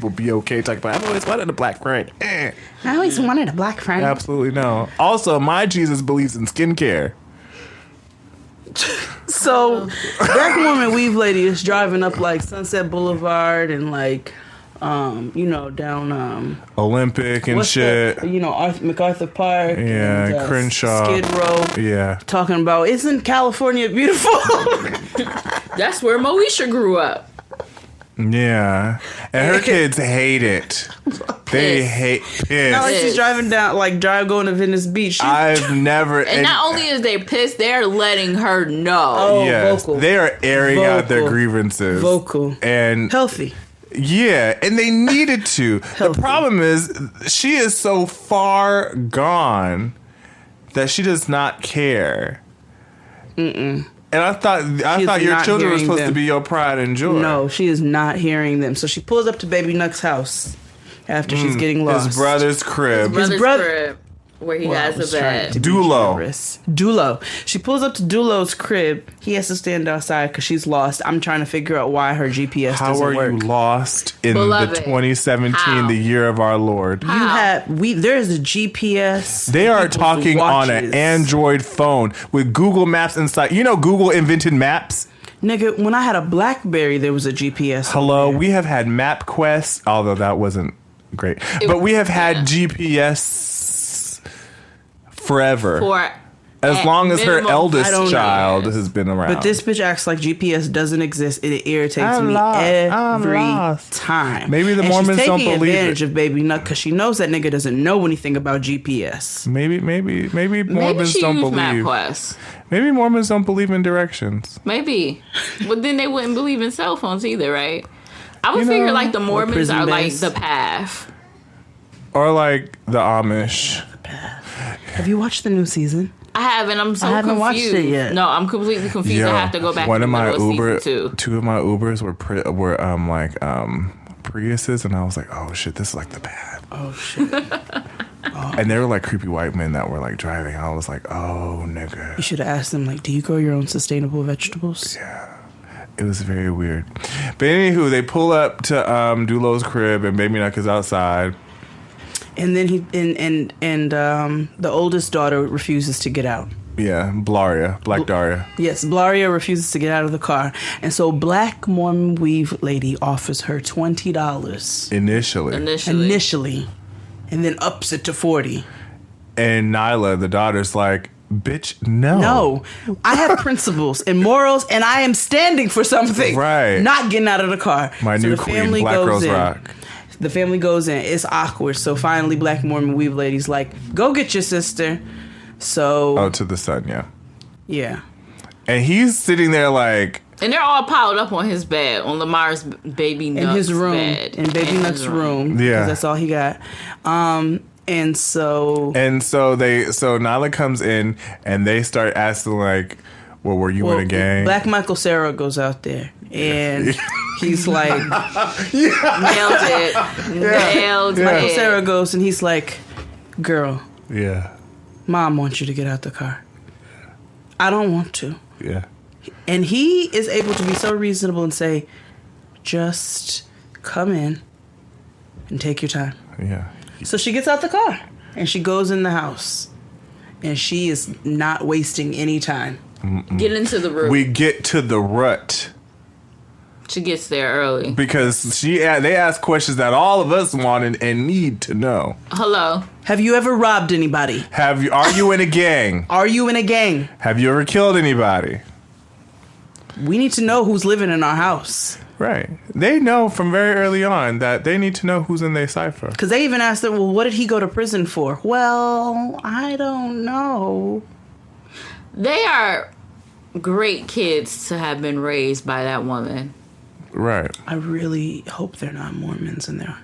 [SPEAKER 8] be okay talking about I've always wanted a black friend.
[SPEAKER 5] I always wanted a black friend.
[SPEAKER 8] Absolutely no. Also, my Jesus believes in skincare.
[SPEAKER 5] So Black Mormon Weave Lady is driving up like Sunset Boulevard and like down
[SPEAKER 8] Olympic and shit.
[SPEAKER 5] MacArthur Park.
[SPEAKER 8] Yeah,
[SPEAKER 5] and,
[SPEAKER 8] Crenshaw.
[SPEAKER 5] Skid Row.
[SPEAKER 8] Yeah.
[SPEAKER 5] Talking about, isn't California beautiful?
[SPEAKER 6] That's where Moesha grew up.
[SPEAKER 8] Yeah. And her kids hate it. They hate piss.
[SPEAKER 5] Not like she's driving down, going to Venice Beach.
[SPEAKER 8] I've never.
[SPEAKER 6] And not only is they pissed, they're letting her know.
[SPEAKER 5] Oh,
[SPEAKER 8] yes,
[SPEAKER 5] vocal.
[SPEAKER 8] They are airing out their grievances.
[SPEAKER 5] Vocal.
[SPEAKER 8] And
[SPEAKER 5] healthy.
[SPEAKER 8] Yeah, and they needed to. The problem is, she is so far gone that she does not care. And I thought your children were supposed to be your pride and joy.
[SPEAKER 5] No, she is not hearing them. So she pulls up to Baby Nuck's house after she's getting lost.
[SPEAKER 8] His brother's crib.
[SPEAKER 6] His brother's crib. Where he has a bed.
[SPEAKER 5] Dulo. She pulls up to Dulo's crib. He has to stand outside because she's lost. I'm trying to figure out why her GPS doesn't work.
[SPEAKER 8] How are you lost in the 2017, the year of our Lord?
[SPEAKER 5] There's a GPS.
[SPEAKER 8] They are talking on an Android phone with Google Maps inside. You know Google invented maps?
[SPEAKER 5] Nigga, when I had a BlackBerry, there was a GPS.
[SPEAKER 8] Hello, we have had MapQuest, although that wasn't great. But we have had GPS forever. As long as her eldest child has been around.
[SPEAKER 5] But this bitch acts like GPS doesn't exist, and it irritates me every time.
[SPEAKER 8] Maybe the Mormons don't believe it.
[SPEAKER 5] She's taking advantage of Baby Nuck because she knows that nigga doesn't know anything about GPS.
[SPEAKER 8] Maybe Mormons don't believe.
[SPEAKER 6] MapQuest.
[SPEAKER 8] Maybe Mormons don't believe in directions.
[SPEAKER 6] Maybe. But then they wouldn't believe in cell phones either, right? I would figure like the Mormons are like the path.
[SPEAKER 8] Or like the Amish.
[SPEAKER 5] Have you watched the new season?
[SPEAKER 6] I haven't. I'm so confused.
[SPEAKER 5] I haven't watched it yet.
[SPEAKER 6] No, I'm completely confused. I have to go back.
[SPEAKER 8] One of my
[SPEAKER 6] two
[SPEAKER 8] of my Ubers were Priuses, and I was like, oh shit, this is like the path.
[SPEAKER 5] Oh shit.
[SPEAKER 8] And they were like creepy white men that were like driving. I was like, oh nigga.
[SPEAKER 5] You should have asked them like, do you grow your own sustainable vegetables?
[SPEAKER 8] Yeah. It was very weird. But anywho, they pull up to Dulo's crib, and Baby Nuck is outside.
[SPEAKER 5] And then the oldest daughter refuses to get out.
[SPEAKER 8] Yeah, Black Daria.
[SPEAKER 5] Yes, Blaria refuses to get out of the car. And so Black Mormon Weave Lady offers her $20.
[SPEAKER 8] Initially.
[SPEAKER 5] And then ups it to $40.
[SPEAKER 8] And Nyla, the daughter's like, Bitch, no.
[SPEAKER 5] No. I have principles and morals, and I am standing for something.
[SPEAKER 8] Right.
[SPEAKER 5] Not getting out of the car.
[SPEAKER 8] My new queen, Black Girls Rock.
[SPEAKER 5] The family goes in. It's awkward. So finally, Black Mormon Weave Lady's like, go get your sister. So.
[SPEAKER 8] Oh, to the son, yeah.
[SPEAKER 5] Yeah.
[SPEAKER 8] And he's sitting there like.
[SPEAKER 6] And they're all piled up on his bed, on Lamar's baby Nuts
[SPEAKER 5] in his room.
[SPEAKER 6] bed.
[SPEAKER 5] In baby Nuts' room.
[SPEAKER 8] Yeah.
[SPEAKER 5] Because that's all he got. And so
[SPEAKER 8] Nyla comes in and they start asking like, well, were you in a gang?
[SPEAKER 5] Black Michael Cera goes out there and he's like,
[SPEAKER 6] nailed it. Nailed it.
[SPEAKER 5] Michael Cera goes and he's like, girl,
[SPEAKER 8] yeah,
[SPEAKER 5] Mom wants you to get out the car. I don't want to.
[SPEAKER 8] Yeah.
[SPEAKER 5] And he is able to be so reasonable and say, just come in and take your time.
[SPEAKER 8] Yeah.
[SPEAKER 5] So she gets out the car and she goes in the house and she is not wasting any time.
[SPEAKER 6] Get into the room.
[SPEAKER 8] We get to the rut.
[SPEAKER 6] She gets there early.
[SPEAKER 8] Because they ask questions that all of us want and need to know.
[SPEAKER 6] Hello.
[SPEAKER 5] Have you ever robbed anybody?
[SPEAKER 8] Are you in a gang?
[SPEAKER 5] Are you in a gang?
[SPEAKER 8] Have you ever killed anybody?
[SPEAKER 5] We need to know who's living in our house.
[SPEAKER 8] Right. They know from very early on that they need to know who's in their cipher.
[SPEAKER 5] Because they even asked them, well, what did he go to prison for? Well, I don't know.
[SPEAKER 6] They are great kids to have been raised by that woman.
[SPEAKER 8] Right.
[SPEAKER 5] I really hope they're not Mormons in there.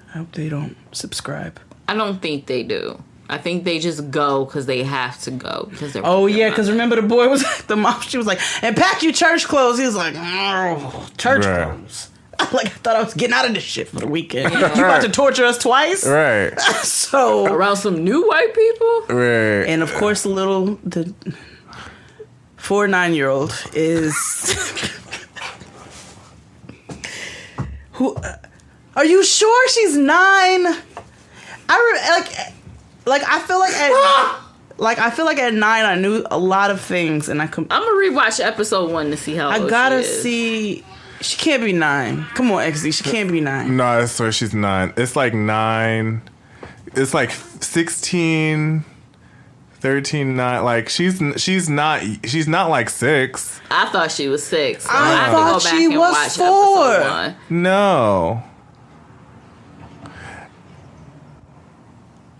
[SPEAKER 5] I hope they don't subscribe.
[SPEAKER 6] I don't think they do. I think they just go because they have to go. Because they're
[SPEAKER 5] because remember the boy was the mom. She was like, "And pack your church clothes." He was like, "Oh, church clothes." I thought I was getting out of this shit for the weekend. You about to torture us twice,
[SPEAKER 8] right?
[SPEAKER 5] So
[SPEAKER 6] around some new white people,
[SPEAKER 8] right?
[SPEAKER 5] And of course, the 9-year-old is who? Are you sure she's 9? I feel like at 9 I knew a lot of things, and I'm gonna
[SPEAKER 6] rewatch episode 1 to see how old
[SPEAKER 5] gotta
[SPEAKER 6] she is.
[SPEAKER 5] see. She can't be 9. Come on, XZ. She can't be 9.
[SPEAKER 8] No, I swear she's 9. It's like 9. It's like 16, 13, 9. Like she's not like 6.
[SPEAKER 6] I thought she was 6. So
[SPEAKER 5] I
[SPEAKER 6] have
[SPEAKER 5] thought
[SPEAKER 6] to go back
[SPEAKER 5] she
[SPEAKER 6] and
[SPEAKER 5] was
[SPEAKER 6] watch
[SPEAKER 5] 4.
[SPEAKER 6] episode 1.
[SPEAKER 8] No.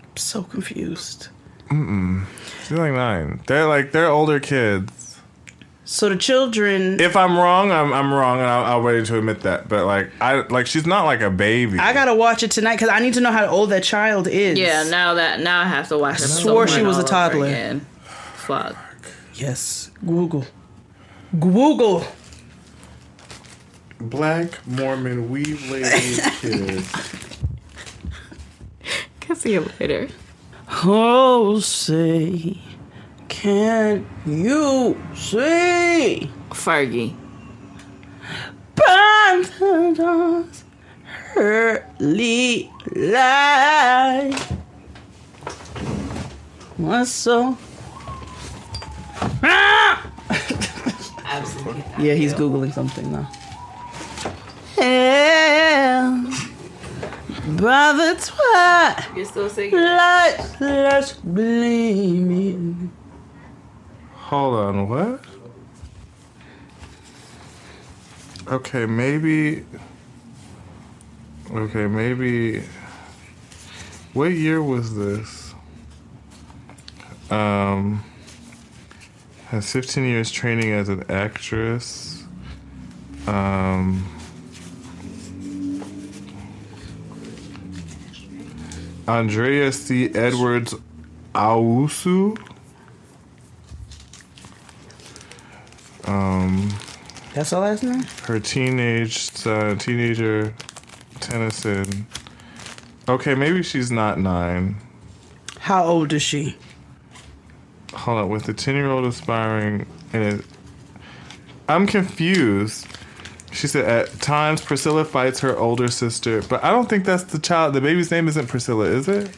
[SPEAKER 5] I'm so confused.
[SPEAKER 8] She's like 9. They're older kids.
[SPEAKER 5] So the children.
[SPEAKER 8] If I'm wrong, I'm wrong, and I'll ready to admit that. But she's not like a baby.
[SPEAKER 5] I gotta watch it tonight because I need to know how old that child is.
[SPEAKER 6] Yeah, now I have to watch it.
[SPEAKER 5] I swore she was a toddler.
[SPEAKER 6] Again. Fuck.
[SPEAKER 5] Yes. Google.
[SPEAKER 8] Black Mormon Weave Lady kids.
[SPEAKER 6] Can see you later.
[SPEAKER 5] Oh, say, can you see?
[SPEAKER 6] Fergie.
[SPEAKER 5] Pantheon's early light. What's so?
[SPEAKER 6] Absolutely.
[SPEAKER 5] Yeah, he's Googling something now. Yeah. By the twilight,
[SPEAKER 6] You're still singing?
[SPEAKER 5] let's gleaming.
[SPEAKER 8] Hold on, what? Okay, maybe. What year was this? Has 15 years training as an actress. Andrea C. Edwards Awusu.
[SPEAKER 5] That's her last name?
[SPEAKER 8] Her teenager, Tennyson. Okay, maybe she's not 9.
[SPEAKER 5] How old is she?
[SPEAKER 8] Hold on, with the 10-year-old aspiring, I'm confused. She said, at times Priscilla fights her older sister, but I don't think that's the child. The baby's name isn't Priscilla, is it?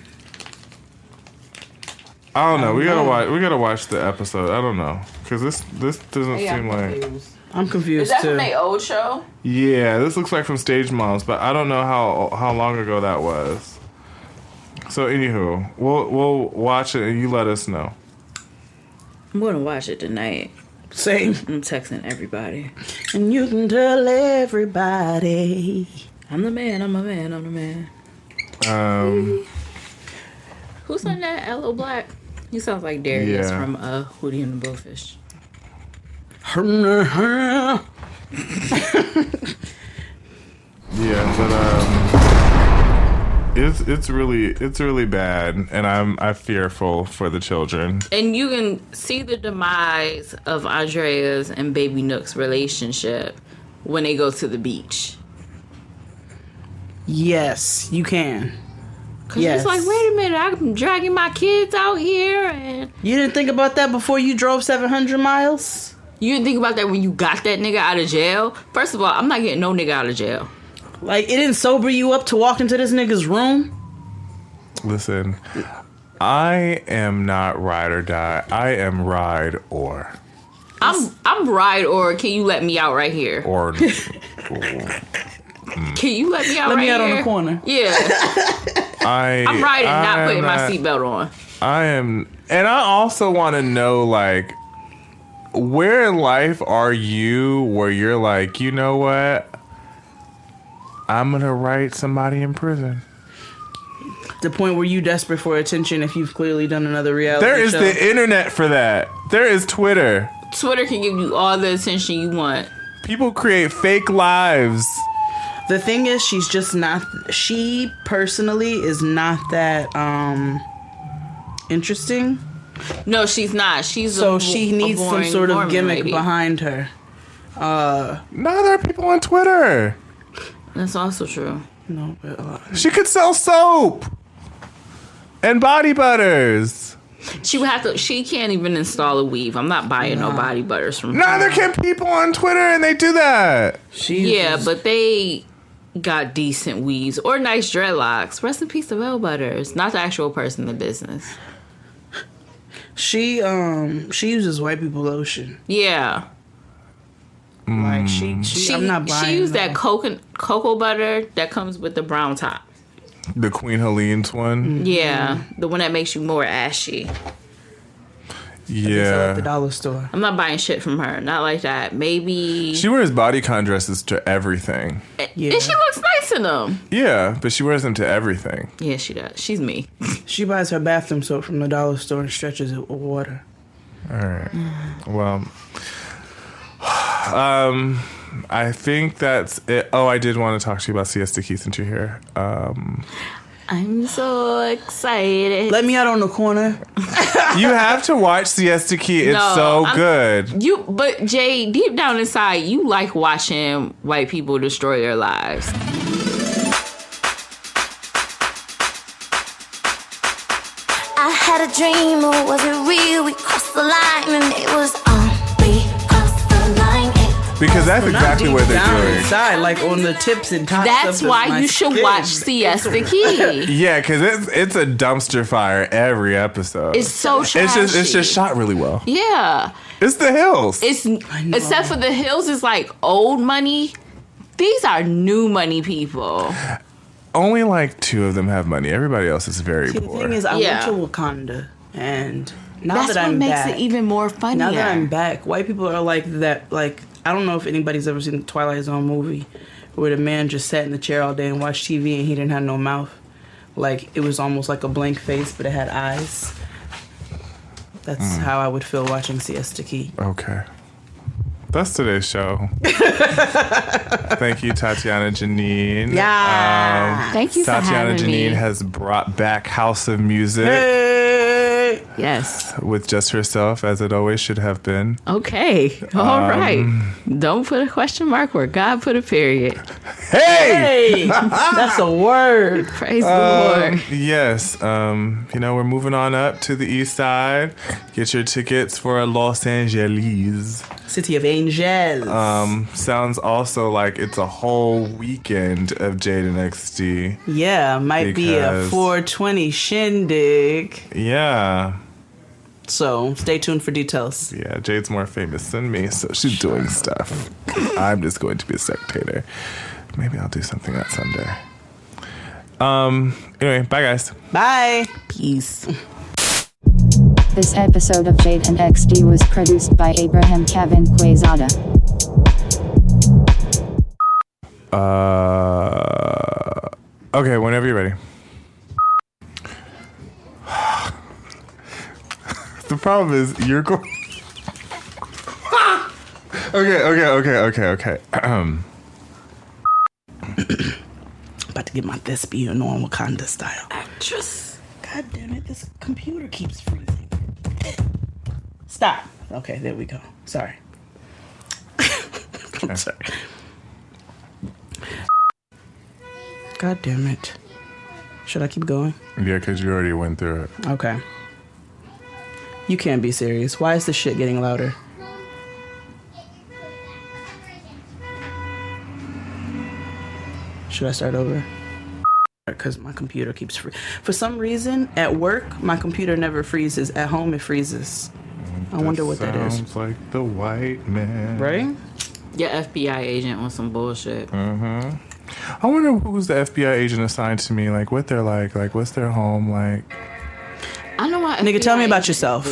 [SPEAKER 8] I don't know. We gotta watch the episode. I don't know, because this doesn't seem like.
[SPEAKER 5] I'm confused
[SPEAKER 6] Is that
[SPEAKER 5] too.
[SPEAKER 6] from the old show?
[SPEAKER 8] Yeah, this looks like from Stage Moms, but I don't know how long ago that was. So anywho, we'll watch it and you let us know.
[SPEAKER 6] I'm going to watch it tonight.
[SPEAKER 5] Same.
[SPEAKER 6] I'm texting everybody.
[SPEAKER 5] And you can tell everybody.
[SPEAKER 6] I'm the man, I'm a man, I'm the man. Who sang that? L.O. Black? He sounds like Darius from Hootie and the Blowfish.
[SPEAKER 8] Yeah, but it's really bad, and I'm fearful for the children.
[SPEAKER 6] And you can see the demise of Andrea's and Baby Nook's relationship when they go to the beach.
[SPEAKER 5] Yes, you can.
[SPEAKER 6] Cause it's like, wait a minute, I'm dragging my kids out here, and
[SPEAKER 5] you didn't think about that before you drove 700 miles.
[SPEAKER 6] You didn't think about that when you got that nigga out of jail. First of all, I'm not getting no nigga out of jail.
[SPEAKER 5] Like, it didn't sober you up to walk into this nigga's room?
[SPEAKER 8] Listen, I am not ride or die. I am ride or.
[SPEAKER 6] I'm ride or can you let me out right here?
[SPEAKER 8] Or.
[SPEAKER 6] Can you let me out right here? Let me out
[SPEAKER 5] on the corner.
[SPEAKER 6] Yeah. I'm riding, not putting my seatbelt on.
[SPEAKER 8] I am. And I also want to know, like, where in life are you where you're like, you know what? I'm going to write somebody in prison.
[SPEAKER 5] The point where you desperate for attention if you've clearly done another reality show.
[SPEAKER 8] There is the internet for that. There is Twitter.
[SPEAKER 6] Twitter can give you all the attention you want.
[SPEAKER 8] People create fake lives.
[SPEAKER 5] The thing is, she's just not... She personally is not that interesting.
[SPEAKER 6] No, she's not. She needs
[SPEAKER 5] some sort of gimmick behind her.
[SPEAKER 8] No, there are people on Twitter.
[SPEAKER 6] That's also true.
[SPEAKER 5] No, but
[SPEAKER 8] she could sell soap and body butters.
[SPEAKER 6] She would have to. She can't even install a weave. I'm not buying no body butters from her.
[SPEAKER 8] Neither can people on Twitter, and they do that.
[SPEAKER 6] Yeah, but they got decent weaves or nice dreadlocks. Rest in peace to Bell Butters. Not the actual person in the business.
[SPEAKER 5] She uses white people lotion.
[SPEAKER 6] Yeah.
[SPEAKER 5] Like she I'm not buying.
[SPEAKER 6] She used that cocoa butter that comes with the brown top.
[SPEAKER 8] The Queen Helene's one.
[SPEAKER 6] Mm-hmm. Yeah, the one that makes you more ashy.
[SPEAKER 8] Yeah,
[SPEAKER 5] at the dollar store.
[SPEAKER 6] I'm not buying shit from her. Not like that. Maybe
[SPEAKER 8] she wears bodycon dresses to everything.
[SPEAKER 6] Yeah, and she looks nice in them.
[SPEAKER 8] Yeah, but she wears them to everything.
[SPEAKER 6] Yeah, she does. She's me.
[SPEAKER 5] She buys her bathroom soap from the dollar store and stretches it with water.
[SPEAKER 8] All right. Well. I think that's it. Oh, I did want to talk to you about Siesta Key since you're here.
[SPEAKER 6] I'm so excited.
[SPEAKER 5] Let me out on the corner.
[SPEAKER 8] You have to watch Siesta Key. It's good.
[SPEAKER 6] But Jay, deep down inside, you like watching white people destroy their lives.
[SPEAKER 14] I had a dream, or was it real? We crossed the line and it was on. We crossed the line.
[SPEAKER 8] Because that's exactly what they're doing.
[SPEAKER 5] Inside, like on the tips and tops.
[SPEAKER 6] That's why you should watch Siesta Key.
[SPEAKER 8] Yeah, because it's a dumpster fire every episode.
[SPEAKER 6] It's so trashy.
[SPEAKER 8] It's just shot really well.
[SPEAKER 6] Yeah.
[SPEAKER 8] It's the hills.
[SPEAKER 6] Except for the hills is like old money. These are new money people.
[SPEAKER 8] Only like 2 of them have money. Everybody else is very poor.
[SPEAKER 5] The thing is, I went to Wakanda, and now that I'm back,
[SPEAKER 6] that's what makes it even more funnier.
[SPEAKER 5] Now that I'm back, white people are like that. Like, I don't know if anybody's ever seen the Twilight Zone movie where the man just sat in the chair all day and watched TV and he didn't have no mouth. Like, it was almost like a blank face, but it had eyes. That's how I would feel watching Siesta Key.
[SPEAKER 8] Okay. That's today's show. Thank you, Tatyana Jenene.
[SPEAKER 5] Yeah.
[SPEAKER 6] Thank you for having me.
[SPEAKER 8] Tatyana Jenene has brought back House of Music.
[SPEAKER 5] Hey.
[SPEAKER 6] Yes.
[SPEAKER 8] With just herself, as it always should have been.
[SPEAKER 6] Okay. All right. Don't put a question mark where God put a period.
[SPEAKER 8] Hey!
[SPEAKER 5] That's a word.
[SPEAKER 6] Praise the Lord.
[SPEAKER 8] Yes. We're moving on up to the east side. Get your tickets for Los Angeles.
[SPEAKER 5] City of Angels.
[SPEAKER 8] Sounds also like it's a whole weekend of Jade and XD.
[SPEAKER 5] Yeah, might be a 420 shindig.
[SPEAKER 8] Yeah.
[SPEAKER 5] So stay tuned for details.
[SPEAKER 8] Yeah, Jade's more famous than me, so she's doing stuff. I'm just going to be a spectator. Maybe I'll do something that Sunday. Anyway, bye guys.
[SPEAKER 5] Bye.
[SPEAKER 6] Peace.
[SPEAKER 15] This episode of Jade and XD was produced by Abraham Kevin Quezada.
[SPEAKER 8] Okay, whenever you're ready. The problem is you're going. Okay.
[SPEAKER 5] About to get my thespian on Wakanda style.
[SPEAKER 6] Actress.
[SPEAKER 5] God damn it, this computer keeps freezing. Stop. Okay, there we go. Sorry. I'm sorry. God damn it. Should I keep going?
[SPEAKER 8] Yeah, because you already went through it.
[SPEAKER 5] Okay. You can't be serious. Why is this shit getting louder? Should I start over? Because my computer keeps for some reason, at work, my computer never freezes. At home, it freezes. I wonder what that is.
[SPEAKER 8] Sounds like the white man.
[SPEAKER 5] Right?
[SPEAKER 6] Your FBI agent on some bullshit.
[SPEAKER 8] Mm-hmm. I wonder who's the FBI agent assigned to me. Like, what they're like what's their home like?
[SPEAKER 6] I know why.
[SPEAKER 5] Nigga, tell me about yourself.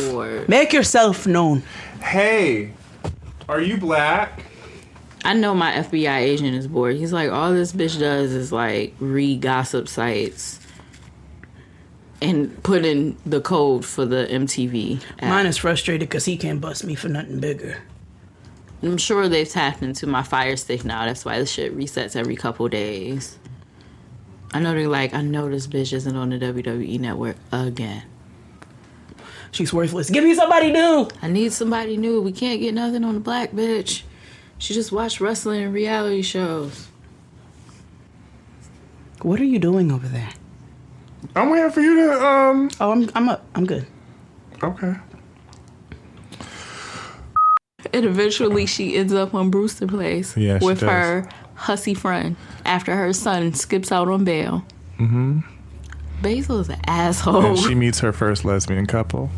[SPEAKER 5] Make yourself known.
[SPEAKER 8] Hey, are you black?
[SPEAKER 6] I know my FBI agent is bored. He's like, all this bitch does is like read gossip sites and put in the code for the MTV app.
[SPEAKER 5] Mine is frustrated because he can't bust me for nothing bigger.
[SPEAKER 6] I'm sure they've tapped into my Fire Stick now. That's why this shit resets every couple days. I know they're like, I know this bitch isn't on the WWE network again.
[SPEAKER 5] She's worthless. Give me somebody new.
[SPEAKER 6] I need somebody new. We can't get nothing on the black bitch. She just watched wrestling and reality shows.
[SPEAKER 5] What are you doing over there?
[SPEAKER 8] I'm waiting for you to
[SPEAKER 5] Oh, I'm up. I'm good.
[SPEAKER 8] Okay.
[SPEAKER 6] And eventually she ends up on Brewster Place with her hussy friend after her son skips out on bail.
[SPEAKER 8] Mm-hmm.
[SPEAKER 6] Basil is an asshole.
[SPEAKER 8] And she meets her first lesbian couple.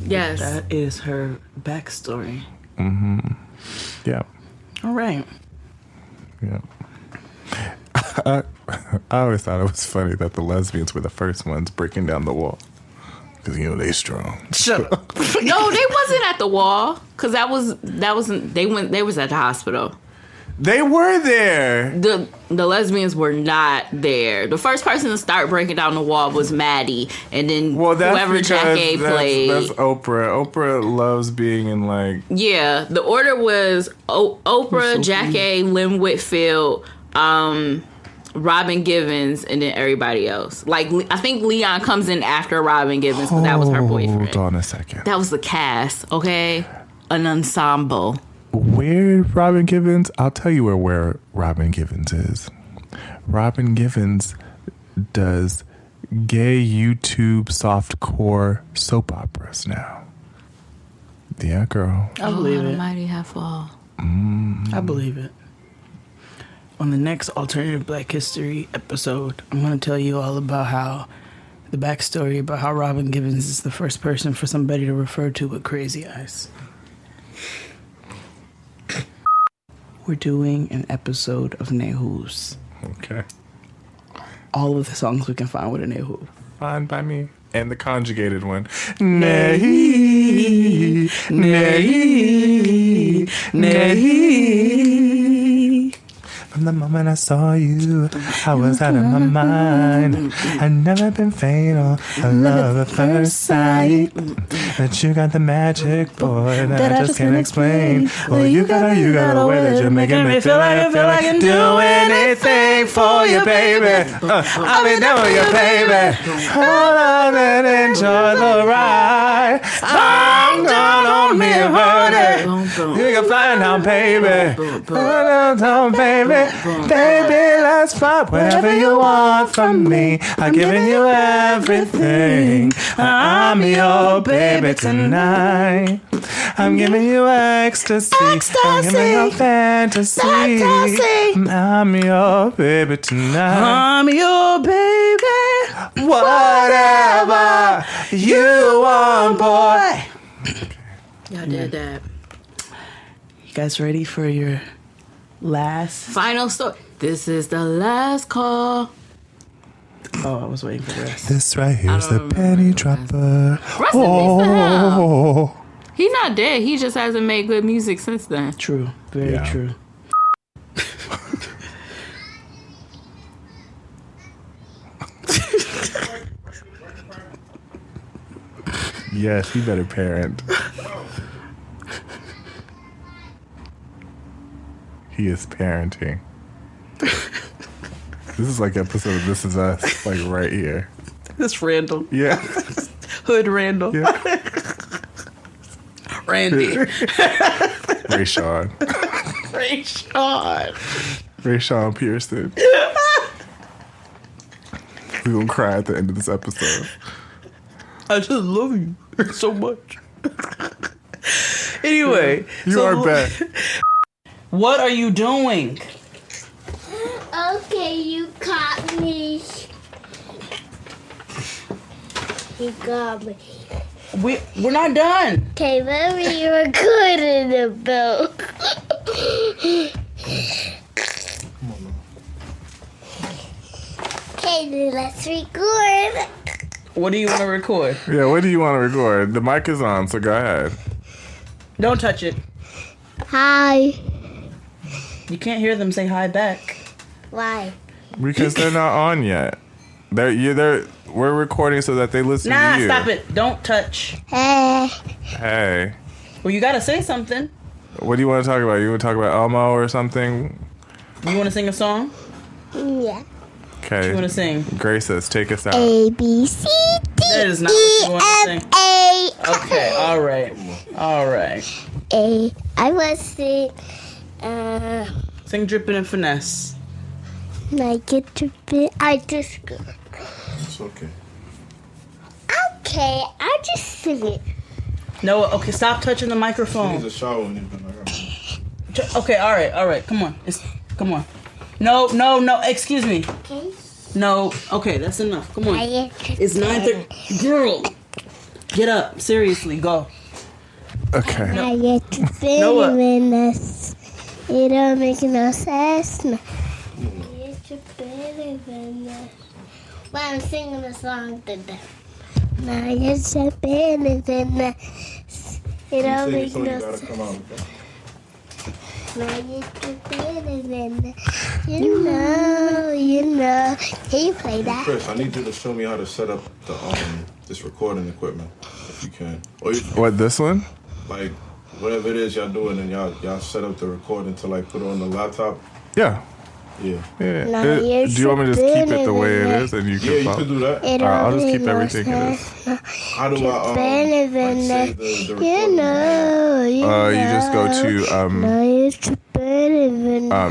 [SPEAKER 6] Yes.
[SPEAKER 5] That is her backstory.
[SPEAKER 8] Mm-hmm. Yeah.
[SPEAKER 5] All right.
[SPEAKER 8] Yeah. I always thought it was funny that the lesbians were the first ones breaking down the wall. Because, you know, they strong.
[SPEAKER 5] Shut up.
[SPEAKER 6] No, they wasn't at the wall. Because they was at the hospital.
[SPEAKER 8] They were there.
[SPEAKER 6] The lesbians were not there. The first person to start breaking down the wall was Maddie, and then whoever Jack A played.
[SPEAKER 8] That's Oprah. Oprah loves being in like.
[SPEAKER 6] Yeah, the order was Oprah, Jack A, Lynn Whitfield, Robin Givens, and then everybody else. Like I think Leon comes in after Robin Givens, because that was her boyfriend.
[SPEAKER 8] Hold on a second.
[SPEAKER 6] That was the cast. Okay, an ensemble.
[SPEAKER 8] Where Robin Givens? I'll tell you where Robin Givens is. Robin Givens does gay YouTube softcore soap operas now. Yeah, girl.
[SPEAKER 5] I believe it.
[SPEAKER 6] Almighty have fall.
[SPEAKER 5] I believe it. On the next Alternative Black History episode, I'm going to tell you all about how the backstory about how Robin Givens is the first person for somebody to refer to with crazy eyes. We're doing an episode of Nehus.
[SPEAKER 8] Okay.
[SPEAKER 5] All of the songs we can find with a Nehu.
[SPEAKER 8] Fine by me. And the conjugated one. Nehi, Nehi, Nehi. From the moment I saw you, I was out of my mind. I'd never been fatal, a love at first sight. But you got the magic, boy, that I just can't explain. Well, you got a way that you're making me feel like I can do anything for you, baby. I'll be down with you, baby. Hold on and enjoy the ride. I'm down on me and it. You can fly now, baby. Down, baby. Baby, let's fly whatever you want from me. I'm giving you everything. I'm your baby tonight. I'm giving you ecstasy. I'm giving you fantasy. I'm your baby tonight.
[SPEAKER 5] I'm your baby.
[SPEAKER 8] Whatever you want, boy.
[SPEAKER 6] Y'all did that.
[SPEAKER 5] You guys ready for your last
[SPEAKER 6] final story? This is the last call.
[SPEAKER 5] Oh, I was waiting for rest.
[SPEAKER 8] This right here's the penny dropper.
[SPEAKER 6] Rest in peace to him. He's not dead. He just hasn't made good music since then.
[SPEAKER 5] True. Very true.
[SPEAKER 8] Yes, he better parent. He is parenting. This is like episode of This Is Us, like right here.
[SPEAKER 5] This Randall.
[SPEAKER 8] Yeah.
[SPEAKER 5] Hood Randall.
[SPEAKER 8] Yeah.
[SPEAKER 5] Randy.
[SPEAKER 8] Rayshawn. Rayshawn Pearson. We're gonna cry at the end of this episode.
[SPEAKER 5] I just love you so much. Anyway.
[SPEAKER 8] You are back.
[SPEAKER 5] What are you doing?
[SPEAKER 14] Okay, you caught me. You got me.
[SPEAKER 5] We're not done.
[SPEAKER 14] Okay, remember you were good in the boat. Okay, then let's record.
[SPEAKER 5] What do you want to record?
[SPEAKER 8] Yeah, what do you want to record? The mic is on, so go ahead.
[SPEAKER 5] Don't touch it.
[SPEAKER 14] Hi.
[SPEAKER 5] You can't hear them say hi back.
[SPEAKER 14] Why?
[SPEAKER 8] Because they're not on yet. We're recording so that they listen to you.
[SPEAKER 5] Nah, stop it. Don't touch.
[SPEAKER 8] Hey.
[SPEAKER 5] Well, you gotta say something.
[SPEAKER 8] What do you want to talk about? You want to talk about Elmo or something?
[SPEAKER 5] You want to sing a song?
[SPEAKER 14] Yeah.
[SPEAKER 8] Okay.
[SPEAKER 5] What you want to sing?
[SPEAKER 8] Grace says, take us out.
[SPEAKER 14] A, B, C, D,
[SPEAKER 5] That is not what you want to sing.
[SPEAKER 14] A.
[SPEAKER 5] Okay, all right.
[SPEAKER 14] A. I want to sing,
[SPEAKER 5] Sing Drippin' and Finesse.
[SPEAKER 14] like it dripping. I just go.
[SPEAKER 8] It's okay.
[SPEAKER 14] Okay, I just sing it.
[SPEAKER 5] No, okay, stop touching the microphone.
[SPEAKER 8] She needs a shower when you've been like,
[SPEAKER 5] Okay, all right. Come on. Come on. No, excuse me.
[SPEAKER 14] Okay.
[SPEAKER 5] No, okay, that's enough. Come on. It's 9:30. Girl, get up. Seriously, go.
[SPEAKER 8] Okay.
[SPEAKER 14] I get to feeling this. It don't make no sense. I get to feeling this. Well, I'm singing a song to them. I get to feeling this. It don't make no sense. I get to feeling this. You know. Can you play that?
[SPEAKER 16] Chris, I need you to show me how to set up the this recording equipment, if you can. Or
[SPEAKER 8] What, this one?
[SPEAKER 16] like whatever it is y'all doing, and y'all set up the recording to like put it on the laptop.
[SPEAKER 8] Yeah.
[SPEAKER 16] Yeah.
[SPEAKER 14] No,
[SPEAKER 8] do you want me to just keep it the way it is, and you can?
[SPEAKER 16] Yeah, you can do that.
[SPEAKER 14] It
[SPEAKER 8] I'll just keep
[SPEAKER 14] don't
[SPEAKER 8] everything
[SPEAKER 14] make no
[SPEAKER 8] it is.
[SPEAKER 14] sense.
[SPEAKER 16] How do I like save the
[SPEAKER 14] You
[SPEAKER 16] recording?
[SPEAKER 14] know.
[SPEAKER 8] You just go to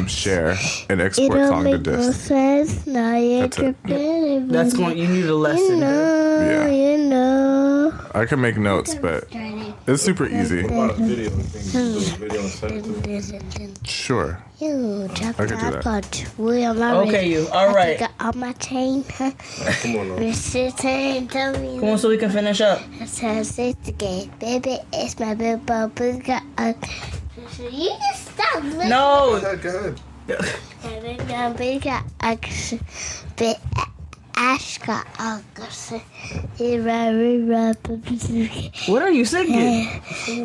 [SPEAKER 8] share and
[SPEAKER 14] It
[SPEAKER 8] export
[SPEAKER 14] don't
[SPEAKER 8] song to
[SPEAKER 14] make no
[SPEAKER 8] disk.
[SPEAKER 14] sense. Now you're
[SPEAKER 8] That's it.
[SPEAKER 5] That's going. You need a lesson.
[SPEAKER 8] Yeah.
[SPEAKER 14] You know.
[SPEAKER 8] I can make notes, but it's super easy.
[SPEAKER 16] About a video thing, do a video and send it to me.
[SPEAKER 8] Sure.
[SPEAKER 14] You drop
[SPEAKER 8] I could do that.
[SPEAKER 5] Okay, you. All right.
[SPEAKER 14] I got on my chain.
[SPEAKER 16] Come on now.
[SPEAKER 14] Tell me.
[SPEAKER 5] Come on, so we can finish up.
[SPEAKER 14] Says it's again, baby. It's my big bubble. You just stop.
[SPEAKER 5] No.
[SPEAKER 16] Go ahead.
[SPEAKER 5] What are you singing?
[SPEAKER 14] She's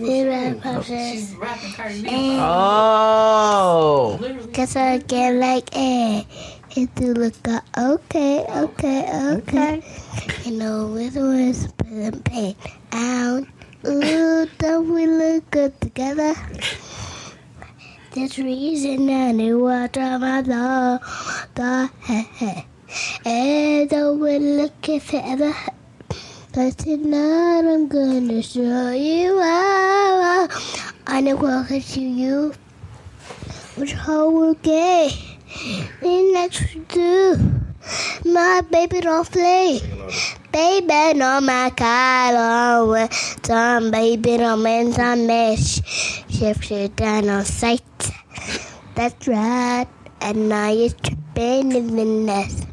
[SPEAKER 6] rapping Cardi B.
[SPEAKER 5] Oh.
[SPEAKER 14] Cause I get like if you look up, okay. You know it was putting pain out. Ooh, don't we look good together? There's reason I knew what my love. And don't we look if ever. But tonight I'm gonna show you how I know what to you. Which whole will get me next to do. My baby don't play. Baby, no, my collar. Some baby don't mean some mesh. Shift it down on sight. That's right. And now you're tripping in Venice.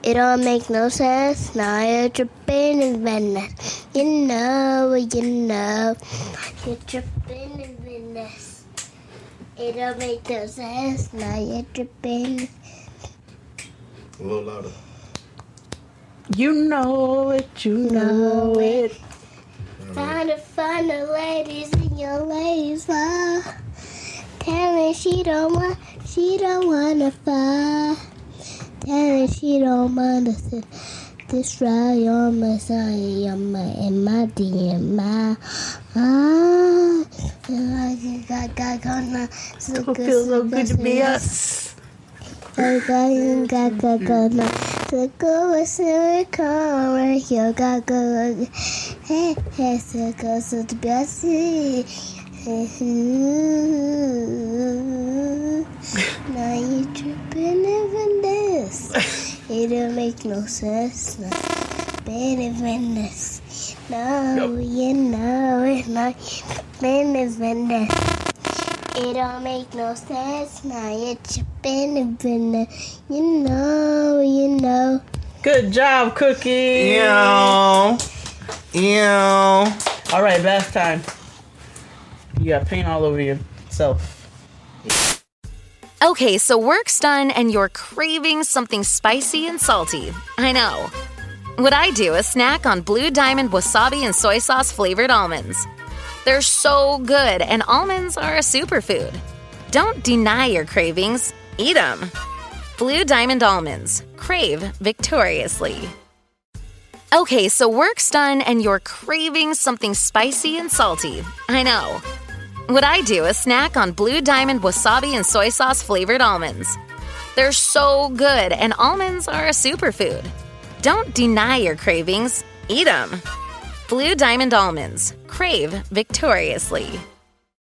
[SPEAKER 14] It don't make no sense. Now you're tripping in Venice. You know. You're tripping in Venice. It don't make no sense. Now you're tripping.
[SPEAKER 16] A little louder.
[SPEAKER 5] You know it, you know it.
[SPEAKER 14] Trying to find the ladies in your ladies love. Telling she don't wanna fight. Telling she don't wanna sit. This ride on my side, in my DM.
[SPEAKER 5] Feels so good to be us.
[SPEAKER 14] So go with the car, you got go. Hey, so go so the best. Now you tripping even this. It don't make no sense. No. Better than this. No, you know it. No, better than this. It don't make no sense. Now you're tripping even this. You know.
[SPEAKER 5] Good job, Cookie.
[SPEAKER 8] Ew.
[SPEAKER 5] All right, bath time. You got paint all over yourself.
[SPEAKER 2] Okay, so work's done and you're craving something spicy and salty. I know. What I do is snack on Blue Diamond wasabi and soy sauce flavored almonds. They're so good, and almonds are a superfood. Don't deny your cravings. Eat them. Blue Diamond almonds. Crave victoriously. Okay, so work's done and you're craving something spicy and salty. I know. What I do is snack on Blue Diamond wasabi and soy sauce flavored almonds. They're so good, and almonds are a superfood. Don't deny your cravings. Eat them. Blue Diamond almonds. Crave victoriously.